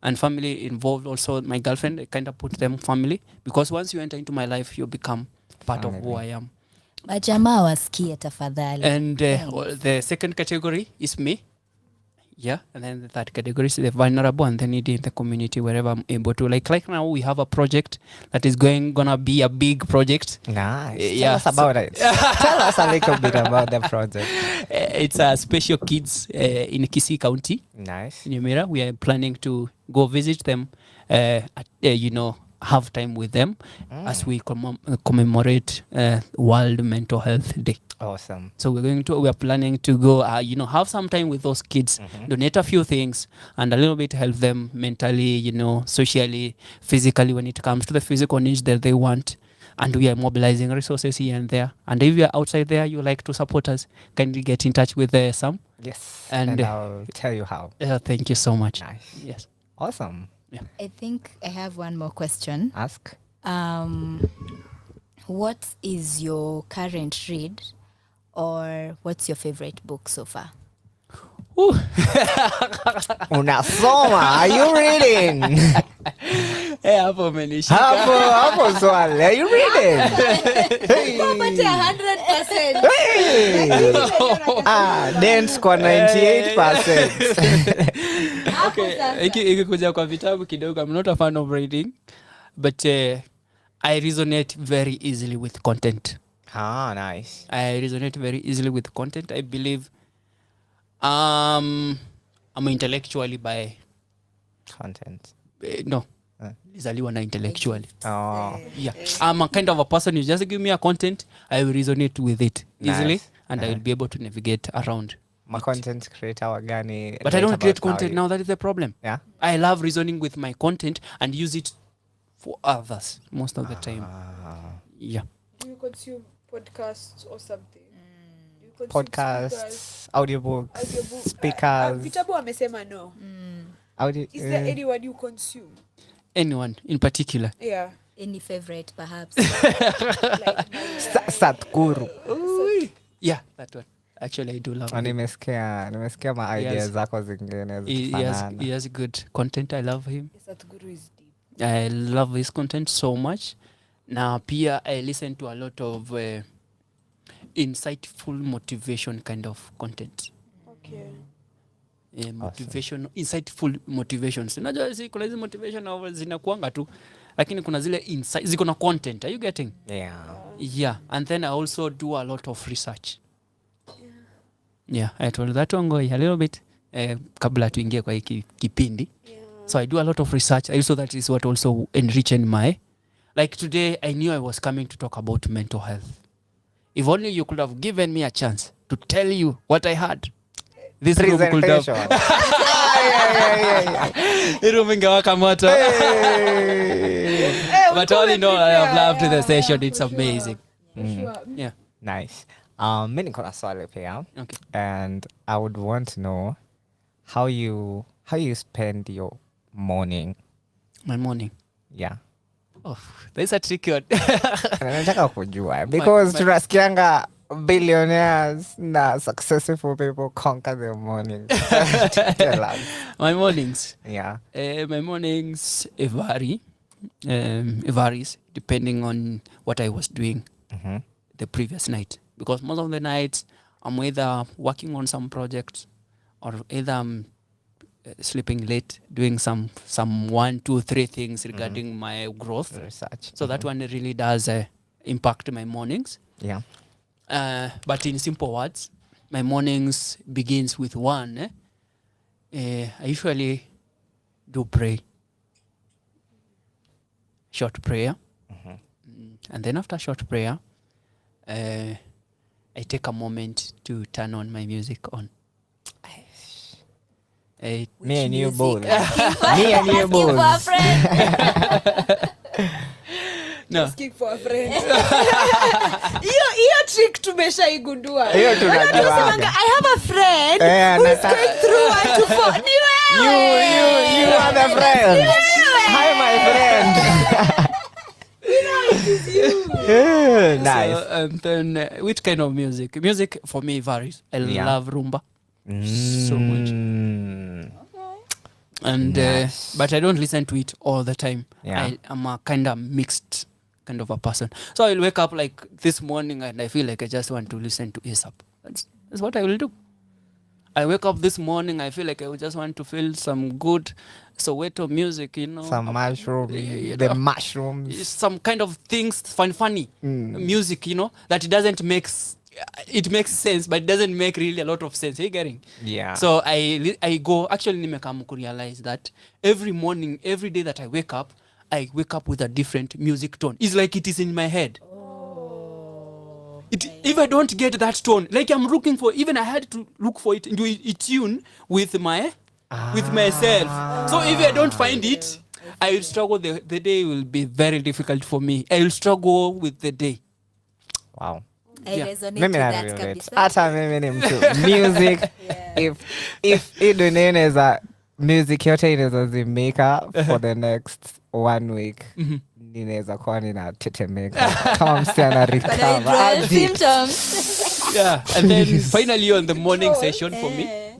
and family involved also my girlfriend. I kind of put them family, because once you enter into my life, you become part of who I am. Majamaa wasikie tafadhali. And the second category is me. Yeah, and then the third category is the vulnerable and the needy in the community, wherever I'm able to. Like now we have a project that is gonna be a big project. Nice. Tell us about it. Tell us a little bit about the project. It's a special kids in Kisii County. Nice. In Nyamira. We are planning to go visit them, have time with them as we commemorate World Mental Health Day. Awesome. So we are planning to go, have some time with those kids, donate a few things, and a little bit help them mentally, socially, physically, when it comes to the physical needs that they want. And we are mobilizing resources here and there. And if you are outside there, you like to support us, kindly get in touch with Sam. Yes. And I'll tell you how. Thank you so much. Nice. Yes. Awesome. Yeah. I think I have one more question. Ask. What is your current read, or what's your favorite book so far? Unasoma, are you reading? Hapo umenishika. Hapo swali, are you reading? 100%. Dance kwa 98%. Okay, ikikuja kwa vitabu kidogo, I'm not a fan of reading, but I resonate very easily with content. Nice. I resonate very easily with content. I believe I'm intellectually by content. Nizaliwa na intellectually. Yeah. I'm a kind of a person, you just give me a content, I will resonate with it easily, and I will be able to navigate around. My content creator wagani. But I don't create content now, that is the problem. Yeah. I love reasoning with my content and use it for others most of the time. Yeah. Do you consume podcasts or something? Podcasts, audiobooks, speakers. Vitabu wamesema no. Is there anyone you consume? Anyone in particular? Yeah. Any favorite, perhaps? Satguru. Yeah, that one. Actually, I do love him. Nimesikia ma ideas zako zingine. He has good content. I love him. Satguru is deep. I love his content so much. Now, Pia, I listen to a lot of insightful motivation kind of content. Okay. Motivation, insightful motivations. Unajua kuna hizi motivation zinakuanga tu, lakini kuna zile insight ziko na content. Are you getting? Yeah. And then I also do a lot of research. Yeah, I told that one go a little bit kabla tuingie kwa hiki kipindi. So I do a lot of research. Also that is what also enriched my, like today I knew I was coming to talk about mental health. If only you could have given me a chance to tell you what I had. this room could have room ingewaka moto. But all in all, I have loved the session. It's amazing. Yeah. Nice. Mimi niko na swali pia. Okay. And I would want to know how you spend your morning. My morning. Yeah. Oh, there's a tricky one. Nataka kujua because tunasikianga billionaires na successful people conquer their mornings. Tell us. My mornings. Yeah. My mornings varies depending on what I was doing the previous night. Because most of the nights I'm either working on some projects or either I'm sleeping late, doing some 1, 2, 3 things regarding my growth. Research. So that one really does impact my mornings. Yeah. But in simple words, my mornings begins with one. I usually do pray. Short prayer. And then after short prayer, I take a moment to turn on my music on. Me and you both. Me and you both. No. Asking for a friend. Hiyo trick tumeshaigundua. Hiyo tunajua. I have a friend who's going through 1 to 4. Ni wewe. You are the friend. Hi my friend. Yeah, nice. So, and then which kind of music? Music for me varies. I love rumba so much. And Nice. but I don't listen to it all the time. Yeah. I'm a kind of mixed kind of a person. So I'll wake up like this morning and I feel like I just want to listen to ASAP. That's what I will do. I wake up this morning, I feel like I just want to feel some good Soweto music, Some mushroom. you The know. mushrooms. Some kind of things, funny music, that it doesn't make it makes sense, but it doesn't make really a lot of sense. Are you getting? Yeah. So I go, actually nimekam ku realize that every morning, every day that I wake up with a different music tone. It's like it is in my head. If I don't get that tone, like I'm looking for, even I had to look for it into a tune with myself. So if I don't find it, I will struggle. The day will be very difficult for me. I will struggle with the day. Wow. I Yeah. resonate Mimi with na that relate. kabisa. Hata mimi ni mtu music. If hii dunia inaweza music yote inaweza zimeka for the next 1 week, ninaweza kuwa ninatetemeka kama msichana recover. Withdrawal symptoms. Yeah. And then finally on the morning session for me,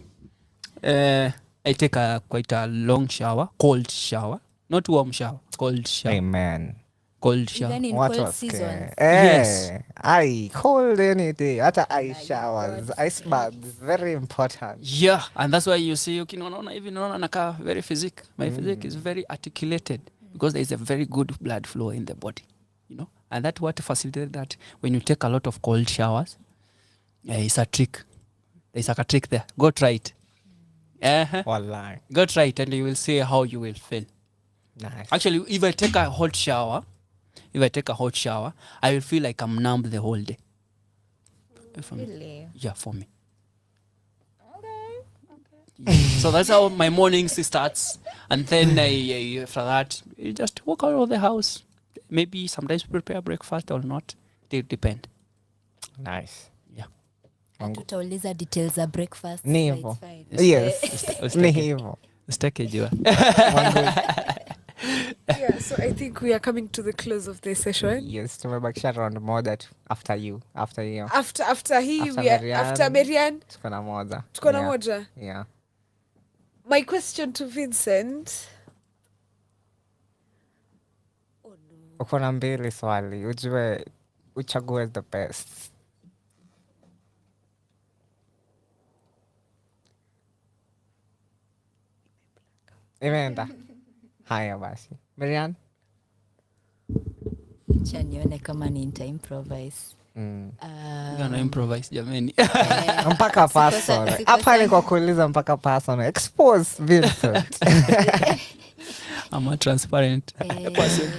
I take quite a long shower, cold shower, not warm shower, cold shower. Amen. Cold shower. Even in What cold was seasons. Yes. I cold anything. Hata ice showers, ice baths, very important. Yeah, and that's why you see even nakaa very physique. My physique is very articulated because there is a very good blood flow in the body, and that's what facilitates that. When you take a lot of cold showers, it's a trick. There's like a trick there. Go try it. Wallahi. Go try it, and you will see how you will feel. Nice. Actually, if I take a hot shower, I will feel like I'm numb the whole day. Really? Yeah, for me. So that's how my mornings starts, and then after that, you just walk out of the house. Maybe sometimes prepare breakfast or not. It depend. Nice. Yeah. Tutauliza details za breakfast. Ni so hivyo. it's fine. Yes. Ni hivyo. Ustakejua. Yeah, so I think we are coming to the close of the session. Yes, tumebakisha round moja tu after you. After hiyo. After hii After we are, Marianne. after Marianne Tuko na moja. tuko na Yeah. moja. Yeah. My question to Vincent. Uko na mbili swali. Ujue uchague the best. Imeenda. Haya basi. Marianne? Acha nione kama nita-improvise. Gonna improvise, jameni. Mpaka personal. Hapa ni kwa kuuliza mpaka personal. Expose Vincent. I'm a transparent person.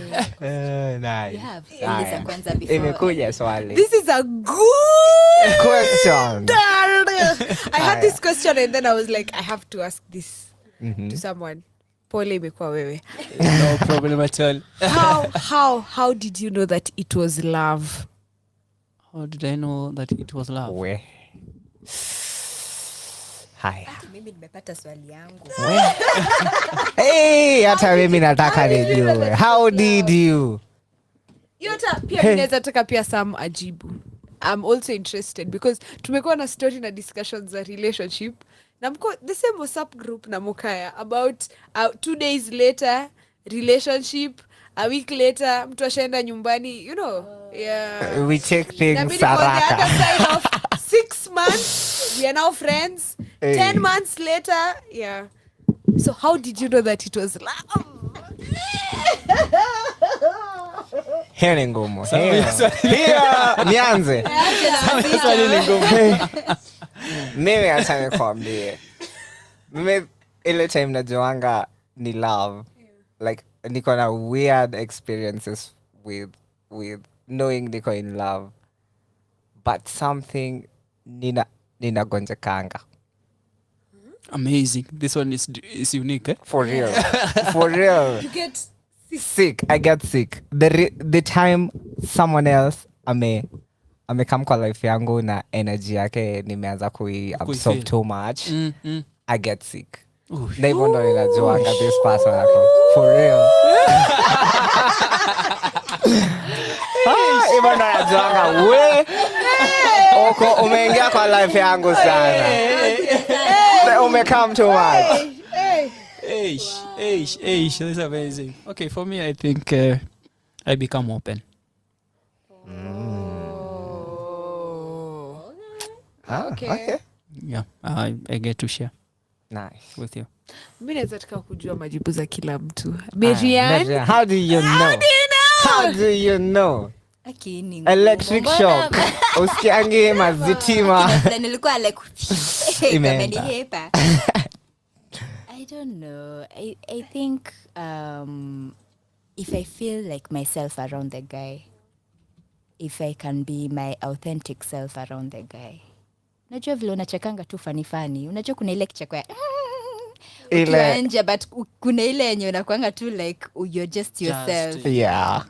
Nice. You have. Haya. Uliza kwanza before. Imekuja swali. This is a good Question. I had this question and then I was like, I have to ask this to someone. Pole imekuwa wewe. No problem at all. How did you know that it was love? How did I know that it was love? We. Haya. Mimi nimepata swali yangu. Hey, hata mimi nataka nijue. How did you? Yota pia ninaweza taka pia Sam ajibu. I'm also interested because tumekuwa na story na discussions za relationship. Na mko the same WhatsApp group na Mukoya about 2 days later relationship, a week later mtu ashaenda nyumbani, you know. Yeah. We take things On the other saraka. side of 6 months, we are now friends. 10 months later, yeah. So how did you know that it was love? Hiyo ni ngumu. Hiyo nianze. Swali ni ngumu. Mimi acha nikwambie. Mimi ile time najuanga ni love. Like niko na weird experiences with knowing niko in love. But something ninagonjekanga. Amazing. This one is unique. For real. For real. You get Sick. I get sick. The time someone else amekam kwa life yangu na energy yake nimeanza absorb too much. I get sick. Na hivyo ndo ninajuanga this person ako. For real. Hivyo ndo ninajuanga we. Oko umeingia kwa life yangu sana. Umekam too much. That's amazing. Okay, for me, I think I become open. okay. Yeah, I get to share Nice. with you. Mimi naweza taka kujua majibu za kila mtu. Marianne, How do you know? How do you know? Akini. Electric shock. Usikiangi mazitima. Nilikuwa like Imeenda. kamenihepa. I don't know. I think if I feel like myself around the guy, if I can be my authentic self around the guy. Unajua vile unachekanga tu funny. Unajua kuna ile kicheko ya Ile nje, but kuna ile yenye unakuanga tu like you're just yourself. yeah.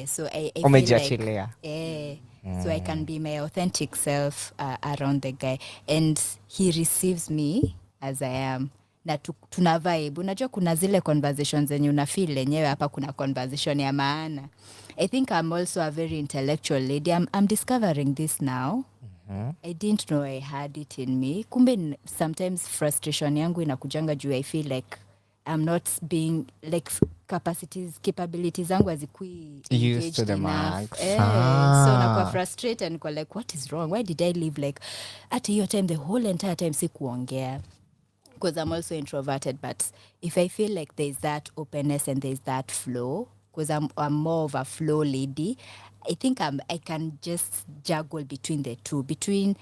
So I feel Umejiachilia. like so I can be my authentic self around the guy and he receives me as I am. Na tuna vibe. Unajua kuna zile conversations zenye unafeel lenyewe hapa kuna conversation ya maana. I think I'm also a very intellectual lady. I'm discovering this now. I didn't know I had it in me. Kumbe sometimes frustration yangu inakujanga juu I feel like I'm not being like capabilities zangu hazikui Used to the enough. max. So nakuwa frustrated and like what is wrong? Why did I live like at hiyo time the whole entire time si kuongea? Because I'm also introverted, but if I feel like there's that openness and there's that flow, because I'm more of a flow lady, I think I can just juggle between the two, between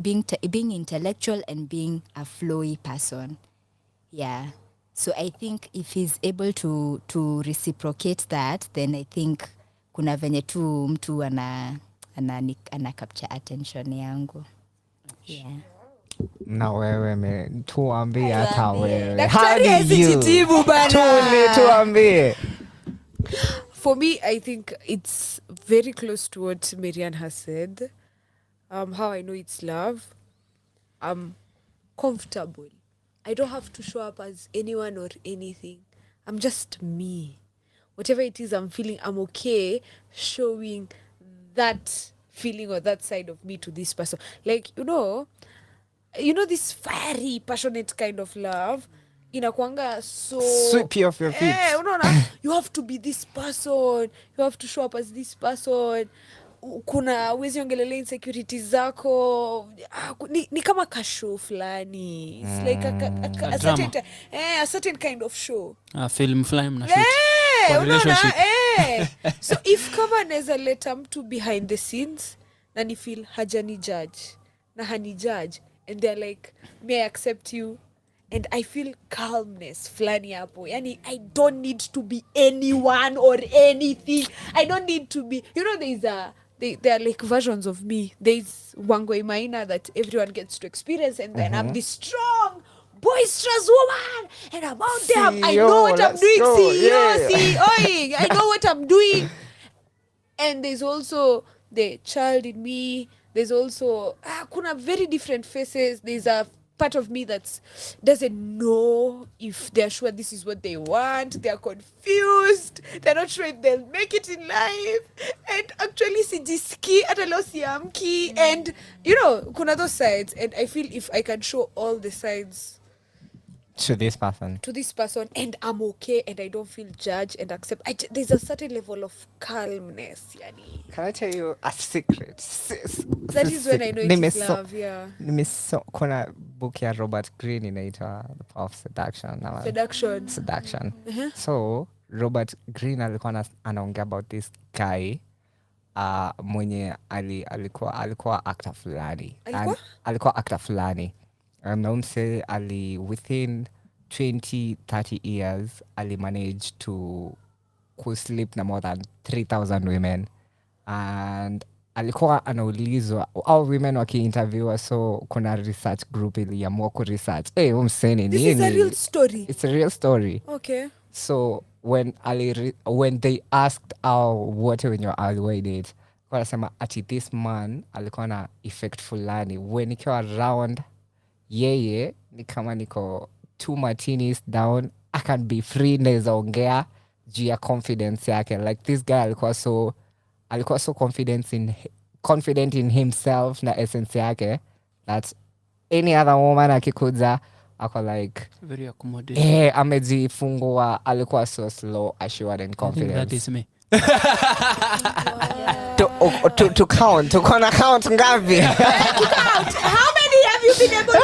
being intellectual and being a flowy person. Yeah. So I think if he's able to reciprocate that, then I think kuna venye tu mtu ana capture attention yangu. Yeah. Na wewe tuambie hata wewe. Daktari hajitibu bana. Tuambie. For me, I think it's very close to what Marianne has said. How I know it's love. I'm comfortable. I don't have to show up as anyone or anything. I'm just me. Whatever it is I'm feeling, I'm okay showing that feeling or that side of me to this person. Like, you know this fiery, passionate kind of love. Inakuanga so sweep you off your feet. Unaona, you have to be this person, you have to show up as this person. Kuna wezi ongelele insecurities zako. Ni kama ka show fulani. It's like a certain kind of show. Film fulani mnashoot. Kwa Unaona, relationship. So if kama naweza leta mtu behind the scenes na ni feel hajani judge na hani judge and they're like, may I accept you? And I feel calmness flani hapo. Yani, I don't need to be anyone or anything. I don't need to be, there is they are like versions of me. There's Wangoi Maina that everyone gets to experience, and then I'm this strong, boisterous woman, and I'm out there. I know what I'm let's doing. go, CEO, yeah. CEO, I know what I'm doing. And there's also the child in me. There's also kuna very different faces. There's a part of me that doesn't know if they're sure this is what they want. They're confused. They're not sure if they'll make it in life. And actually sijiski hata leo siamki. And you know, kuna those sides. And I feel if I can show all the sides To this person. to this person and I'm okay and I don't feel judged and accept, there's a certain level of calmness, yani. Can I tell you a secret? That is when I know it is love, yeah. Kuna book ya Robert Greene inaitwa The Power of Seduction. Seduction. So Robert Greene alikuwa anaongea about this guy mwenye alikuwa actor fulani. Alikuwa actor fulani. Say within 20-30 years ali manage to sleep na more than 3,000 women, and alikuwa anaulizwa au women wakiinterviewa, so kuna research group iliamua ku research umseni this is a real story. It's a real story. Okay. So when they asked wote wenye aliwaidate wanasema ati this man alikuwa na effect fulani when ikiwa around yeye ni kama niko 2 martinis down, I can be free, naweza ongea juu ya confidence yake. Like this guy alikuwa so confident in himself na essence yake that any other woman akikuja ako like very accommodating. Amejifungua. Alikuwa so slow, assured and confident. That is me. To count, to count ngapi? How many have you been able to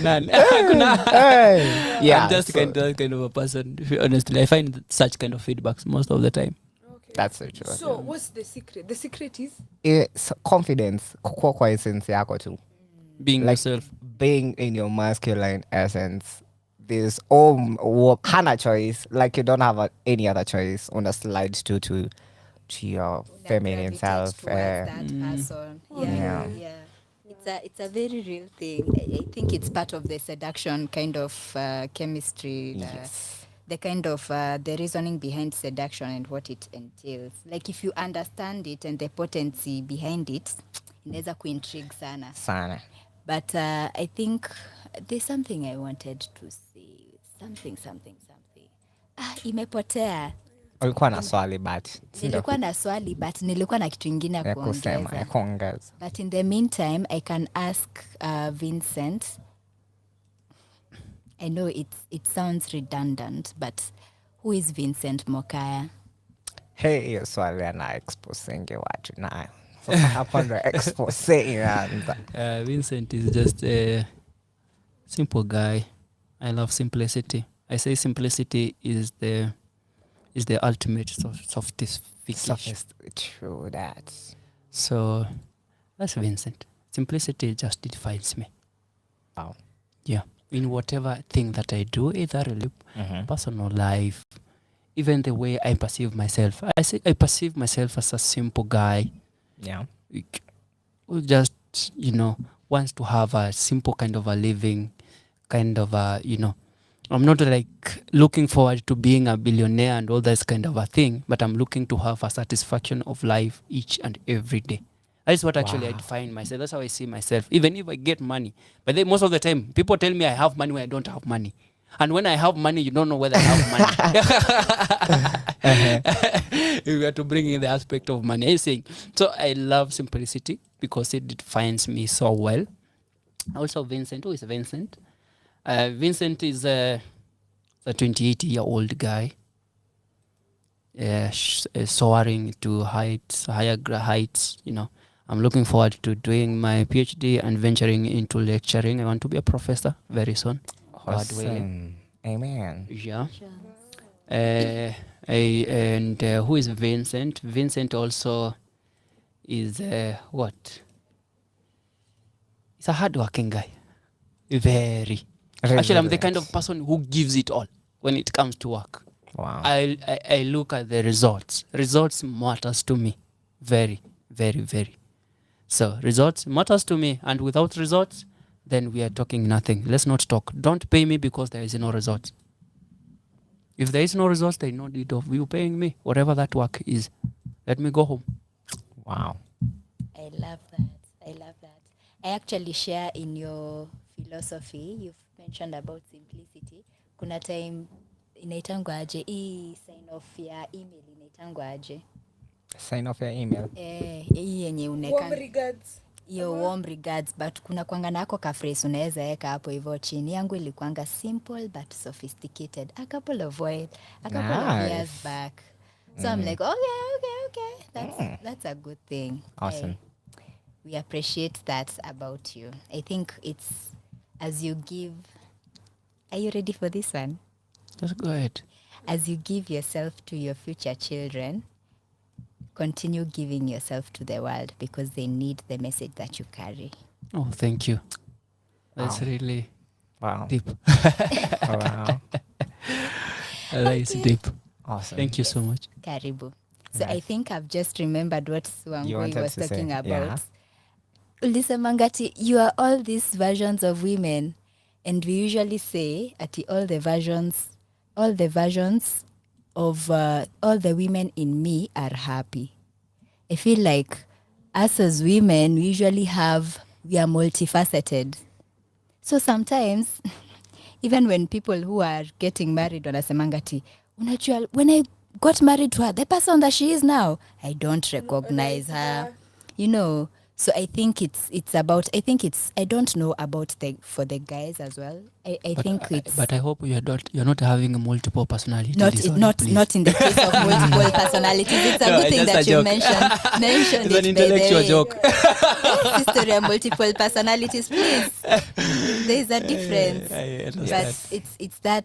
None. Yeah, I'm just kind of a person. Honestly, I find such kind of feedbacks most of the time. Okay. That's so true. So what's the secret? The secret is it's confidence, kukua kwa essence yako tu. Being yourself. Being in your masculine essence. There's hana choice. Like you don't have any other choice on a slide to your feminine self. That person. Yeah. It's a very real thing. I think it's part of the seduction kind of chemistry. Yes. The kind of the reasoning behind seduction and what it entails. Like if you understand it and the potency behind it, inaweza kuintrigue sana. But I think there's something I wanted to say. Something. Imepotea. Ulikuwa na swali but Nilikuwa na swali but nilikuwa na kitu ingine ya kuongeza. But in the meantime, I can ask Vincent. I know it sounds redundant, but who is Vincent Mukoya? Hey, hiyo swali ana exposing watu nayo. So hapo ndo expose inaanza. Vincent is just a simple guy. I love simplicity. I say simplicity is the ultimate sophistication. True that. So that's Vincent. Simplicity just defines me. Wow. Yeah. In whatever thing that I do, either personal life, even the way I perceive myself. I perceive myself as a simple guy. Yeah. Who just, wants to have a simple kind of a living, kind of a, I'm not like looking forward to being a billionaire and all that kind of a thing, but I'm looking to have a satisfaction of life each and every day. That's what actually I define myself. That's how I see myself. Even if I get money. But then most of the time, people tell me I have money when I don't have money. And when I have money, you don't know whether I have money. We have to bring in the aspect of money. I'm saying. So I love simplicity because it defines me so well. Also Vincent. Who is Vincent? Vincent is a 28-year-old guy. Soaring to higher heights, I'm looking forward to doing my PhD and venturing into lecturing. I want to be a professor very soon. Awesome. Amen. Yeah. Who is Vincent? Vincent also is what? He's a hardworking guy. Very. Actually, I'm the kind of person who gives it all when it comes to work. Wow. I look at the results. Results matters to me very, very, very. So results matters to me, and without results, then we are talking nothing. Let's not talk. Don't pay me because there is no results. If there is no results, there is no need of you paying me, whatever that work is. Let me go home. Wow. I love that. I love that. I actually share in your philosophy. You've mentioned about simplicity. Kuna time inaitangwa aje hii sign off ya email inaitangwa aje? Sign off your email. Hii yenye Warm uneka regards. your warm regards, but kuna kwanga nako ka phrase unaweza weka hapo hivyo chini. Yangu ilikuanga simple but sophisticated. A couple of years back. So I'm like, okay. That's a good thing. Awesome. We appreciate that about you. I think it's as you give. Are you ready for this one? Just go ahead. As you give yourself to your future children, continue giving yourself to the world because they need the message that you carry. Oh, thank you. That's Wow. really Wow. deep. Wow. That is deep. Awesome. Thank you so much. Karibu. So Nice. I think I've just remembered what You Swangui wanted was to talking say, about. yeah. Ulisemangati, you are all these versions of women, and we usually say ati all the versions of all the women in me are happy. I feel like us as women, we are multifaceted. So sometimes, even when people who are getting married wanasemangati, unajua, when I got married to her, the person that she is now, I don't recognize her. You know, so I think I don't know about for the guys as well. I think it's But I hope you're not having a multiple personality not disorder, please. not in the case of multiple personalities. It's a good thing just that a you joke. mentioned It's it, an intellectual by the way. joke. History of multiple personalities, please. There's a difference. I understand. But it's that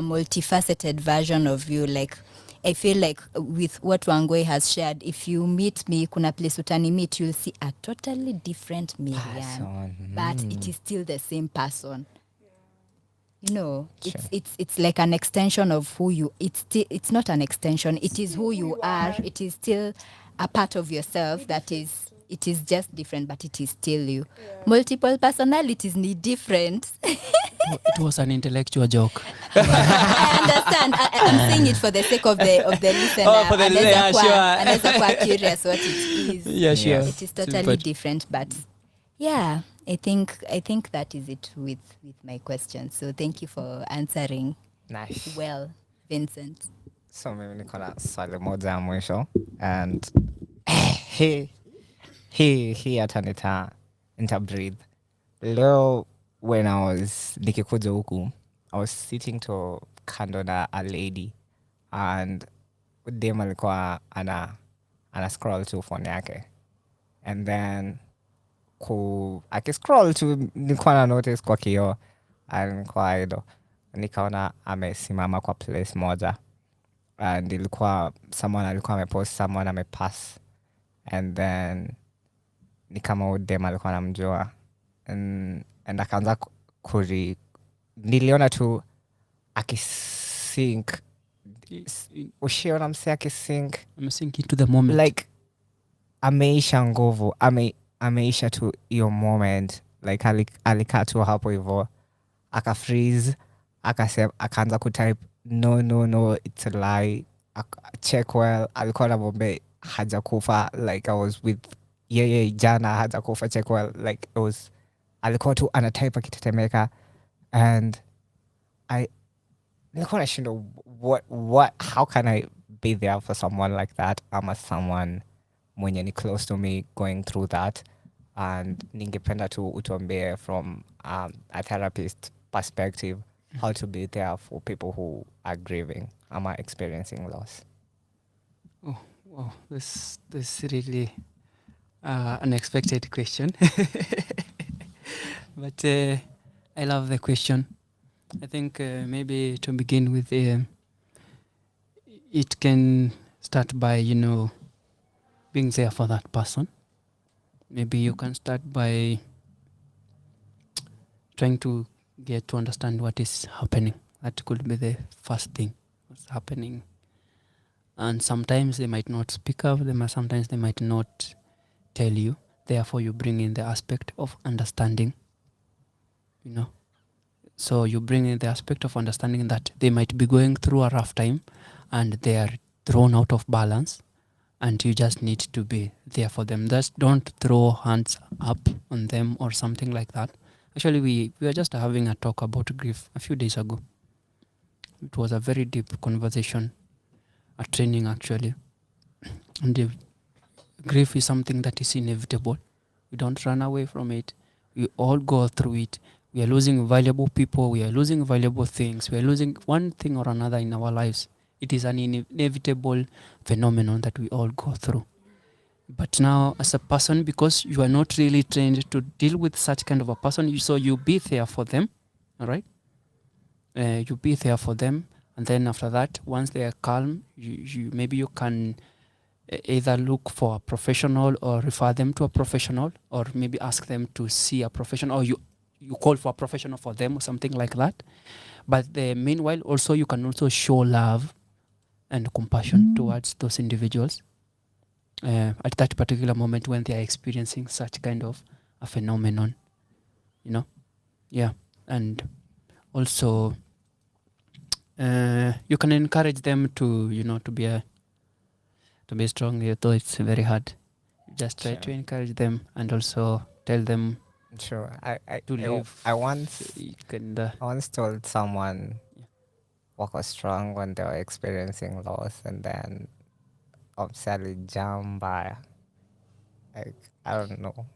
multifaceted version of you. Like, I feel like with what Wangoi has shared, if you meet me, kuna place utani meet, you'll see a totally different Miriam, Person. but it is still the same person. You know, Sure. it's like an extension of who you. It's not an extension. It is who you are. It is still a part of yourself that is. It is just different, but it is still you. Multiple personalities need different. It was an intellectual joke. I understand. I'm saying it for the sake of the listener. Oh, for the listener, sure. Anaweza kuwa curious what it is. Yeah, sure. It is totally different, but yeah, I think that is it with my question. So thank you for answering Nice. well, Vincent. So mimi niko na swali moja ya mwisho and hii hata nita breathe. Leo when I was nikikuja huku, I was sitting to kando na a lady and dem alikuwa ana scroll tu phone yake and then akiscroll tu nilikuwa na notice kwa kioo alikuwa idol, nikaona amesimama kwa place moja and ilikuwa someone alikuwa amepost someone amepass and then ni kama udem alikuwa anamjua and akaanza niliona tu akisink. Ushiona mse akisink, I'm sinking to the moment. like ameisha nguvu, ameisha tu hiyo moment, like alikaa tu hapo hivyo akafreeze, akaanza kutype no it's a lie, check well, alikuwa na bombe hajakufa, like I was with yeye jana hajakufa, check well, like it was, alikuwa tu anatype akitetemeka and nilikuwa nashinda what how can I be there for someone like that, ama someone mwenye ni close to me going through that, and ningependa tu utuambie from a therapist perspective how to be there for people who are grieving ama experiencing loss. Oh, wow, this is really unexpected question. But I love the question. I think maybe to begin with, it can start by, being there for that person. Maybe you can start by trying to get to understand what is happening. That could be the first thing. what's happening. And sometimes they might not speak up, sometimes they might not tell you. Therefore, you bring in the aspect of understanding, you know. So you bring in the aspect of understanding that they might be going through a rough time and they are thrown out of balance, and you just need to be there for them. Just don't throw hands up on them or something like that. Actually, we were just having a talk about grief a few days ago. It was a very deep conversation, a training actually. And the grief is something that is inevitable. We don't run away from it. We all go through it. We are losing valuable people. We are losing valuable things. We are losing one thing or another in our lives. It is an inevitable phenomenon that we all go through. But now, as a person, because you are not really trained to deal with such kind of a person, so you be there for them, all right? You be there for them, and then after that, once they are calm, you maybe you can either look for a professional or refer them to a professional, or maybe ask them to see a professional, or you call for a professional for them or something like that. But meanwhile, also you can also show love and compassion towards those individuals at that particular moment when they are experiencing such kind of a phenomenon, you know. Yeah. And also you can encourage them to, you know, to be strong, though it's very hard. Just try to encourage them and also tell them Sure. to live. I once I once told someone walk was strong when they were experiencing loss, and then obviously jump by. Like, I don't know.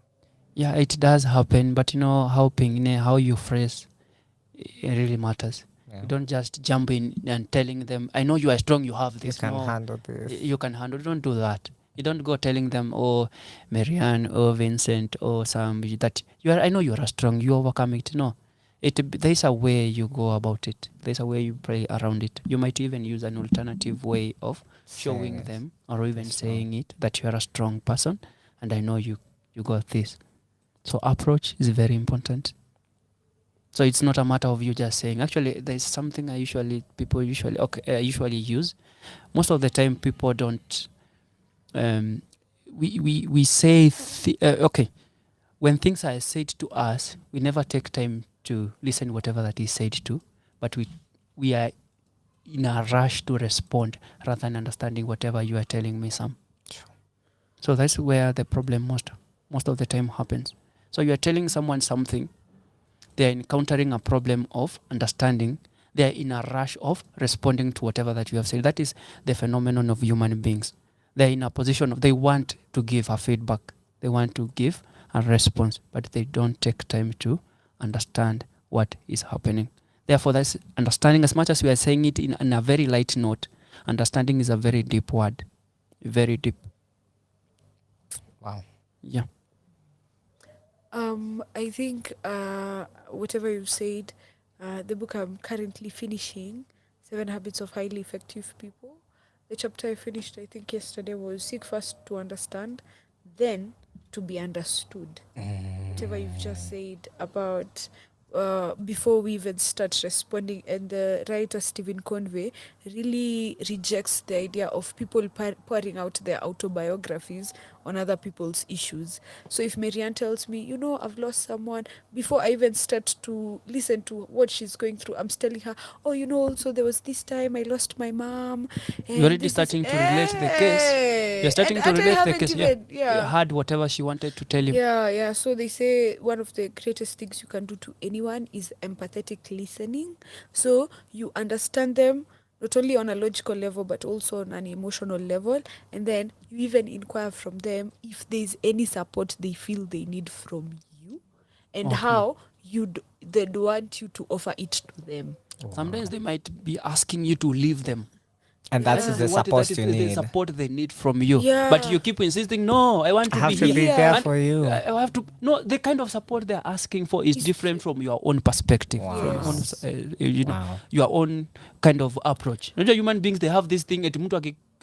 Yeah, it does happen, but you know, how you phrase, it really matters. Yeah. You don't just jump in and telling them, I know you are strong, you have this. You can No, handle this. you can handle. Don't do that. You don't go telling them, oh, Marianne, oh, Vincent, oh, Sam, that you are. I know you are strong. You overcome it. No, there's a way you go about it. There's a way you pray around it. You might even use an alternative way of showing them, or even saying it, that you are a strong person, and I know you got this. So approach is very important. So it's not a matter of you just saying. Actually, there's something people usually use. Most of the time, people don't. We say okay. When things are said to us, we never take time to listen whatever that is said to, but we are in a rush to respond rather than understanding whatever you are telling me, Sam. So that's where the problem most of the time happens. So you are telling someone something, they are encountering a problem of understanding, they are in a rush of responding to whatever that you have said. That is the phenomenon of human beings. They're in a position of, they want to give a feedback, they want to give a response, but they don't take time to understand what is happening. Therefore, that's understanding. As much as we are saying it in a very light note, understanding is a very deep word. Very deep. Wow. Yeah. I think whatever you said, the book I'm currently finishing, 7 Habits of Highly Effective People. The chapter I finished, I think yesterday, was seek first to understand, then to be understood. Whatever you've just said about before we even start responding, and the writer Stephen Convey really rejects the idea of people pouring out their autobiographies on other people's issues. So if Marianne tells me, you know, I've lost someone, before I even start to listen to what she's going through, I'm telling her, oh, you know, also there was this time I lost my mom. You're already starting to relate the case. You're starting to relate the case. You heard whatever she wanted to tell you. Yeah. So they say one of the greatest things you can do to anyone is empathetic listening. So you understand them not only on a logical level, but also on an emotional level. And then you even inquire from them if there's any support they feel they need from you, and how they'd want you to offer it to them. Sometimes they might be asking you to leave them. And that's the support you need. The support they need from you. Yeah. But you keep insisting, no, I want to have be to here. be there And for you. I have to. No, the kind of support they're asking for is different from your own perspective, Wow. from your own, Wow. your own kind of approach. You know, human beings, they have this thing.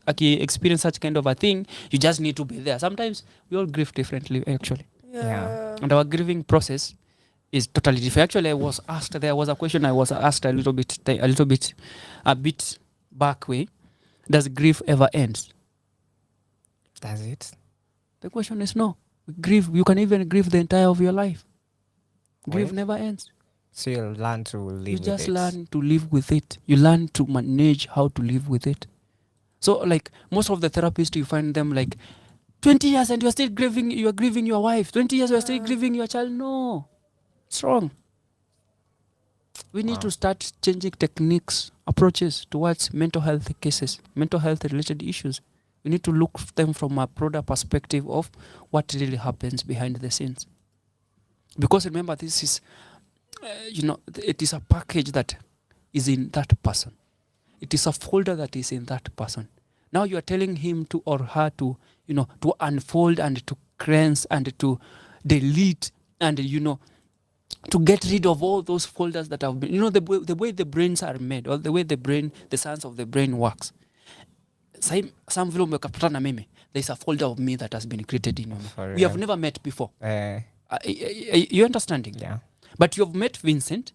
Aki experience such kind of a thing, you just need to be there. Sometimes we all grieve differently, actually. Yeah. And our grieving process is totally different. Actually, there was a question I was asked a bit back way, does grief ever end? Does it? The question is no. Grief, you can even grieve the entire of your life. Grief Wait. never ends. So you'll learn to live You with just it. learn to live with it. You learn to manage how to live with it. So like most of the therapists, you find them like 20 years and you're still grieving your wife. 20 years you're still grieving your child. No, it's wrong. We need to start changing techniques, approaches towards mental health cases, mental health related issues. We need to look at them from a broader perspective of what really happens behind the scenes. Because remember, this is, it is a package that is in that person. It is a folder that is in that person. Now you are telling him to or her to, to unfold and to cleanse and to delete and, to get rid of all those folders that have been, the way the brains are made, or the way the science of the brain works. Some vile umekapata na mimi, there's a folder of me that has been created in me. We have never met before. You understanding? Yeah. But you have met Vincent,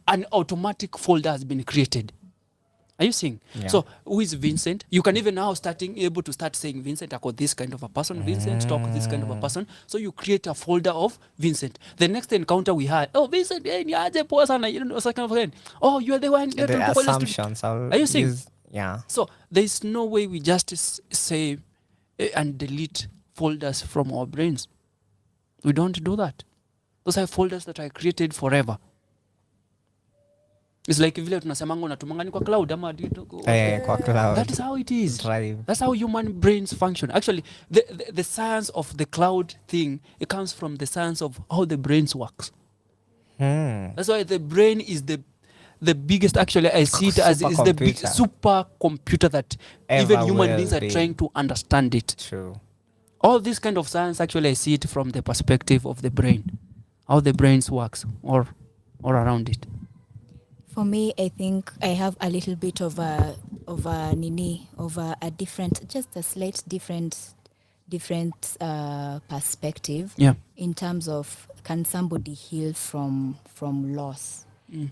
an automatic folder has been created. Are you seeing? Yeah. So who is Vincent? You can even now able to start saying Vincent I got this kind of a person, Vincent talk this kind of a person. So you create a folder of Vincent. The next encounter we had, oh Vincent, oh you're the one. The assumptions. Are you seeing? Yeah. So there is no way we just say and delete folders from our brains. We don't do that. Those are folders that are created forever. It's like vile tunasemanga unatumanga ni kwa cloud ama kwa cloud. That is how it is. Drive. That's how human brains function. Actually, the science of the cloud thing, it comes from the science of how the brains works. That's why the brain is the biggest, actually I see it as is the big super computer that even human beings are trying to understand it. True. All this kind of science, actually I see it from the perspective of the brain, how the brains works or around it. For me, I think I have a little bit of a different, just a slight different perspective. Yeah. In terms of, can somebody heal from loss?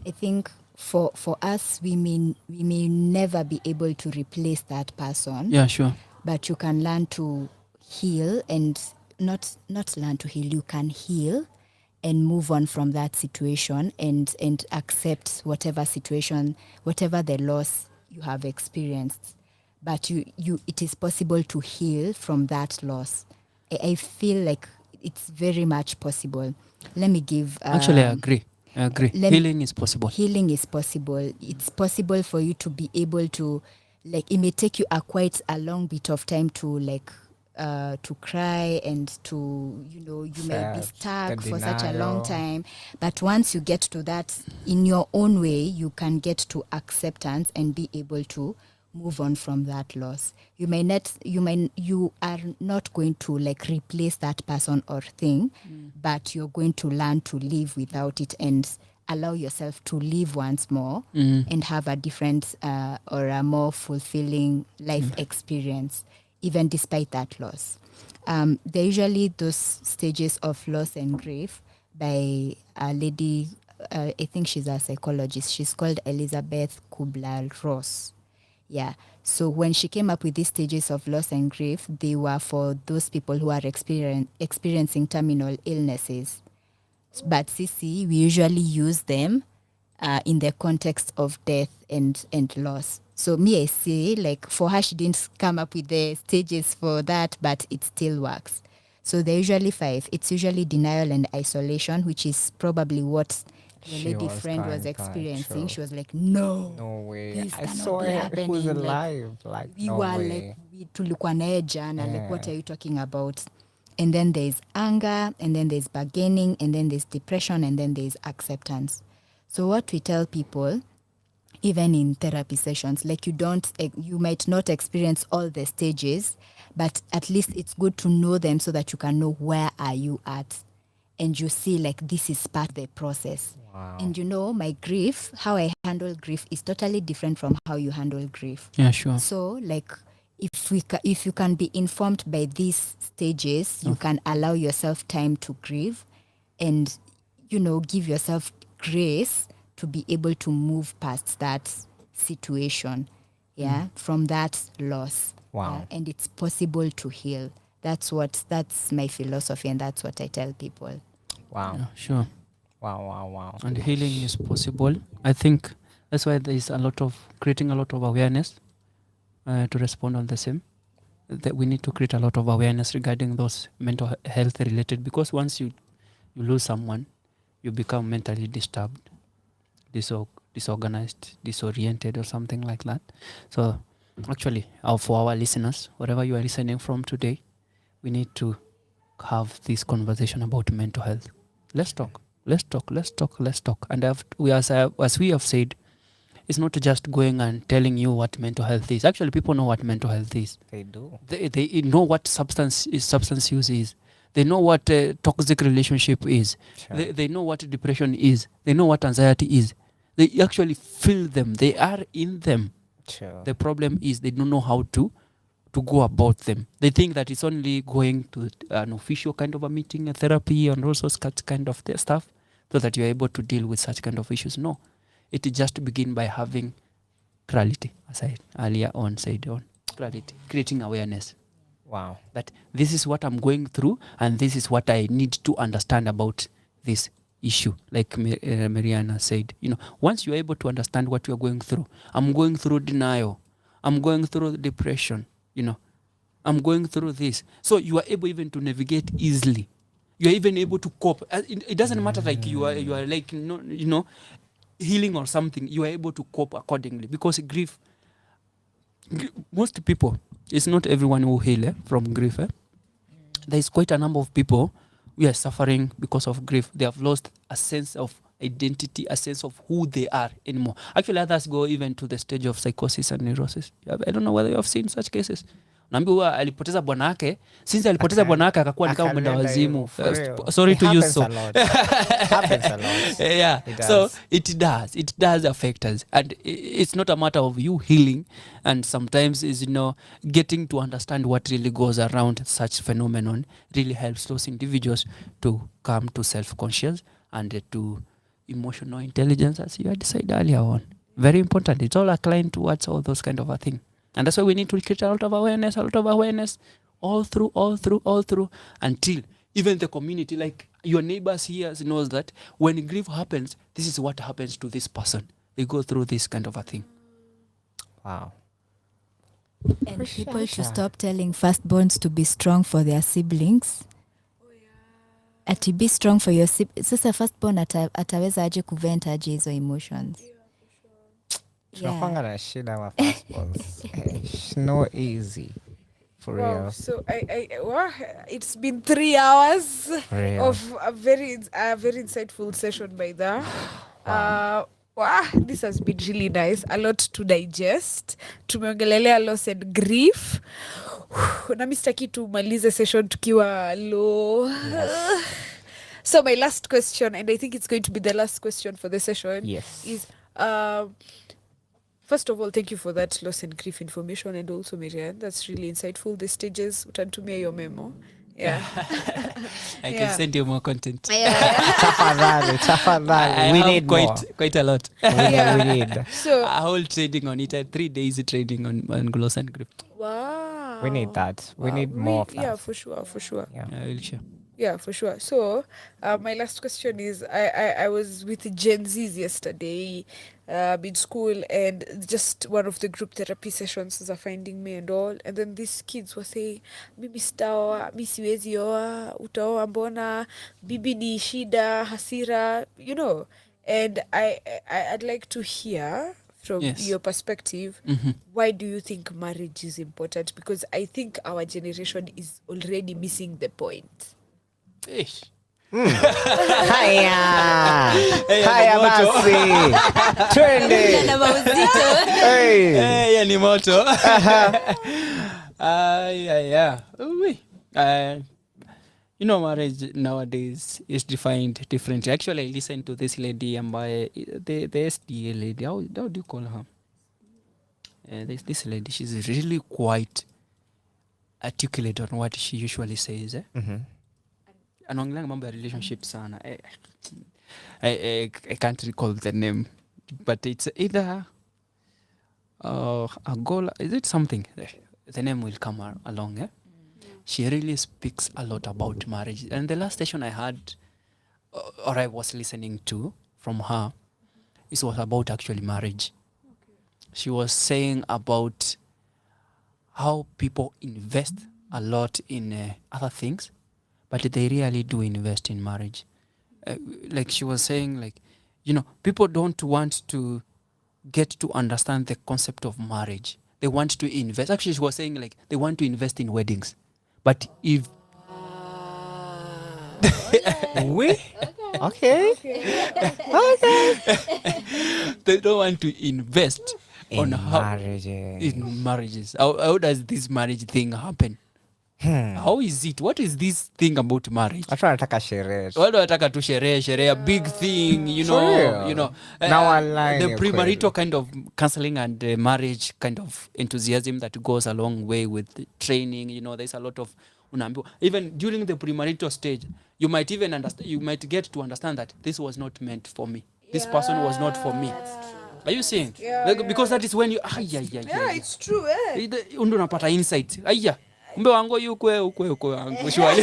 I think for us, we may never be able to replace that person. Yeah, sure. But you can learn to heal, and not learn to heal. You can heal and move on from that situation and accept whatever situation, whatever the loss you have experienced. But it is possible to heal from that loss. I feel like it's very much possible. Let me give... Actually, I agree. Healing is possible. Healing is possible. It's possible for you to be able to, like, it may take you quite a long bit of time to, like, to cry and to, you may be stuck for such a long time. But once you get to that, in your own way, you can get to acceptance and be able to move on from that loss. You are not going to, like, replace that person or thing, but you're going to learn to live without it and allow yourself to live once more and have a different or a more fulfilling life experience, even despite that loss. There are usually those stages of loss and grief by a lady, I think she's a psychologist. She's called Elizabeth Kubler-Ross. Yeah. So when she came up with these stages of loss and grief, they were for those people who are experiencing terminal illnesses. But we usually use them in the context of death and loss. So I say, like, for her, she didn't come up with the stages for that, but it still works. So there are usually 5. It's usually denial and isolation, which is probably what the lady friend was experiencing. She was like, no way, I saw it. Who's alive? Like, we no were way. like, tulikuwa naye jana, like, what are you talking about? And then there's anger, and then there's bargaining, and then there's depression, and then there's acceptance. So what we tell people, even in therapy sessions, like, you might not experience all the stages, but at least it's good to know them so that you can know where are you at. And you see, like, this is part of the process. Wow. And my grief, how I handle grief is totally different from how you handle grief. Yeah, sure. So, like, if you can be informed by these stages, you can allow yourself time to grieve and, give yourself grace to be able to move past that situation. from that loss. Wow. And it's possible to heal. That's my philosophy, and that's what I tell people. Wow. Yeah, sure. Wow. And healing is possible. I think that's why there is creating a lot of awareness to respond on the same. That we need to create a lot of awareness regarding those mental health related, because once you lose someone, you become mentally disturbed, disorganized, disoriented, or something like that. So actually, for our listeners, wherever you are listening from today, we need to have this conversation about mental health. Let's talk. And as we have said, it's not just going and telling you what mental health is. Actually, people know what mental health is. They do. They know what substance use is. They know what toxic relationship is. Sure. They know what depression is. They know what anxiety is. They actually feel them. They are in them. Sure. The problem is they don't know how to go about them. They think that it's only going to an official kind of a meeting, a therapy, and also such kind of stuff, so that you're able to deal with such kind of issues. No. It just begin by having clarity, as I earlier on said, clarity, creating awareness. Wow. That this is what I'm going through, and this is what I need to understand about this issue. Like Mariana said, once you're able to understand what you're going through, I'm going through denial, I'm going through depression, I'm going through this. So you are able even to navigate easily. You're even able to cope. It doesn't matter like you are like, healing or something, you are able to cope accordingly, because grief, most people, it's not everyone who heal from grief. There is quite a number of people who are suffering because of grief. They have lost a sense of identity, a sense of who they are anymore. Actually, others go even to the stage of psychosis and neurosis. I don't know whether you have seen such cases. Naambiwa alipoteza bwanake, since alipoteza bwanake akakuwa ni kama mwenda wazimu. Sorry to use so. Happens a lot. Yeah. So it does affect us, and it's not a matter of you healing, and sometimes is getting to understand what really goes around such phenomenon really helps those individuals to come to self-conscious and to emotional intelligence, as you had said earlier on. Very important. It's all aligned towards all those kind of a thing. And that's why we need to create a lot of awareness all through, until even the community, like your neighbors here, knows that when grief happens, this is what happens to this person. They go through this kind of a thing. Wow. And people should stop telling firstborns to be strong for their siblings. Ati be strong for your siblings. Sasa firstborn ataweza aje kuvent aje hizo emotions. Tunakwanga na shida wa firstborns. It's no easy. For real. So it's been 3 hours Real. of a very insightful session by there. This has been really nice. A lot to digest. Tumeongelelea loss and grief. Nami sitaki tumalize session tukiwa low. Yes. So my last question, and I think it's going to be the last question for the session, is first of all, thank you for that loss and grief information, and also Marianne, that's really insightful. The stages, utantumia your memo. Yeah. I can send you more content. Tafadhali. We need quite a lot. We need. So a whole trading on it, 3 days trading on loss and grief. Wow. We need that. We need more of that. Yeah, for sure. Yeah. I will share. Yeah, for sure. So, my last question is, I was with Gen Zs yesterday in school, and just one of the group therapy sessions are finding me and all, and then these kids were saying, mimi sitaoa, mi siwezi oa, utaoa mbona, bibi ni shida, hasira, and I'd like to hear from your perspective, why do you think marriage is important? Because I think our generation is already missing the point. Ish. Haya basi twende. Hey, ni moto. Marriage nowadays is defined differently. Actually, I listened to this lady, the SDA lady. How do you call her? This lady, she's really quite articulate on what she usually says. Anaongelea mambo ya relationship sana. I can't recall the name, but it's either Agola, is it something? The name will come along. She really speaks a lot about marriage. And the last session I had, or I was listening to from her, it was about actually marriage. She was saying about how people invest a lot in other things, but they really do invest in marriage. Like she was saying, like, people don't want to get to understand the concept of marriage. They want to invest. Actually, she was saying, like, they want to invest in weddings. But if We? Okay. they don't want to invest In on how marriages. in marriages, how does this marriage thing happen? How is it? What is this thing about marriage? Watu wanataka sherehe. Watu wataka tu sherehe, a big thing, real? Now online the ni premarital kweli. kind of counseling and marriage kind of enthusiasm that goes a long way with training. There's a lot of unaambiwa. Even during the premarital stage, you might even understand. You might get to understand that this was not meant for me. This person was not for me. Are you seeing? Because that is when you. Yeah, it's true. Undu unapata insight. Kumbe wangu ukwe wangu shwali.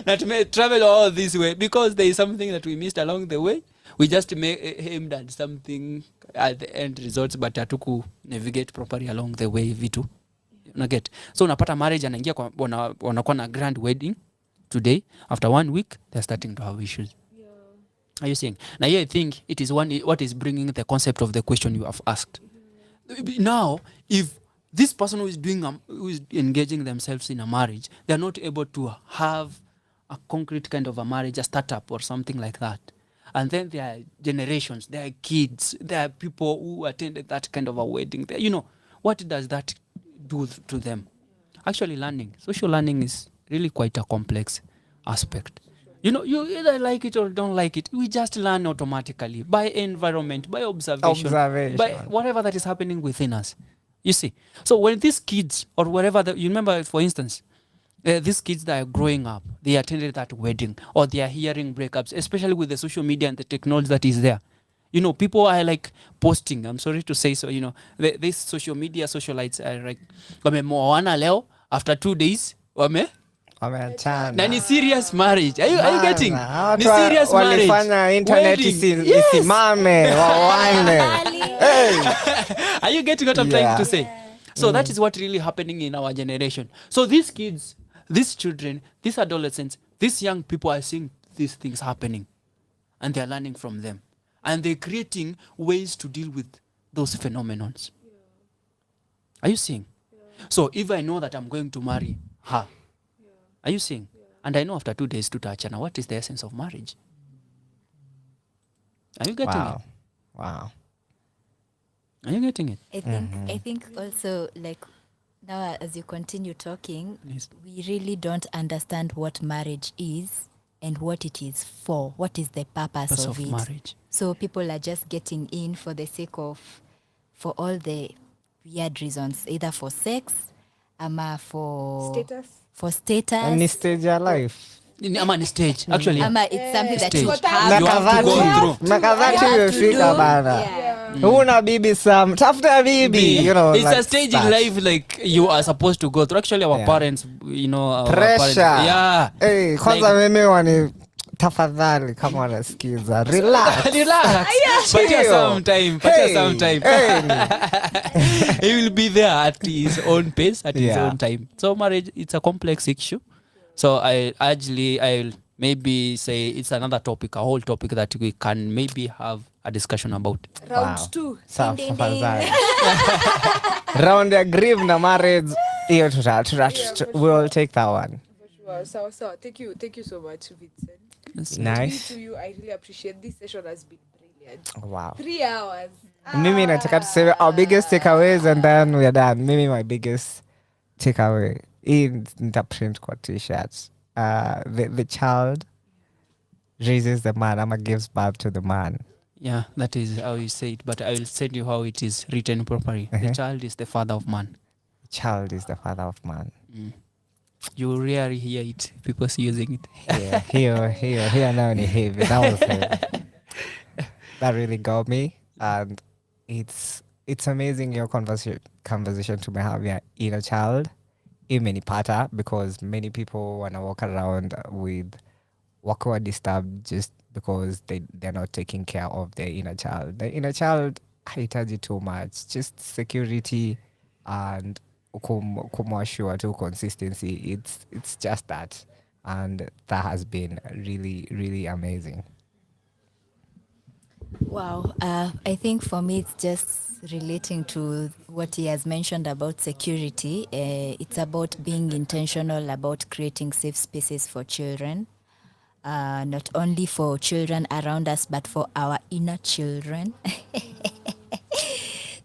That may travel all this way because there is something that we missed along the way. We just aimed at something at the end results, but hatuku navigate properly along the way vitu. Unaget. So unapata marriage anaingia kwa wanakuwa na grand wedding today. After 1 week, they're starting to have issues. Are you seeing? Now here I think it is what is bringing the concept of the question you have asked. Now, if this person who is engaging themselves in a marriage, they are not able to have a concrete kind of a marriage, a startup or something like that. And then there are generations, there are kids, there are people who attended that kind of a wedding. What does that do to them? Actually, social learning is really quite a complex aspect. You either like it or don't like it. We just learn automatically by environment, by observation. By whatever that is happening within us. You see? So when these kids or wherever, you remember, for instance, these kids that are growing up, they attended that wedding or they are hearing breakups, especially with the social media and the technology that is there. People are like posting. I'm sorry to say so. These social media socialites are like, wamemoana leo, after 2 days, na ni serious marriage. Are you getting? Ni serious marriage. Walifanya internet isimame, wawane. Are you getting what I'm trying to say? So that is what really happening in our generation. So these kids, these children, these adolescents, these young people are seeing these things happening. And they're learning from them. And they're creating ways to deal with those phenomenons. Are you seeing? So if I know that I'm going to marry her, are you seeing? And I know after 2 days to touch, and what is the essence of marriage? Are you getting it? Wow. Are you getting it? I think also, like, now as you continue talking, Yes. we really don't understand what marriage is and what it is for. What is the purpose of it? Marriage. So people are just getting in for the sake of, for all the weird reasons, either for sex, for Status. for status. Any stage ya life. Ama ni stage. Actually, Ama it's something that you Stage. have You have to go through. Makadhati You have to imefika do. bana. Yeah. Una bibi Sam, tafuta bibi. It's like a stage that. in life like you are supposed to go through. Actually, our Yeah. parents, our Pressure. parents, yeah. Hey, kwanza mimi wani tafadhali kama wanasikiza. Relax. Relax. Patia some time. He will be there at his own pace, at his Yeah. own time. So marriage, it's a complex issue. So I'll maybe say it's another topic, a whole topic that we can maybe have a discussion about. Round Wow. 2. Sawa, tafadhali. Round ya grieve na marriage. Hiyo we'll take that one. Wow, so thank you so much, Vincent. Nice. To you, I really appreciate this session. Has been brilliant. Wow. 3 hours. Mimi nataka tuseme our biggest takeaways and then we are done. Mimi my biggest takeaway. Hii nitaprint kwa t-shirts. The child raises the man ama gives birth to the man. Yeah, that is how you say it. But I will send you how it is written properly. The child is the father of man. Child is the father of man. You rarely hear it. People using it. Yeah, here now ni heavy. That was heavy. That really got me. And it's amazing your conversation to have your inner child imenipata, because many people wanna walk around with wakawa disturbed just because they're not taking care of their inner child. The inner child haitaji too much, just security and kumwashua to consistency. It's just that, and that has been really, really amazing. Wow. I think for me, it's just relating to what he has mentioned about security. It's about being intentional about creating safe spaces for children, not only for children around us, but for our inner children.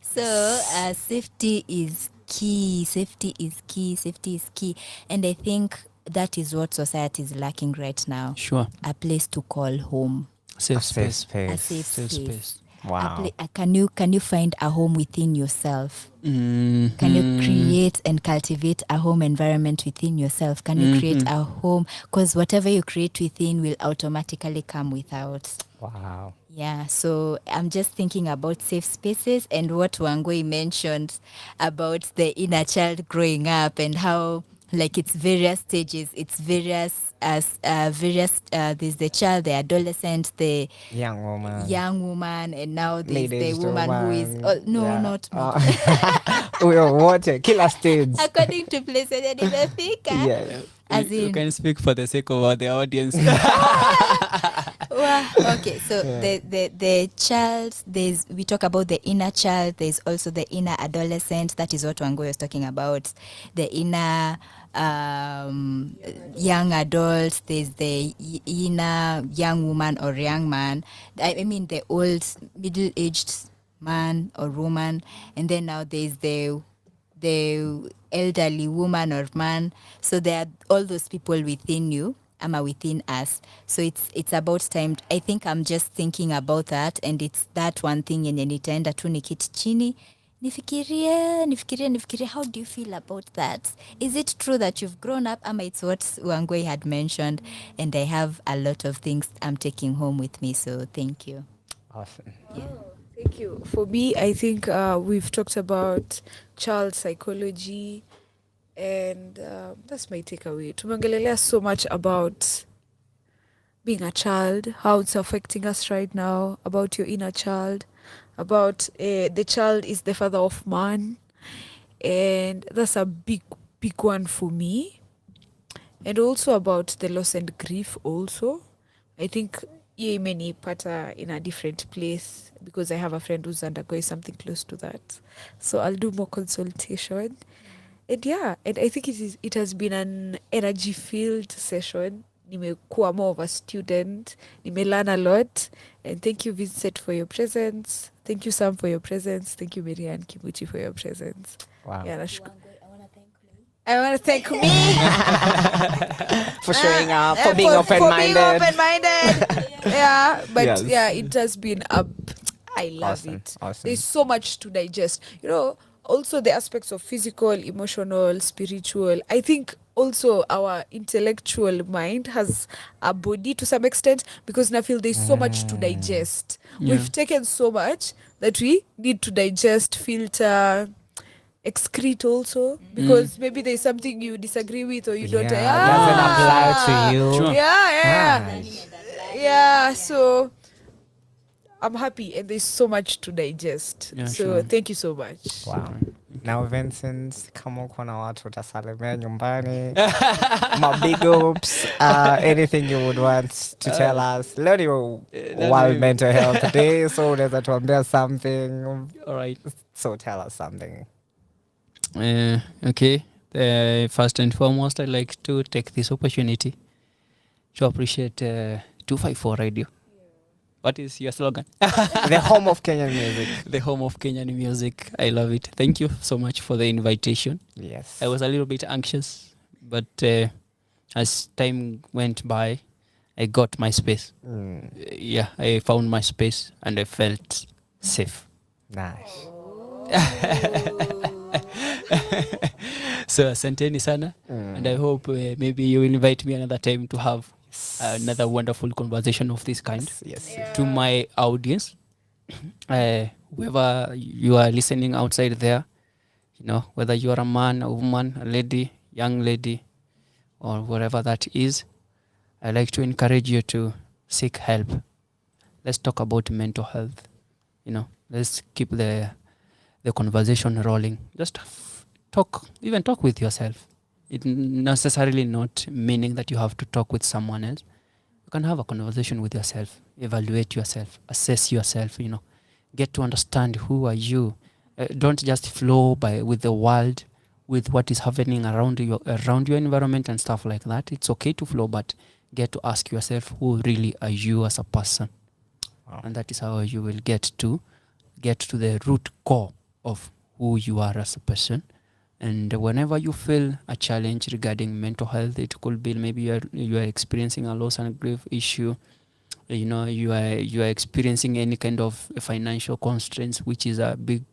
So safety is key. Safety is key. Safety is key. And I think that is what society is lacking right now. Sure. A place to call home. Safe A safe space. space. A safe Safe space. space. Wow. Can you find a home within yourself? Mhm. Can you create and cultivate a home environment within yourself? Can you create a home? Because whatever you create within will automatically come without. Wow. Yeah, so I'm just thinking about safe spaces and what Wangui mentioned about the inner child growing up and how, like, it's various stages, it's various there's the child, the adolescent, the Young woman, and now there's the middle-aged woman who is not we are water killer stage. according to place and Yeah. as You in can speak for the sake of the audience. okay, so the child, we talk about the inner child, there's also the inner adolescent. That is what Wango was talking about. The inner young adult, there's the inner young woman or young man. I mean the old middle-aged man or woman, and then now there's the elderly woman or man. So there are all those people within you, within us. So it's about time. I think I'm just thinking about that, and it's that one thing yenye nitaenda tu nikiti chini nifikirie how do you feel about that? Is it true that you've grown up, ama it's what Wangwe had mentioned, and I have a lot of things I'm taking home with me. So thank you. Awesome. Thank you. For me, I think we've talked about child psychology, and that's my takeaway. Tumeongelelea so much about being a child, how it's affecting us right now, about your inner child, about the child is the father of man, and that's a big one for me. And also about the loss and grief also. I think ye many pata in a different place, because I have a friend who's undergoing something close to that. So I'll do more consultation. And yeah, and I think it has been an energy-filled session. Nimekuwa more of a student. Nimelearn a lot. And thank you, Vincent, for your presence. Thank you, Sam, for your presence. Thank you, Marianne Kibuchi, for your presence. Wow. Yeah, I want to thank me For showing up, for being for open-minded. being open-minded. Yeah, but Yes. yeah, it has been I love Awesome, it. awesome. There's so much to digest. Also the aspects of physical, emotional, spiritual. I think also our intellectual mind has a body to some extent, because I feel there's so much to digest. Yeah. We've taken so much that we need to digest, filter, excrete also, because maybe there's something you disagree with or you don't. Doesn't apply to you. Sure. Yeah. Nice. Yeah, so I'm happy, and there's so much to digest. Yeah, So sure. thank you so much. Wow. Now Vincent, kama uko na watu utasalimia nyumbani, my big ups, anything you would want to tell us. Leo ni World Mental Health Day, so unaweza tuambia something. All right. So tell us something. Okay. First and foremost, I'd like to take this opportunity to appreciate 254 Radio. What is your slogan? The home of Kenyan music. The home of Kenyan music. I love it. Thank you so much for the invitation. Yes. I was a little bit anxious, but as time went by, I got my space. Yeah, I found my space and I felt safe. Nice. So asanteni sana, and I hope maybe you will invite me another time to have another wonderful conversation of this kind. Yes. To my audience, whoever you are listening outside there, whether you are a man, a woman, a lady, young lady, or whatever that is, I like to encourage you to seek help. Let's talk about mental health. Let's keep the conversation rolling. Just talk with yourself. It necessarily not meaning that you have to talk with someone else. You can have a conversation with yourself, evaluate yourself, assess yourself, get to understand who are you. Don't just flow with the world, with what is happening around your environment and stuff like that. It's okay to flow, but get to ask yourself, who really are you as a person? Wow. And that is how you will get to the root core of who you are as a person. And whenever you feel a challenge regarding mental health, it could be maybe you are experiencing a loss and grief issue. You are experiencing any kind of financial constraints, which is a big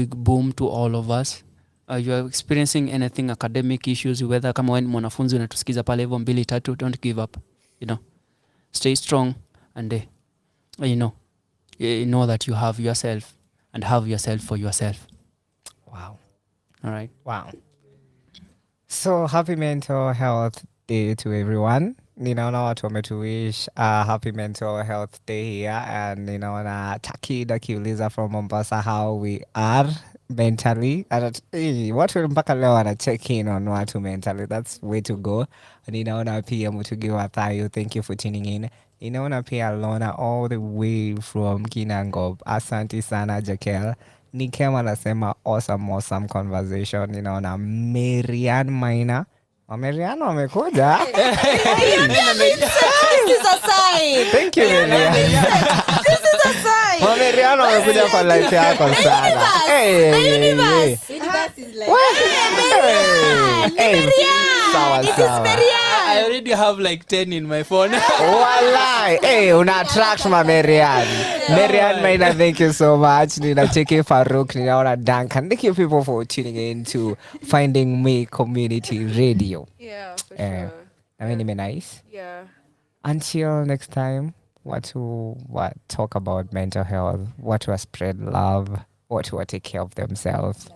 boom to all of us. You are experiencing anything, academic issues, whether kama wewe mwanafunzi unatusikiza pale hivyo 2-3, don't give up. Stay strong and you know that you have yourself and have yourself for yourself. Wow. All right. Wow. So happy Mental Health Day to everyone. Ninaona watu wametuwish happy Mental Health Day here, and ninaona Takida akiuliza from Mombasa how we are mentally. Watu mpaka leo wana check in on watu mentally. That's way to go. Ninaona pia Mutugi wa Thayo, thank you for tuning in. Ninaona pia Lona all the way from Kinangob. Asante sana Jakel. Nikema nasema awesome conversation. Ninaona Marian Maina. Mariano wamekuja. This is a sign. Thank you, Mariano. This is a sign. Mariano wamekuja kwa life yako sana. Universe is like sawa. I already have like 10 in my phone. Walai. Una attract ma Marian. Marian Maina, thank you so much. Nina Cheke Farouk, ninaona Duncan. Thank you people for tuning in to Finding Me Community Radio. Yeah, for sure. I mean, it's nice. Yeah. Until next time, what to talk about mental health, what to spread love, what to take care of themselves.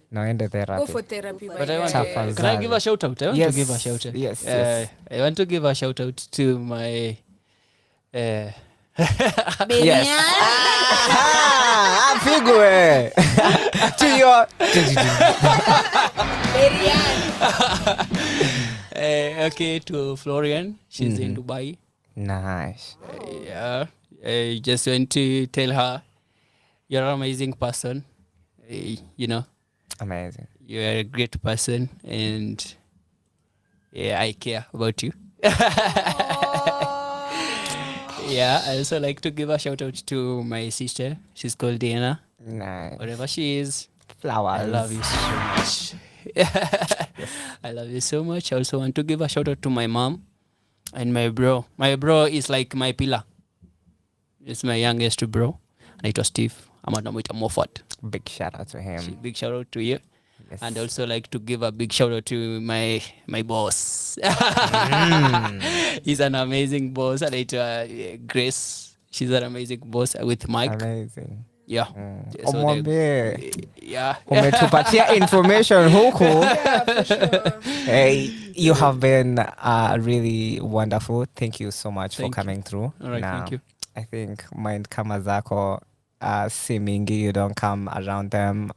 No, end the therapy. Go for therapy. But I want can I give a shout out? I want to give a shout out. Yes. I want to give a shout out to my Yes. Figue. To your okay, to Florian. She's in Dubai. Nice. I just want to tell her you're an amazing person. Amazing. You're a great person, and I care about you. Yeah, I also like to give a shout out to my sister. She's called Diana. Nice. Whatever she is, Flowers. I love you so much. I love you so much. I also want to give a shout out to my mom and my bro. My bro is like my pillar. It's my youngest bro. And it was Steve. I'm at Namwita Moffat. Big shout out to him. Big shout out to you. Yes. And also like to give a big shout out to my boss. He's an amazing boss. And Grace, she's an amazing boss with Mike. Amazing. Yeah. Omwambie. Yeah. Umetupatia information huku. Yeah, for sure. Hey, you have been really wonderful. Thank you so much Thank for coming through. All right, Now, thank you. I think mind kama zako seemingly you don't come around them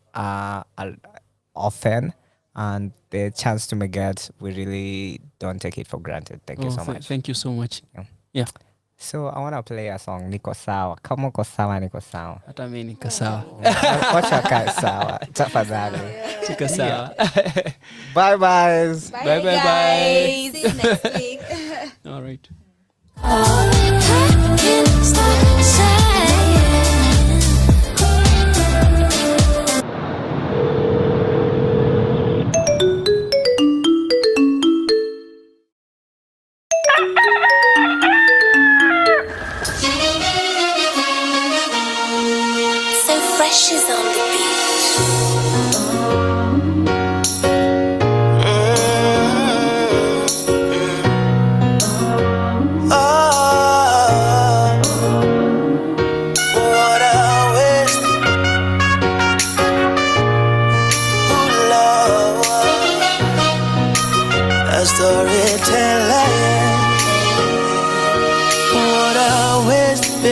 often, and the chance to make it, we really don't take it for granted. Thank you so much. Thank you so much. Yeah. So I want to play a song, Niko Sawa. Kama uko sawa, niko sawa. Hata mimi niko sawa. Wacha kaa sawa. Tafadhali. Niko sawa. Bye bye. Bye bye. See you next week. All right. So fresh is on the beat. What a way.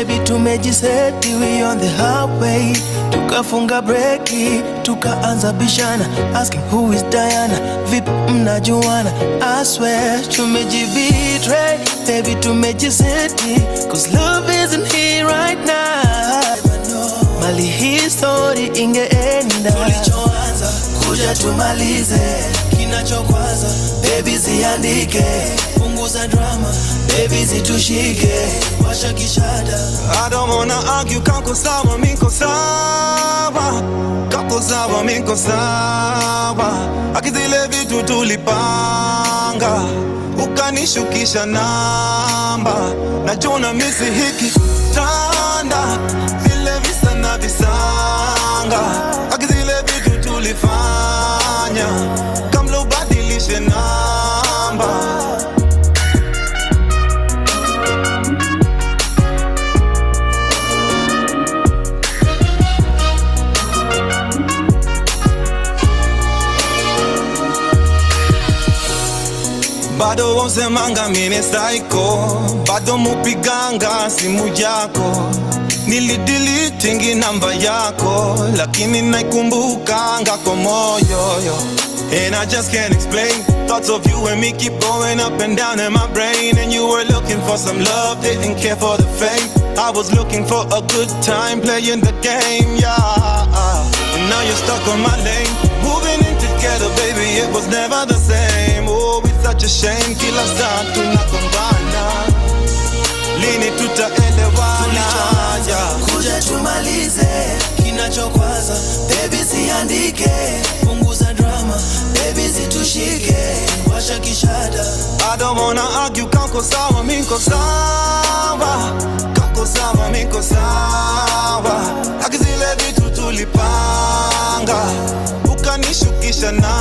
baby tumejiseti, we on the highway. Tukafunga breki, tukaanza bishana, asking who is Diana, vipi mnajuana. I swear tumejibetray, baby tumejiseti, cause love isn't here right now. Mali hii story ingeenda, tulichoanza kuja tumalize, kinachokwaza baby ziandike, punguza drama baby zitushike, washa kishada. I don't wanna argue, kako sawa miko sawa, kako sawa miko sawa. Akizile vitu tulipanga, ukanishukisha namba, najuna misi hiki tanda, vile visa na visanga. Akizile vitu tulifanya, kamlo badilishe namba. Bado wamsemanga mimi psycho, bado mupiganga simu yako. Nilideletingi namba yako, lakini naikumbuka kwa moyo. And I just can't explain, thoughts of you and me keep going up and down in my brain. And you were looking for some love, didn't care for the fame. I was looking for a good time playing the game, yeah. And now you're stuck on my lane, moving in together, baby, it was never the same. Oh, it's such a shame, kila saa tunakombana, lini tutaelewana, yeah. Kuja tumalize, kinachokwaza baby ziandike, punguza drama baby zitushike, washa kishada. I don't wanna argue, kako sawa miko sawa, kako sawa miko sawa. Akizile vitu tulipanga, ukanishukisha na